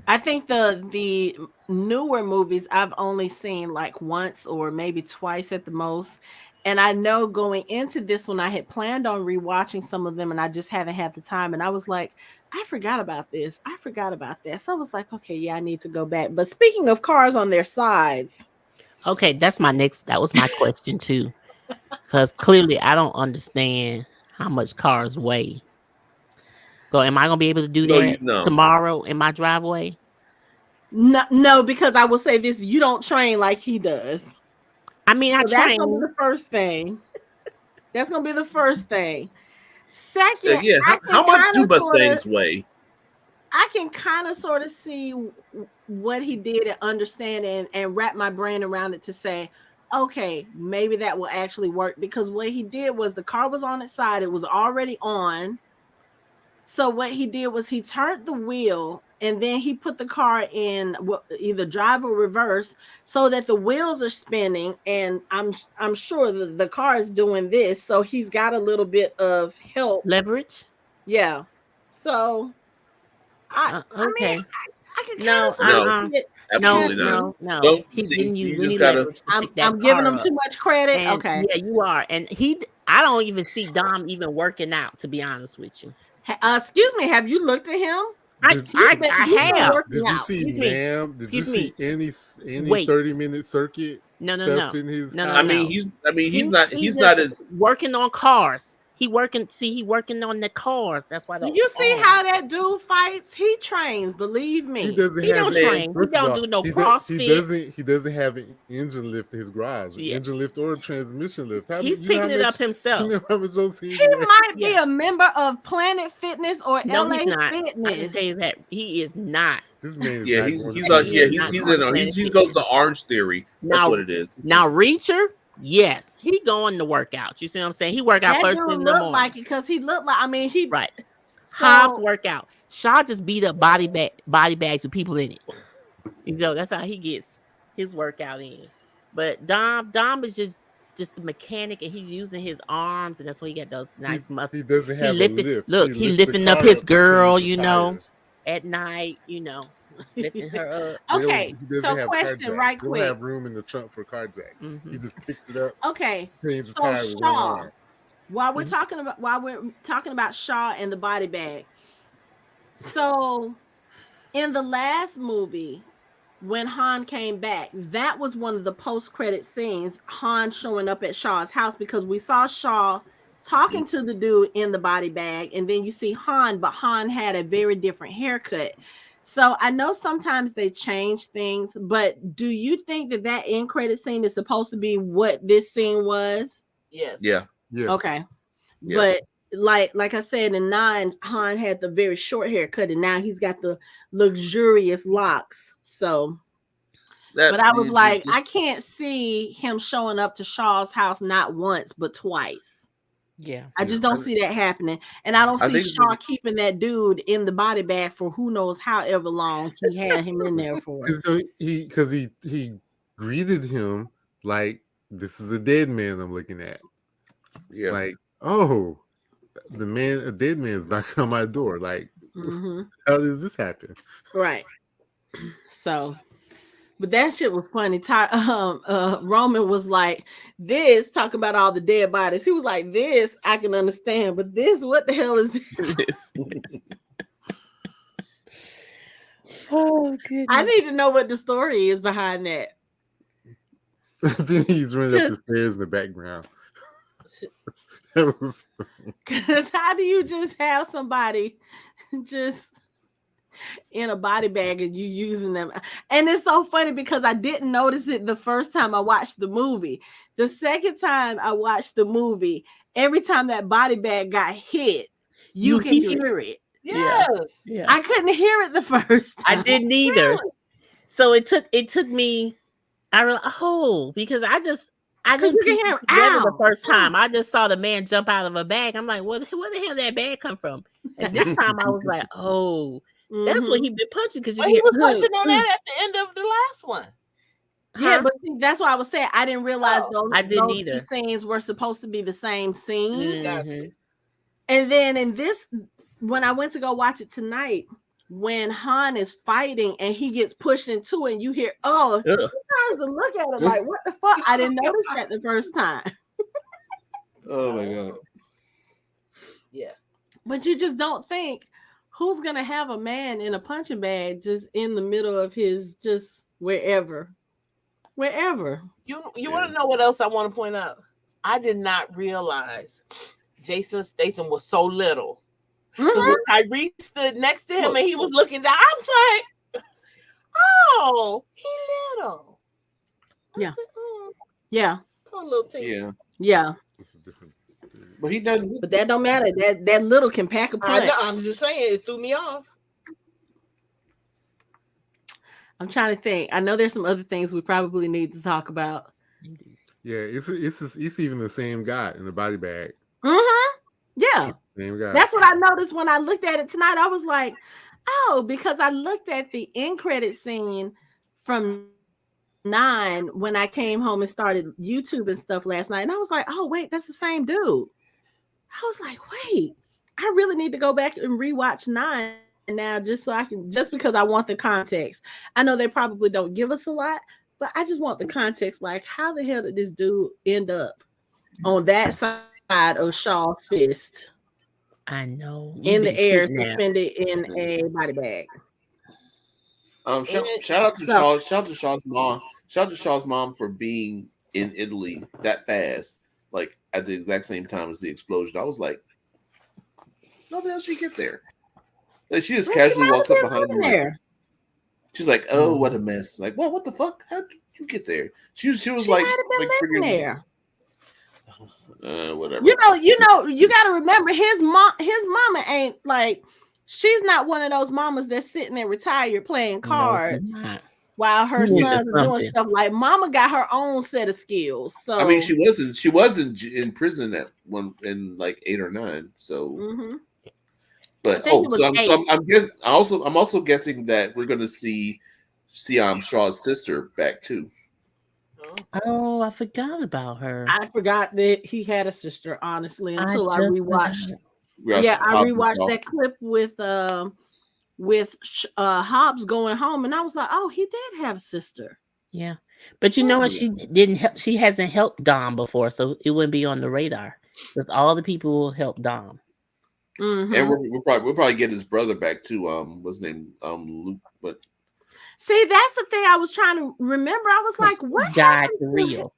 I think the newer movies I've only seen like once or maybe twice at the most. And I know going into this one, I had planned on rewatching some of them and I just haven't had the time. And I was like, I forgot about this. I forgot about that. So I was like, okay, yeah, I need to go back. But speaking of cars on their sides. Okay, that was my question too. Because clearly I don't understand how much cars weigh. So am I going to be able to do that tomorrow in my driveway? No, because I will say this, you don't train like he does. I mean, I train. That's going to be the first thing. That's going to be the first thing. Second, how much do Mustangs weigh? I can kind of sort of see what he did and understand and wrap my brain around it to say, okay, maybe that will actually work, because what he did was the car was on its side. It was already on. So what he did was he turned the wheel and then he put the car in either drive or reverse so that the wheels are spinning. And I'm sure the car is doing this. So he's got a little bit of help. Leverage? Yeah. So I mean, I can kind of no, it. Absolutely no. Don't He's see, giving you just any gotta. leverage to pick that I'm giving him up. too much credit. And okay. Yeah, you are. And I don't even see Dom even working out, to be honest with you. Excuse me, have you looked at him? I have. Did you see, ma'am? Did you see any 30-minute circuit? No. In his I mean, he's not as working on cars. He working on the cars. That's why. You see how that dude fights? He trains. Believe me. He doesn't don't train. He don't do no CrossFit. He doesn't have an engine lift in his garage. Engine lift or a transmission lift. He's picking it up himself. You know how much he might be a member of Planet Fitness or LA he's not. Fitness. I can tell you that he is not. This man. He goes to Orange Theory. That's what it is. Now Reacher. Yes, he going to work out. You see what I'm saying? He work out first thing in the morning. Like it because he looked like. I mean, he right. Hobbs workout. Shaw just beat up body bags with people in it. You know that's how he gets his workout in. But Dom is just a mechanic, and he's using his arms, and that's why he got those nice muscles. He doesn't have a lift. Look, he lifting up his girl. You know, at night. You know. Lifting her up. Okay, so question right quick. He don't have room in the trunk for car jack. He just picks it up. Okay, so Shaw. While we're talking about Shaw and the body bag. So, in the last movie, when Han came back, that was one of the post-credit scenes. Han showing up at Shaw's house because we saw Shaw talking to the dude in the body bag, and then you see Han, but Han had a very different haircut. So I know sometimes they change things, but do you think that end credit scene is supposed to be what this scene was? Yes. Yeah. Yes. Okay. Yeah. But like I said, in 9, Han had the very short haircut, and now he's got the luxurious locks. So, but I was like, I can't see him showing up to Shaw's house not once but twice. Yeah, I just don't see that happening, and I don't see Shaw keeping that dude in the body bag for who knows however long he had him in there for. Because he greeted him like, this is a dead man I'm looking at. Yeah, like, oh, a dead man's knocking on my door. Like, how does this happen? Right. So. But that shit was funny. Roman was like, this, talk about all the dead bodies. He was like, this, I can understand. But this, what the hell is this? Oh, goodness. I need to know what the story is behind that. He's running up the stairs in the background. That was funny. Because how do you just have somebody just in a body bag and you using them? And it's so funny because I didn't notice it the first time I watched the movie. The second time I watched the movie, every time that body bag got hit, you can hear it. Yes. Yeah. I couldn't hear it the first time. I didn't either. Really? So it took me, because I didn't hear it the first time. I just saw the man jump out of a bag. I'm like, where the hell did that bag come from? And this time I was like, oh, that's what he been punching, because he was punching on that at the end of the last one. Yeah, but see, that's why I was saying I didn't realize those either. Two scenes were supposed to be the same scene. Mm-hmm. And then in this, when I went to go watch it tonight, when Han is fighting and he gets pushed into it, and you hear, he tries to look at it like, what the fuck? I didn't notice that the first time. Oh my God. Yeah. But you just don't think, who's gonna have a man in a punching bag just in the middle of his just wherever? You want to know what else I want to point out? I did not realize Jason Statham was so little. When Tyrese stood next to him and he was looking down, I was like, oh, he little. Yeah. Said, yeah. Poor little team. Yeah. But he doesn't. But that don't matter. That little can pack a punch. I'm just saying, it threw me off. I'm trying to think. I know there's some other things we probably need to talk about. Yeah, it's even the same guy in the body bag. Mm-hmm. Yeah. That's what I noticed when I looked at it tonight. I was like, oh, because I looked at the end credit scene from 9 when I came home and started YouTube and stuff last night. And I was like, oh, wait, that's the same dude. I was like, wait, I really need to go back and rewatch 9 now just because I want the context. I know they probably don't give us a lot, but I just want the context. Like, how the hell did this dude end up on that side of Shaw's fist? I know. In the air, suspended in a body bag. Shout out to Shaw. Shout out to Shaw's mom. Shout out to Shaw's mom for being in Italy that fast, like at the exact same time as the explosion. I was like, how the hell she get there? Like, she just casually walks up behind me. There. She's like, oh, what a mess. Like, what the fuck? How did you get there? She was like living there. Whatever. You got to remember his mama ain't like, she's not one of those mamas that's sitting there retired playing cards while her sons are doing stuff. Like, mama got her own set of skills. So I mean, she wasn't in prison at one in like 8 or 9. So, but I'm also guessing that we're gonna see Shaw's sister back too. Oh, I forgot about her. I forgot that he had a sister, honestly, until I rewatched. I rewatched that clip with Hobbs going home, and I was like, oh, he did have a sister. Yeah, but you know what? She didn't help. She hasn't helped Dom before, so it wouldn't be on the radar because all the people will help Dom. Mm-hmm. And we'll probably get his brother back too. What's his name? Luke, but. See, that's the thing I was trying to remember. I was like, what died for real?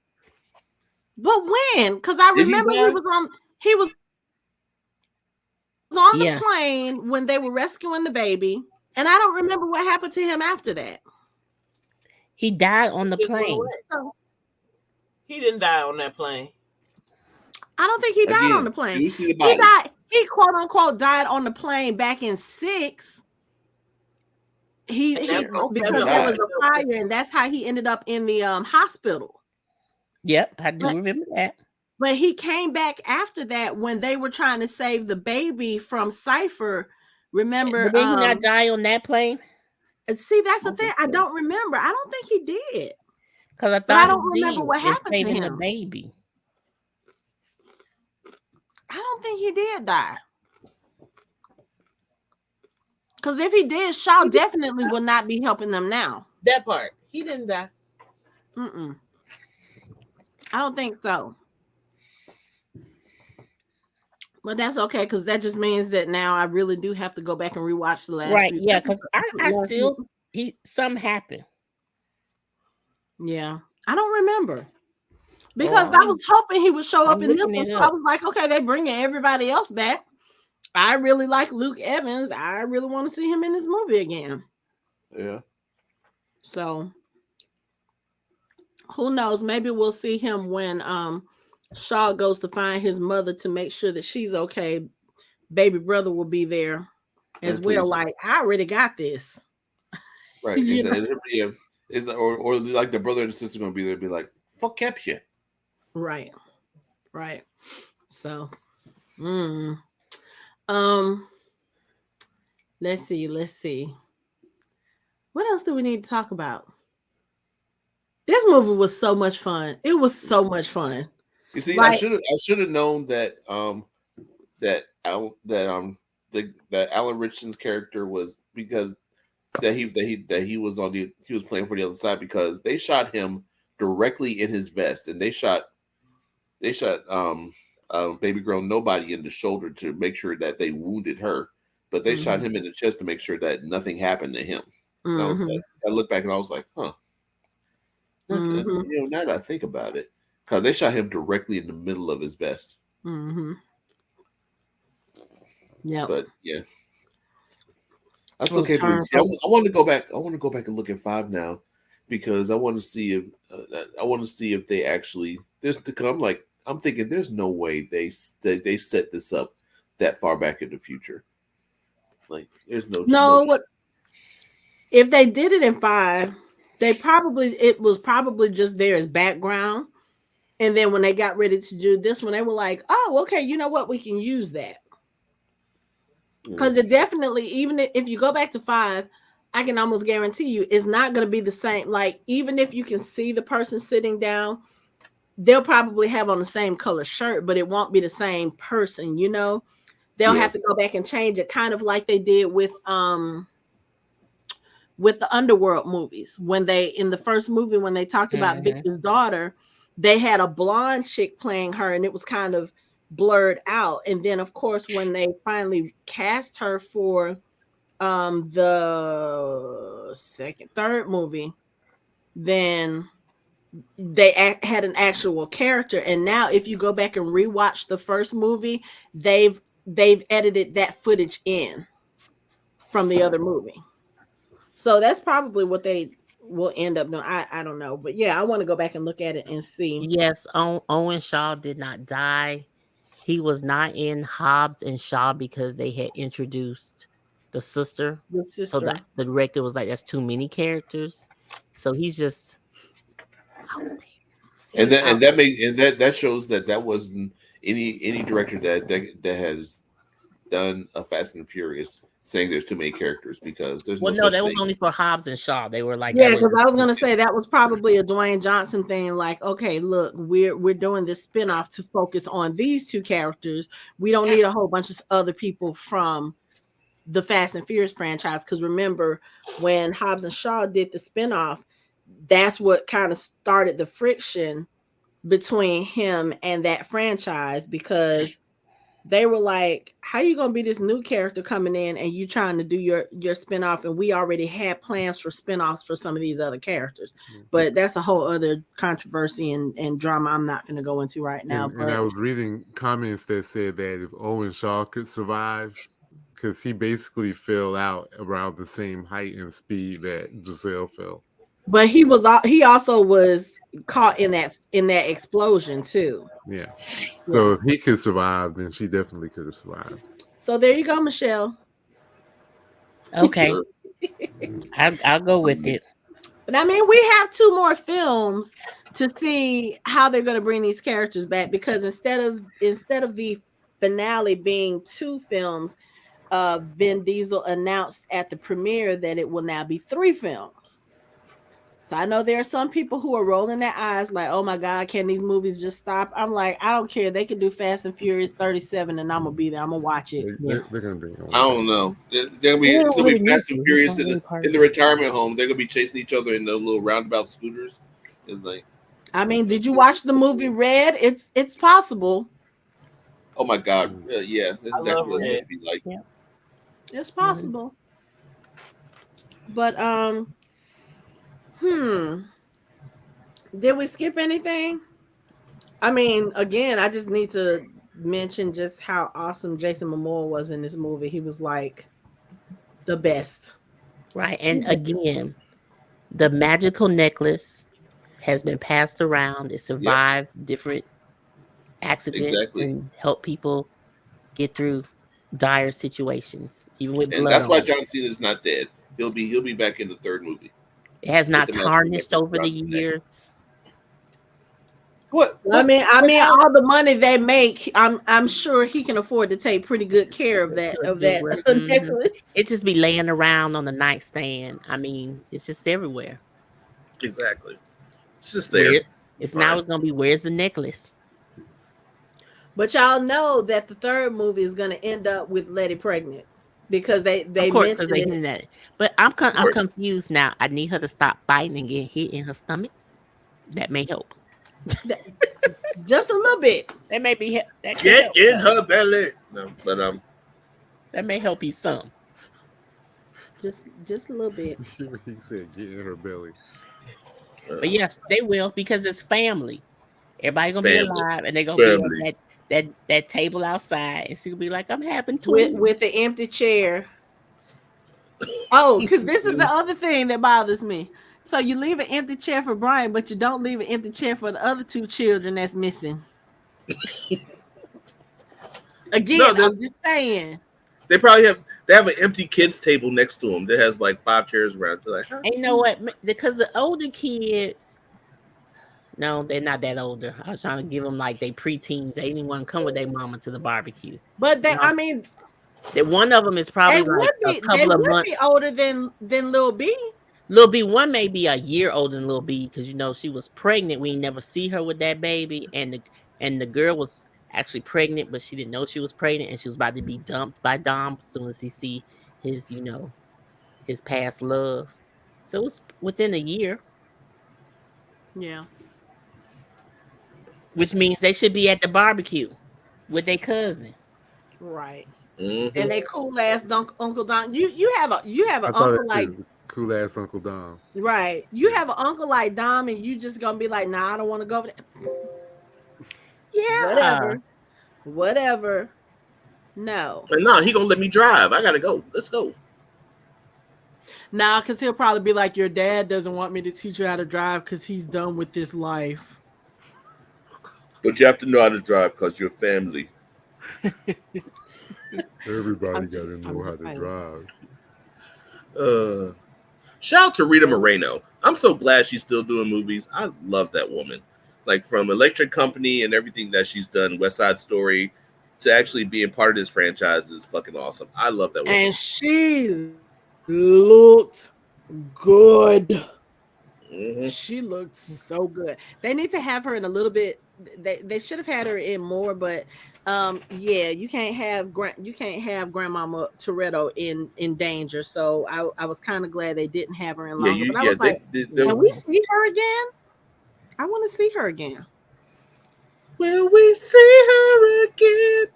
But when? Because I remember he was on the plane when they were rescuing the baby. And I don't remember what happened to him after that. He died on the plane. He didn't die on that plane. I don't think he died on the plane. He quote unquote died on the plane back in 6. Because there was a fire, and that's how he ended up in the hospital. Yep, I do remember that. But he came back after that when they were trying to save the baby from Cypher. Remember? Did he not die on that plane? See, that's the thing. I don't remember. I don't think he did. Because I don't remember what happened to him. The baby. I don't think he did die. Because if he did, Shaw definitely will not be helping them now. That part. He didn't die. I don't think so. But that's okay, because that just means that now I really do have to go back and rewatch the last. Right, yeah, because I still, something happened. Yeah, I don't remember. Because I was hoping he would show up in this one. So I was like, okay, they're bringing everybody else back. I really like Luke Evans. I really want to see him in this movie again. Yeah. So who knows? Maybe we'll see him when Shaw goes to find his mother to make sure that she's okay. Baby brother will be there as well. Like, I already got this. Right. Or like the brother and the sister going to be there and be like, fuck kept you. Right. So, let's see. What else do we need to talk about? This movie was so much fun. It was so much fun. You see, I should have known that Alan Richardson's character was because that he was playing for the other side, because they shot him directly in his vest, and they shot baby girl Nobody in the shoulder to make sure that they wounded her, but they shot him in the chest to make sure that nothing happened to him. I was like, I looked back and I was like, huh. That's now that I think about it, because they shot him directly in the middle of his vest. Yeah, but yeah, that's okay. I want to go back. I want to go back and look at 5 now, because I want to see if they actually because I'm thinking there's no way they set this up that far back in the future. Like, there's no. If they did it in 5, it was probably just there as background, And then when they got ready to do this one, they were like, oh, okay, you know what? We can use that. Because it definitely, even if you go back to 5, I can almost guarantee you it's not going to be the same. Like, even if you can see the person sitting down, they'll probably have on the same color shirt, but it won't be the same person, you know? They'll have to go back and change it, kind of like they did with the Underworld movies. When they, in the first movie, when they talked about Victor's daughter, they had a blonde chick playing her, and it was kind of blurred out. And then, of course, when they finally cast her for the third movie, then they had an actual character. And now if you go back and rewatch the first movie, they've edited that footage in from the other movie. So that's probably what they will end up doing. I don't know, but yeah, I want to go back and look at it and see. Yes, Owen Shaw did not die. He was not in Hobbs and Shaw because they had introduced the sister. So that the director was like, that's too many characters. So he's just out there. And that shows that wasn't any director that has done a Fast and Furious saying there's too many characters, because there's that was only for Hobbs and Shaw. They were like, yeah, because I was gonna say that was probably a Dwayne Johnson thing. Like, okay, look, we're doing this spinoff to focus on these 2 characters. We don't need a whole bunch of other people from the Fast and Furious franchise. Because remember, when Hobbs and Shaw did the spinoff, that's what kind of started the friction between him and that franchise, because they were like, how you gonna be this new character coming in and you trying to do your spinoff, and we already had plans for spinoffs for some of these other characters. But that's a whole other controversy and drama I'm not going to go into right now. And I was reading comments that said that if Owen Shaw could survive, because he basically fell out around the same height and speed that Giselle fell. But he also was caught in that explosion too. Yeah. So if he could survive, then she definitely could have survived. So there you go, Michelle. Okay. I'll go with it. But I mean, we have 2 more films to see how they're going to bring these characters back, because instead of the finale being 2 films, Vin Diesel announced at the premiere that it will now be 3 films. So I know there are some people who are rolling their eyes like, oh my God, can these movies just stop? I'm like, I don't care. They can do Fast and Furious 37 and I'm going to be there. I'm going to watch it. They're going to bring it on. I don't know. It's going to be Fast and Furious in the retirement home. They're going to be chasing each other in the little roundabout scooters. It's like, I mean, did you watch the movie Red? It's possible. Oh my God. Yeah. That's exactly what it's going to be like. Yeah. It's possible. But, did we skip anything? I mean, again, I just need to mention just how awesome Jason Momoa was in this movie. He was like the best. Right. And again, the magical necklace has been passed around. It survived different accidents and helped people get through dire situations, even with blood. And that's why John Cena is not dead. He'll be back in the 3rd movie. It has not tarnished over the years. What? I mean, all the money they make, I'm sure he can afford to take pretty good care of that necklace. It just be laying around on the nightstand. I mean, it's just everywhere. Exactly. It's just there. It's going to be, where's the necklace? But y'all know that the 3rd movie is going to end up with Letty pregnant. Because they mentioned it. That. But I'm confused now. I need her to stop fighting and get hit in her stomach. That may help. Just a little bit. That may be get in her belly. No, but that may help you some. Just a little bit. He said get in her belly. But yes, they will, because it's family. Everybody gonna be alive, and they're gonna be at that table outside, and she'll be like, I'm having twins. With the empty chair. Oh, because this is the other thing that bothers me. So you leave an empty chair for Brian, but you don't leave an empty chair for the other 2 children that's missing. Again, I'm just saying. They have an empty kids table next to them that has like 5 chairs around. They're like, And you know what? Because the older kids, No, they're not that older. I was trying to give them like they preteens. They didn't want to come with their mama to the barbecue. But they, No. I mean, that one of them is probably like a couple of months. Be older than Lil B. Lil B, one may be a year older than Lil B because you know she was pregnant. We never see her with that baby, and the girl was actually pregnant, but she didn't know she was pregnant, and she was about to be dumped by Dom as soon as he see his, you know, his past love. So it was within a year. Yeah. Which means they should be at the barbecue with their cousin. Right. Mm-hmm. And they cool ass Uncle Don. You have an uncle like cool ass Uncle Dom. Right. You have an uncle like Dom, and you just gonna be like, nah, I don't want to go over there. Yeah. Whatever. No. But no, he gonna let me drive. I gotta go. Let's go. Nah, because he'll probably be like, your dad doesn't want me to teach you how to drive because he's done with this life. But you have to know how to drive because you're family. Everybody got to know how to drive. Shout out to Rita Moreno. I'm so glad she's still doing movies. I love that woman. Like from Electric Company and everything that she's done, West Side Story, to actually being part of this franchise is fucking awesome. I love that woman. And she looked good. Mm-hmm. She looked so good. They need to have her in a little bit. They should have had her in more, but yeah, you can't have Grandmama Toretto in danger. So I was kind of glad they didn't have her in longer. But I was like, can we see her again? I want to see her again. Will we see her again?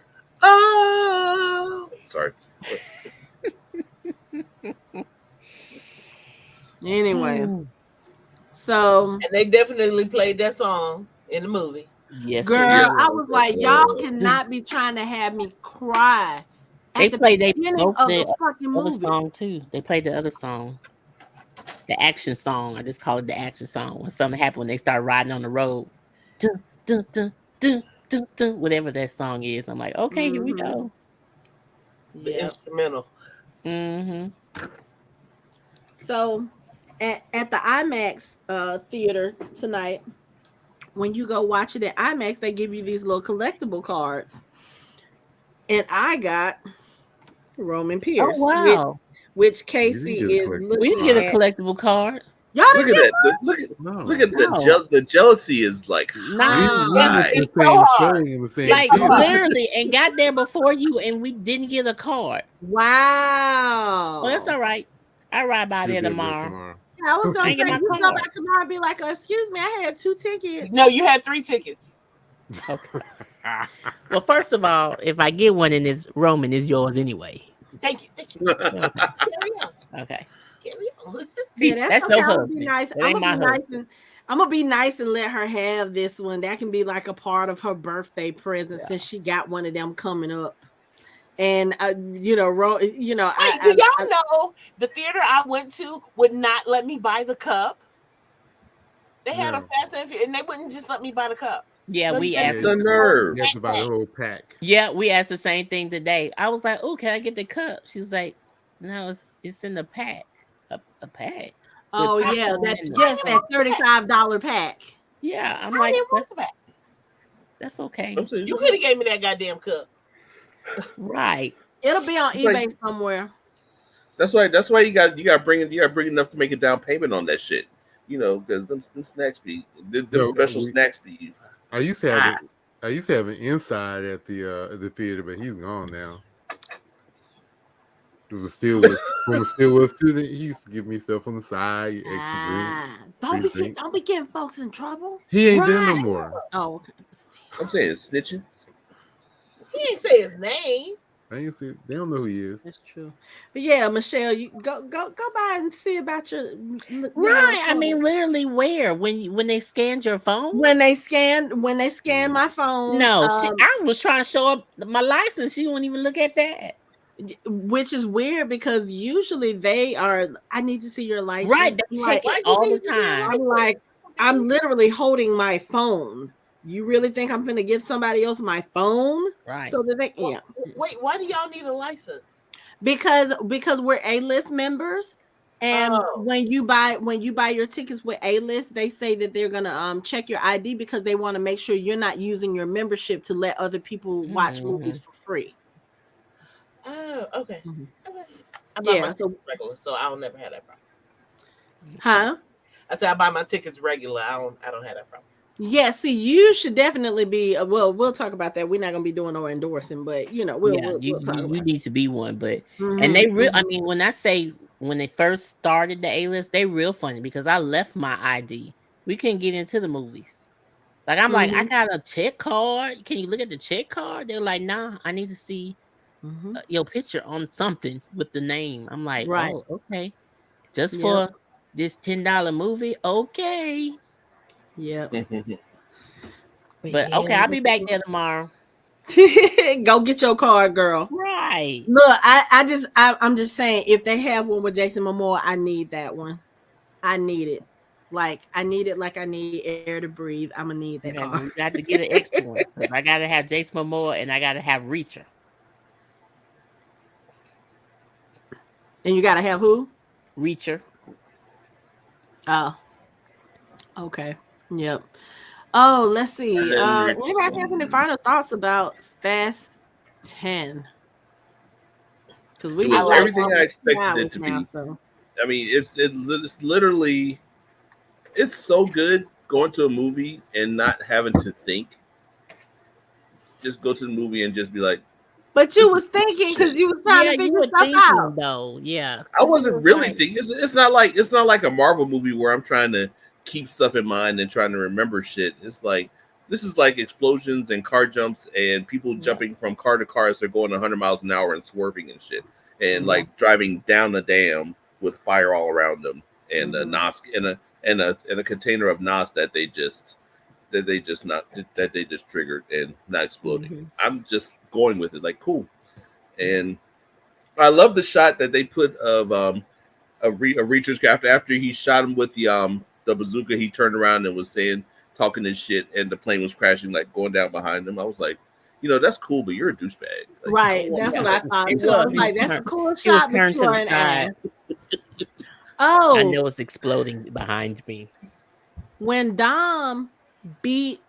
Oh, sorry. Anyway, so and they definitely played that song in the movie. Yes, girl, I was like, y'all cannot be trying to have me cry. They played the fucking movie song too. They played the other song, the action song. I just call it the action song. When something happened, when they start riding on the road, dun, dun, dun, dun, dun, dun, whatever that song is. I'm like, okay, here we go. The instrumental. Mm-hmm. So, at the IMAX theater tonight, when you go watch it at IMAX, they give you these little collectible cards, and I got Roman Pierce. Oh wow! Which Casey is looking we didn't get a collectible card. Y'all look at that! Look at the jealousy is like it's so hard. Like literally, and got there before you, and we didn't get a card. Wow! Well, that's all right. I ride by there tomorrow. I was gonna say you go back tomorrow and be like, excuse me, I had 2 tickets. No, you had 3 tickets. Okay. Well, first of all, if I get one and it's Roman, it's yours anyway. Thank you. Okay. Okay. Carry on. See, Yeah, that's okay. your husband. Nice. I'm gonna be nice and let her have this one. That can be like a part of her birthday present since she got one of them coming up. And you know, do y'all know the theater I went to would not let me buy the cup? They had a Fast and Furious, and they wouldn't just let me buy the cup. Yeah, we asked the nerve. You have to buy the whole pack. Yeah, we asked the same thing today. I was like, "Oh, can I get the cup?" She's like, "No, it's in the pack. A pack." Oh yeah, that $35 pack. Yeah, I'm I like, didn't want the pack. That's okay. You could have gave me that goddamn cup. Right. It'll be on eBay somewhere. That's why you got bring enough to make a down payment on that shit. You know, because them snacks be them special snacks be. I used to have an inside at the theater, but he's gone now. It was a Stillwell student. He used to give me stuff on the side. Don't be getting folks in trouble. He ain't there no more. Oh, okay. I'm saying snitching. He ain't say his name. I ain't see. They don't know who he is. That's true. But yeah, Michelle, you go by and see about your right. I mean, literally, where when they scanned your phone? When they scan my phone. No, I was trying to show up my license. She won't even look at that. Which is weird because usually they are. I need to see your license. Right, they check it all the time. I'm like, I'm literally holding my phone. You really think I'm gonna give somebody else my phone? Right. So that they Wait, why do y'all need a license? Because we're A-list members, And when you buy your tickets with A-list, they say that they're gonna check your ID because they want to make sure you're not using your membership to let other people watch movies for free. Oh, okay. Mm-hmm. Okay. I buy my so regular, so I'll never have that problem. Huh? I said I buy my tickets regular. I don't have that problem. Yeah, see, you should definitely be. Well, we'll talk about that. We're not gonna be doing no endorsing, but we'll talk about you need to be one. But mm-hmm, and they real. I mean, when I say when they first started the A-list, they real funny because I left my ID. We couldn't get into the movies. Like I'm like, I got a check card. Can you look at the check card? They're like, nah, I need to see your picture on something with the name. I'm like, right. Oh, okay, just for this $10 movie, okay. Yeah. But okay, I'll be back there tomorrow. Go get your card, girl. Right. Look, I'm just saying, if they have one with Jason Momoa, I need that one. I need it. I need air to breathe. I'm gonna need that card. You got to get an extra one. I gotta have Jason Momoa and I gotta have Reacher. And you gotta have who? Reacher. Oh. Okay. Yep. Oh, let's see. Anybody have any final thoughts about Fast 10? Because it was everything I expected it to be. So. I mean, it's literally, it's so good going to a movie and not having to think. Just go to the movie and just be like. But you was thinking because you was trying to figure stuff out. Though, yeah. I wasn't really thinking. It's not like a Marvel movie where I'm trying to keep stuff in mind and trying to remember shit. It's like this is like explosions and car jumps and people jumping from car to car as they're going 100 miles an hour and swerving and shit, and like driving down a dam with fire all around them and a nos and a container of nos that they just triggered and not exploding. I'm just going with it like cool, and I love the shot that they put of Reacher's after he shot him with the bazooka. He turned around and was talking his shit, and the plane was crashing, like going down behind him. I was like, that's cool, but you're a douchebag. Like, right. That's what I thought too. I was like, that's a cool shot, but you're an ass. Oh, I know it's exploding behind me. When Dom beat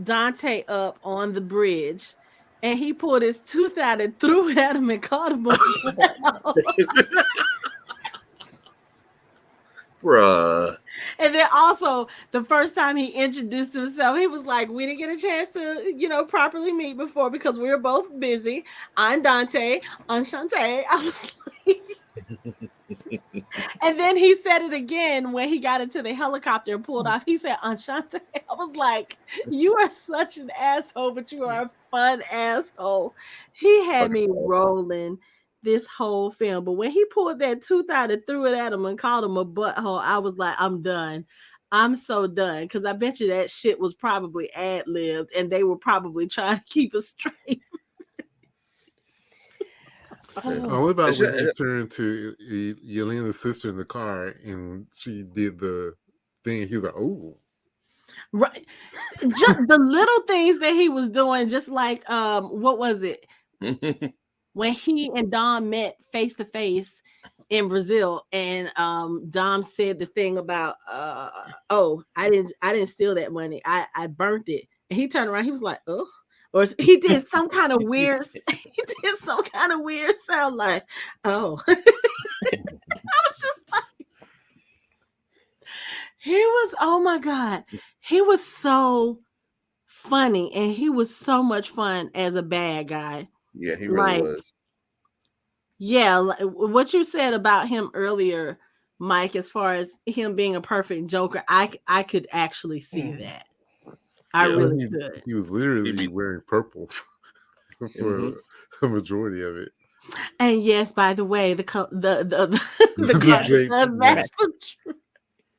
Dante up on the bridge and he pulled his tooth out and threw it at him and caught him bruh. And then also the first time he introduced himself, he was like, we didn't get a chance to properly meet before because we were both busy. I'm Dante, Enchante. I was like and then he said it again when he got into the helicopter and pulled off. He said, Enchante. I was like, you are such an asshole, but you are a fun asshole. He had me rolling this whole film. But when he pulled that tooth out and threw it at him and called him a butthole, I was like, I'm done. I'm so done. Because I bet you that shit was probably ad-libbed and they were probably trying to keep it straight. What about when he turned to Yelena's sister in the car and she did the thing? He's like, oh. Right. Just the little things that he was doing, just like, what was it? When he and Dom met face to face in Brazil, and Dom said the thing about, I didn't steal that money. I burnt it. And he turned around, he was like, oh. Or he did some kind of weird sound like, oh. I was just like, oh my God. He was so funny and he was so much fun as a bad guy. Yeah, he really was. Yeah, what you said about him earlier, Mike, as far as him being a perfect Joker, I could actually see that. I really could. He was literally wearing purple for a majority of it. And yes, by the way, the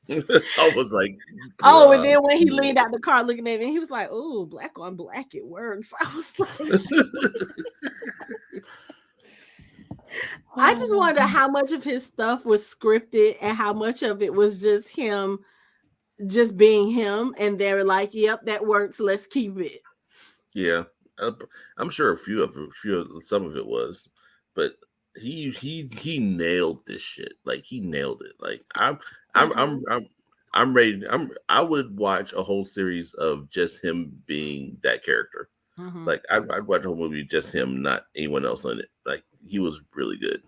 I was like, oh, and then when he leaned out the car looking at me, he was like, "Oh, black on black, it works." I was like, I just wonder how much of his stuff was scripted and how much of it was just him, just being him. And they were like, "Yep, that works. Let's keep it." Yeah, I'm sure some of it was, but he nailed this shit. Like he nailed it. Like I'm ready. I would watch a whole series of just him being that character. Like I'd watch a whole movie just him, not anyone else in it. Like he was really good.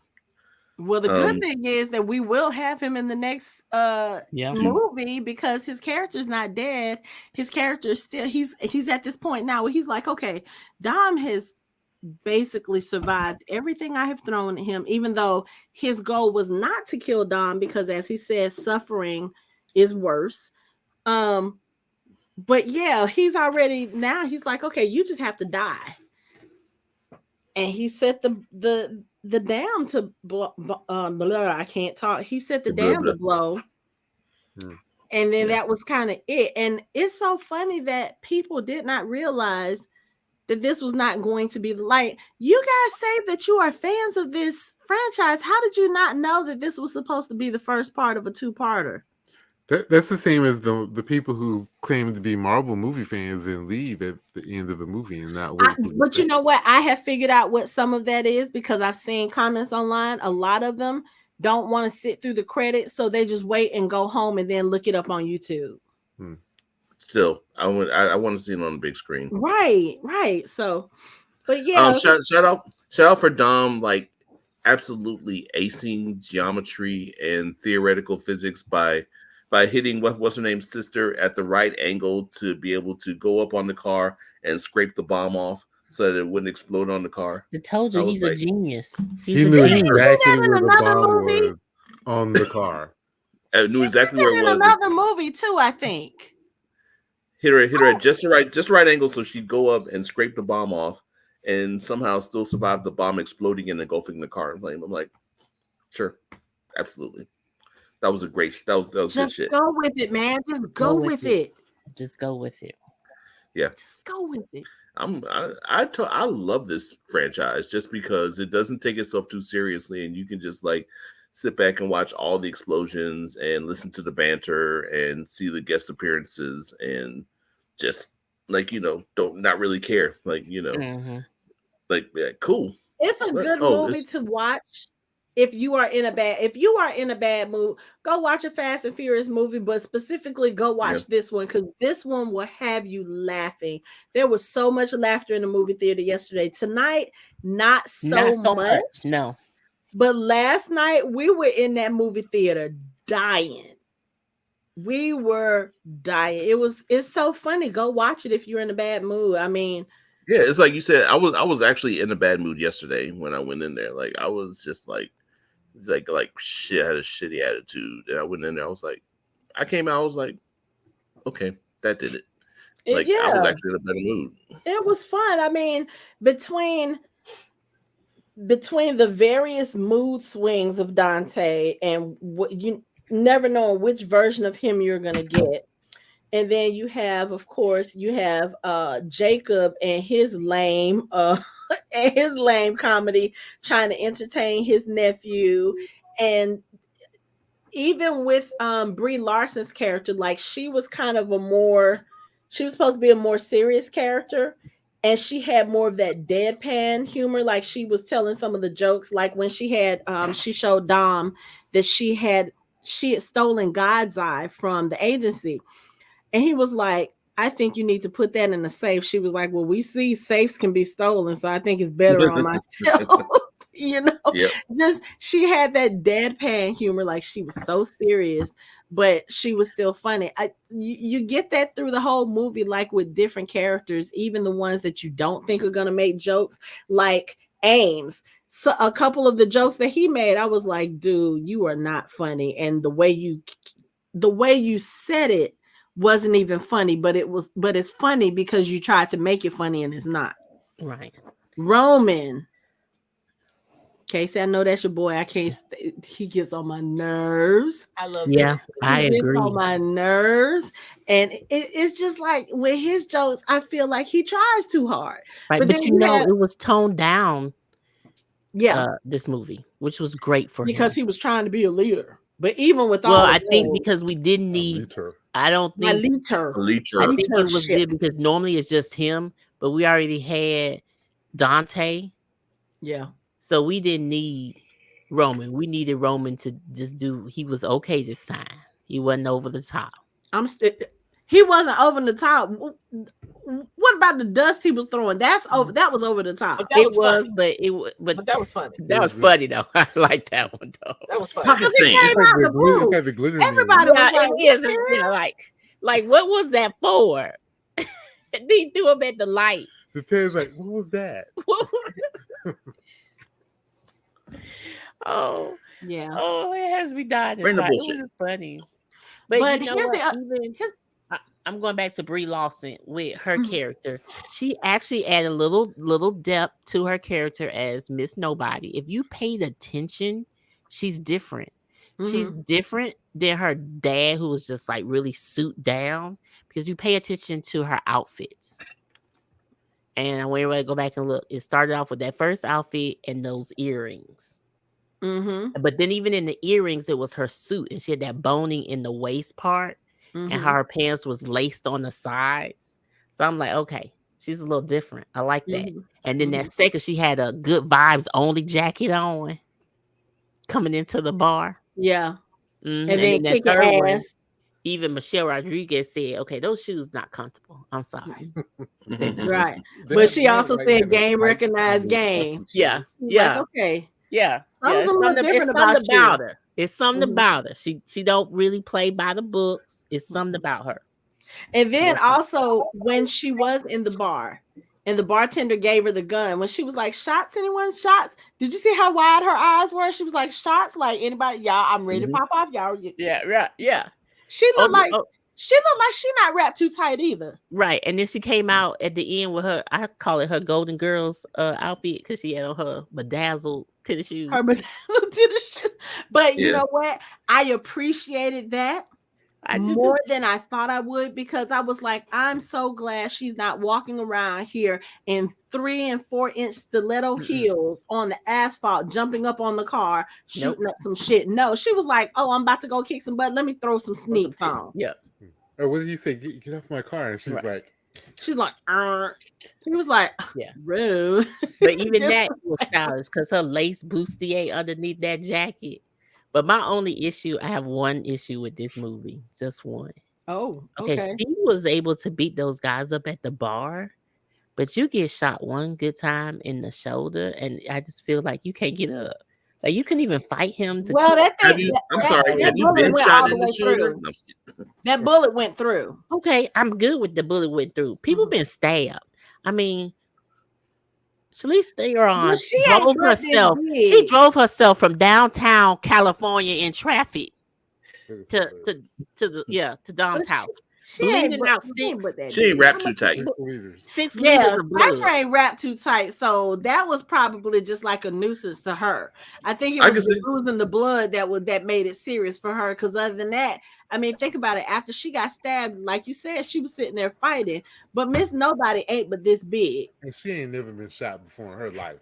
Well, the good thing is that we will have him in the next movie because his character's not dead. His character is still he's at this point now where he's like, okay, Dom has basically survived everything I have thrown at him, even though his goal was not to kill Dom because, as he says, suffering is worse. But yeah, he's like, okay, you just have to die. And he set the dam to blow. I can't talk. He set the dam to blow. And then that was kind of it. And it's so funny that people did not realize that this was not going to be like, you guys say that you are fans of this franchise. How did you not know that this was supposed to be the first part of a two-parter? That's the same as the people who claim to be Marvel movie fans and leave at the end of the movie and not wait. But you know what? I have figured out what some of that is because I've seen comments online. A lot of them don't want to sit through the credits, so they just wait and go home and then look it up on YouTube. Still, I want to see it on the big screen. Right. So, but yeah, shout out for Dom, like absolutely acing geometry and theoretical physics by hitting what's her name's sister at the right angle to be able to go up on the car and scrape the bomb off so that it wouldn't explode on the car. I told you he's a genius. He knew exactly where the bomb was on the car. I knew exactly where it was. Another movie too, I think. Hit her at just the right angle so she'd go up and scrape the bomb off and somehow still survive the bomb exploding and engulfing the car and flame. I'm like, sure, absolutely. That was good shit. Just go with it, man. Just go with it. Just go with it. Yeah. Just go with it. I love this franchise just because it doesn't take itself too seriously and you can just like sit back and watch all the explosions and listen to the banter and see the guest appearances and just like, don't not really care. Like, like, yeah, cool. It's a good movie to watch. If you are in a bad mood, go watch a Fast and Furious movie, but specifically go watch this one because this one will have you laughing. There was so much laughter in the movie theater yesterday. Tonight, not so much. No. But last night we were in that movie theater dying. We were dying. It's so funny. Go watch it if you're in a bad mood. I mean, yeah, it's like you said, I was actually in a bad mood yesterday when I went in there. Like I was just like shit, I had a shitty attitude. And I went in there, I was like, I came out, I was like, okay, that did it. Like I was actually in a better mood. It was fun. I mean, between the various mood swings of Dante and what you never know which version of him you're gonna get. And then you have, of course, Jacob and his lame comedy trying to entertain his nephew. And even with Brie Larson's character, like she was supposed to be a more serious character. And she had more of that deadpan humor. Like she was telling some of the jokes, like when she had, she showed Dom that she had stolen God's eye from the agency. And he was like, I think you need to put that in a safe. She was like, well, we see safes can be stolen. So I think it's better on myself. Just she had that deadpan humor. Like she was so serious, but she was still funny. You get that through the whole movie, like with different characters, even the ones that you don't think are going to make jokes, like Ames. So a couple of the jokes that he made, I was like, dude, you are not funny. And the way you said it wasn't even funny, but it's funny because you tried to make it funny and it's not. Right. Roman. Casey, I know that's your boy. He gets on my nerves. I love I agree. On my nerves. And it's just like with his jokes, I feel like he tries too hard. Right, but it was toned down. Yeah. This movie, which was great for him. Because he was trying to be a leader. But even with I think because we didn't need I don't think a leader. I think it was good because normally it's just him, but we already had Dante. Yeah. So we didn't need Roman. We needed Roman to just do. He was okay this time. He wasn't over the top. He wasn't over the top. What about the dust he was throwing? That was over the top. But that was funny. That was funny though. I like that one though. That was funny. Pocket sand. Everybody was like, it is. Yeah, like what was that for? They threw him at the light. The Ted's like, what was that? Oh yeah. Oh, it has me dying. Bring the It bullshit. was funny. But you know here's what? I'm going back to Brie Larson with her character. She actually added a little depth to her character as Miss Nobody. If you paid attention, she's different. She's different than her dad, who was just like really suit down, because you pay attention to her outfits. And I went to go back and look. It started off with that first outfit and those earrings. But then even in the earrings, it was her suit, and she had that boning in the waist part, and how her pants was laced on the sides. So I'm like, okay, she's a little different. I like that. And then that second, she had a Good Vibes Only jacket on coming into the bar. Yeah. And then that kicking third one, ass. even Michelle Rodriguez said, okay, those shoes not comfortable. I'm sorry. Right. But she also said game recognized game. Yeah. Like, okay. Yeah. It's something about her. It's something about her. She don't really play by the books. It's something about her. And then also when she was in the bar and the bartender gave her the gun, when she was like, shots, anyone? Shots? Did you see how wide her eyes were? She was like, shots, like anybody, y'all, I'm ready to pop off, y'all. Yeah, right. Yeah. She looked like she not wrapped too tight either. Right. And then she came out at the end with her, I call it her Golden Girls outfit, because she had on her bedazzled tennis shoes. Her bedazzled tennis shoes. But you know what? I appreciated that more than I thought I would, because I was like, I'm so glad she's not walking around here in 3 and 4 inch stiletto heels on the asphalt, jumping up on the car, shooting up some shit. No, she was like, oh, I'm about to go kick some butt. Let me throw some sneaks on. Yeah. Or what did he say? Get off my car. And she's like, he was like, yeah, rude. But even that was stylish, because her lace bustier underneath that jacket. But my only issue, I have one issue with this movie, just one. Oh, okay. She was able to beat those guys up at the bar, but you get shot one good time in the shoulder, and I just feel like you can't get up. Like you couldn't even fight him. Have you been shot in the shoulder? No, that bullet went through. Okay, I'm good with the bullet went through. People been stabbed. I mean, Charlize Theron drove herself. She drove herself from downtown California in traffic to Dom's house. She ain't wrapped too tight. 6 liters of blood. Cypher ain't wrapped too tight, so that was probably just like a nuisance to her. I think it was losing the blood that made it serious for her. Because other than that, I mean, think about it. After she got stabbed, like you said, she was sitting there fighting. But Miss Nobody ain't but this big. And she ain't never been shot before in her life.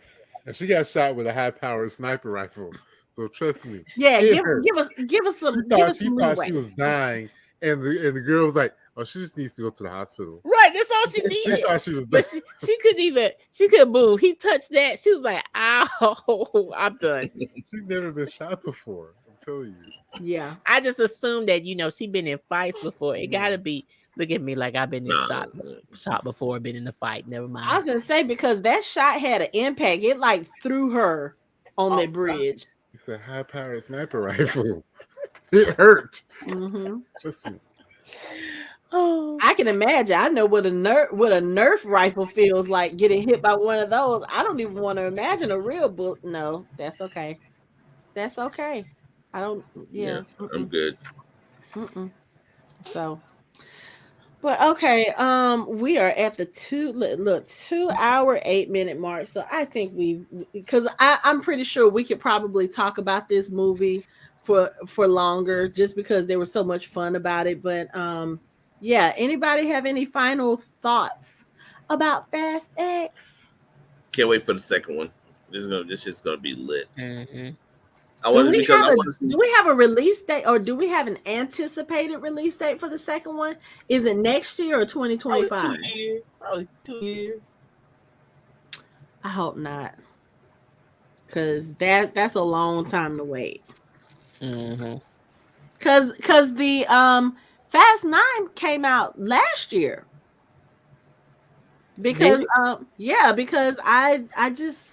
And she got shot with a high-powered sniper rifle. So trust me. Yeah, give us some. She thought she was dying. And the girl was like, oh, she just needs to go to the hospital. Right, that's all she needed. She thought she was but she couldn't move. He touched that. She was like, ow, I'm done. She's never been shot before. I'm telling you. Yeah. I just assumed that, she been in fights before. It gotta be, look at me like I've been shot before, been in the fight. Never mind. I was gonna say, because that shot had an impact. It like threw her on the bridge. It's a high-powered sniper rifle. It hurt. Trust me. Oh, I can imagine. I know what a Nerf rifle feels like, getting hit by one of those. I don't even want to imagine a real bullet. No, that's okay. That's okay. I don't. Yeah, I'm good. So, but okay. We are at the 2 hour 8 minute mark. So I think because I'm pretty sure we could probably talk about this movie for longer, just because there was so much fun about it. But yeah, anybody have any final thoughts about Fast X? Can't wait for the second one. This shit's gonna be lit. Do we have a release date, or do we have an anticipated release date for the second one? Is it next year or 2025? Probably 2 years. I hope not. because that's a long time to wait. Mm-hmm. Because the Fast 9 came out last year. Because because I just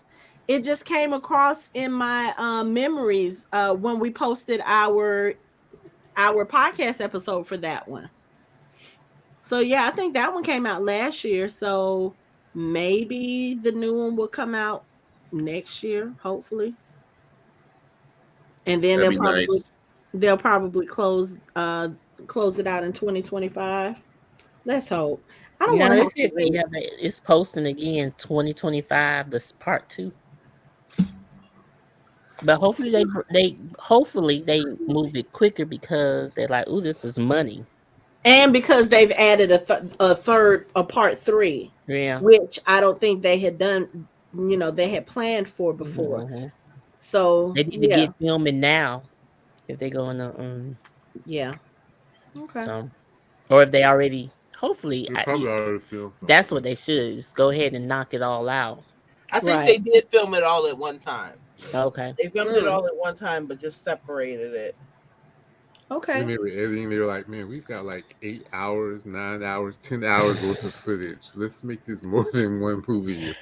it just came across in my memories when we posted our podcast episode for that one. So yeah, I think that one came out last year. So maybe the new one will come out next year, hopefully. And then That'd be nice. they'll probably close it out in 2025. Let's hope. I don't want Now to they have to said wait. it's posting again 2025. This part 2. But hopefully they move it quicker because they're like, "Ooh, this is money." And because they've added a part 3, Yeah. which I don't think they had done, they had planned for before. Mm-hmm. So They need to get filming now if they're going to yeah. Okay. so, or if they already, hopefully probably already feel something. that's what they should just go ahead and knock it all out. I think they did film it all at one time. Okay. They filmed it all at one time, but just separated it. Okay. When they were editing, they were like, "Man, we've got like 8 hours, 9 hours, 10 hours worth of footage. Let's make this more than one movie."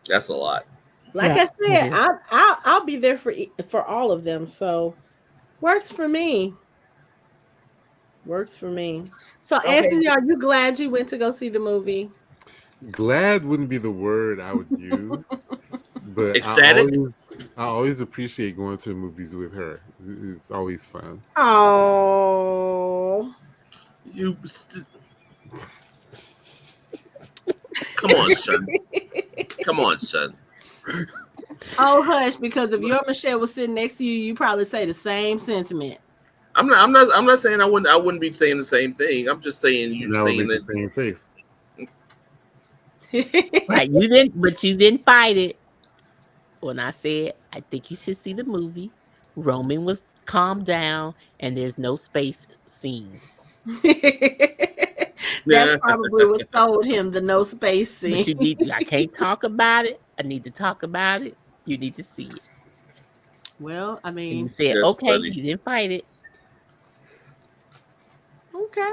That's a lot. Like I said, I'll be there for all of them. So works for me. Works for me. So Anthony, are you glad you went to go see the movie? Glad wouldn't be the word I would use, but ecstatic. I always appreciate going to the movies with her. It's always fun. Oh, come on, son. Come on, son. Oh, hush! Because if your Michelle was sitting next to you, you probably say the same sentiment. I'm not saying I wouldn't be saying the same thing. I'm just saying you saying the same face. Right, you didn't fight it. When I said I think you should see the movie, Roman was calmed down and there's no space scenes. That's probably what sold him, the no space scene. But I can't talk about it. I need to talk about it. You need to see it. Well, I mean, and you said okay, funny. You didn't fight it. Okay.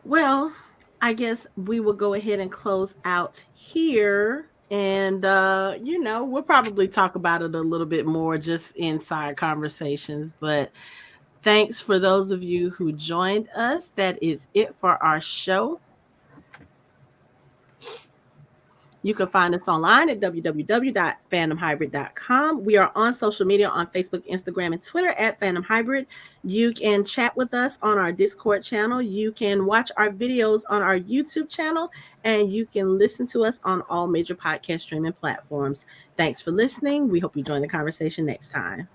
Well, I guess we will go ahead and close out here. And, we'll probably talk about it a little bit more just inside conversations. But thanks for those of you who joined us. That is it for our show. You can find us online at www.fandomhybrid.com. We are on social media on Facebook, Instagram, and Twitter at Fandom Hybrid. You can chat with us on our Discord channel. You can watch our videos on our YouTube channel, and you can listen to us on all major podcast streaming platforms. Thanks for listening. We hope you join the conversation next time.